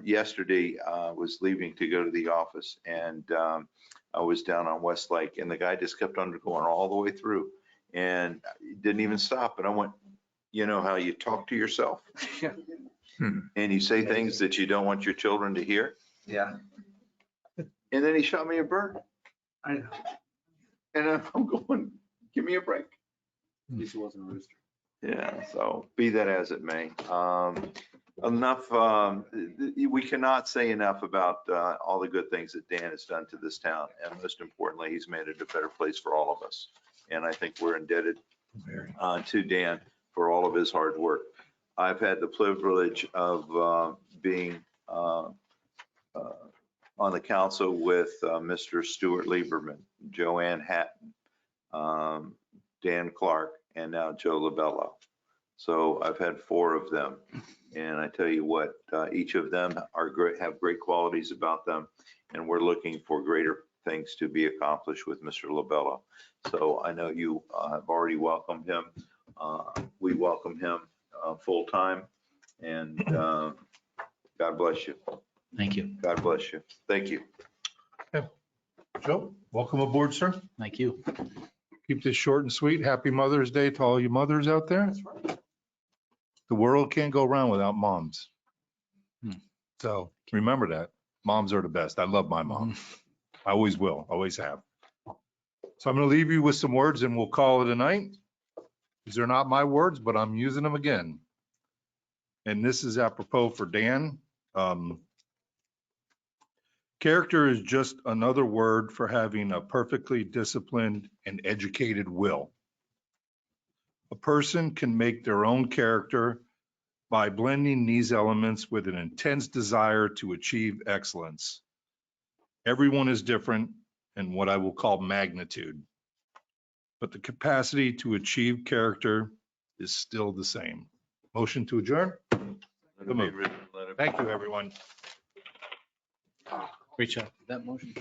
G: Yesterday, I was leaving to go to the office, and I was down on Westlake, and the guy just kept on going all the way through, and didn't even stop. And I went, you know how you talk to yourself
N: Hmm.
G: and you say things that you don't want your children to hear?
P: Yeah.
G: And then he shot me a bird.
P: I know.
G: And I'm going, give me a break.
E: At least it wasn't a rooster.
G: Yeah, so be that as it may. Enough, we cannot say enough about all the good things that Dan has done to this town. And most importantly, he's made it a better place for all of us. And I think we're indebted to Dan for all of his hard work. I've had the privilege of being on the council with Mr. Stuart Lieberman, Joanne Hatton, Dan Clark, and now Joe Labello. So I've had 4 of them. And I tell you what, each of them are great, have great qualities about them. And we're looking for greater things to be accomplished with Mr. Labello. So I know you have already welcomed him. We welcome him full time. And God bless you.
J: Thank you.
G: God bless you. Thank you.
A: Joe, welcome aboard, sir.
J: Thank you.
A: Keep this short and sweet. Happy Mother's Day to all you mothers out there. The world can't go around without moms. So remember that. Moms are the best. I love my mom. I always will, always have. So I'm going to leave you with some words and we'll call it a night. These are not my words, but I'm using them again. And this is apropos for Dan. Character is just another word for having a perfectly disciplined and educated will. A person can make their own character by blending these elements with an intense desire to achieve excellence. Everyone is different in what I will call magnitude, but the capacity to achieve character is still the same. Motion to adjourn? Thank you, everyone.
J: Great job. That motion.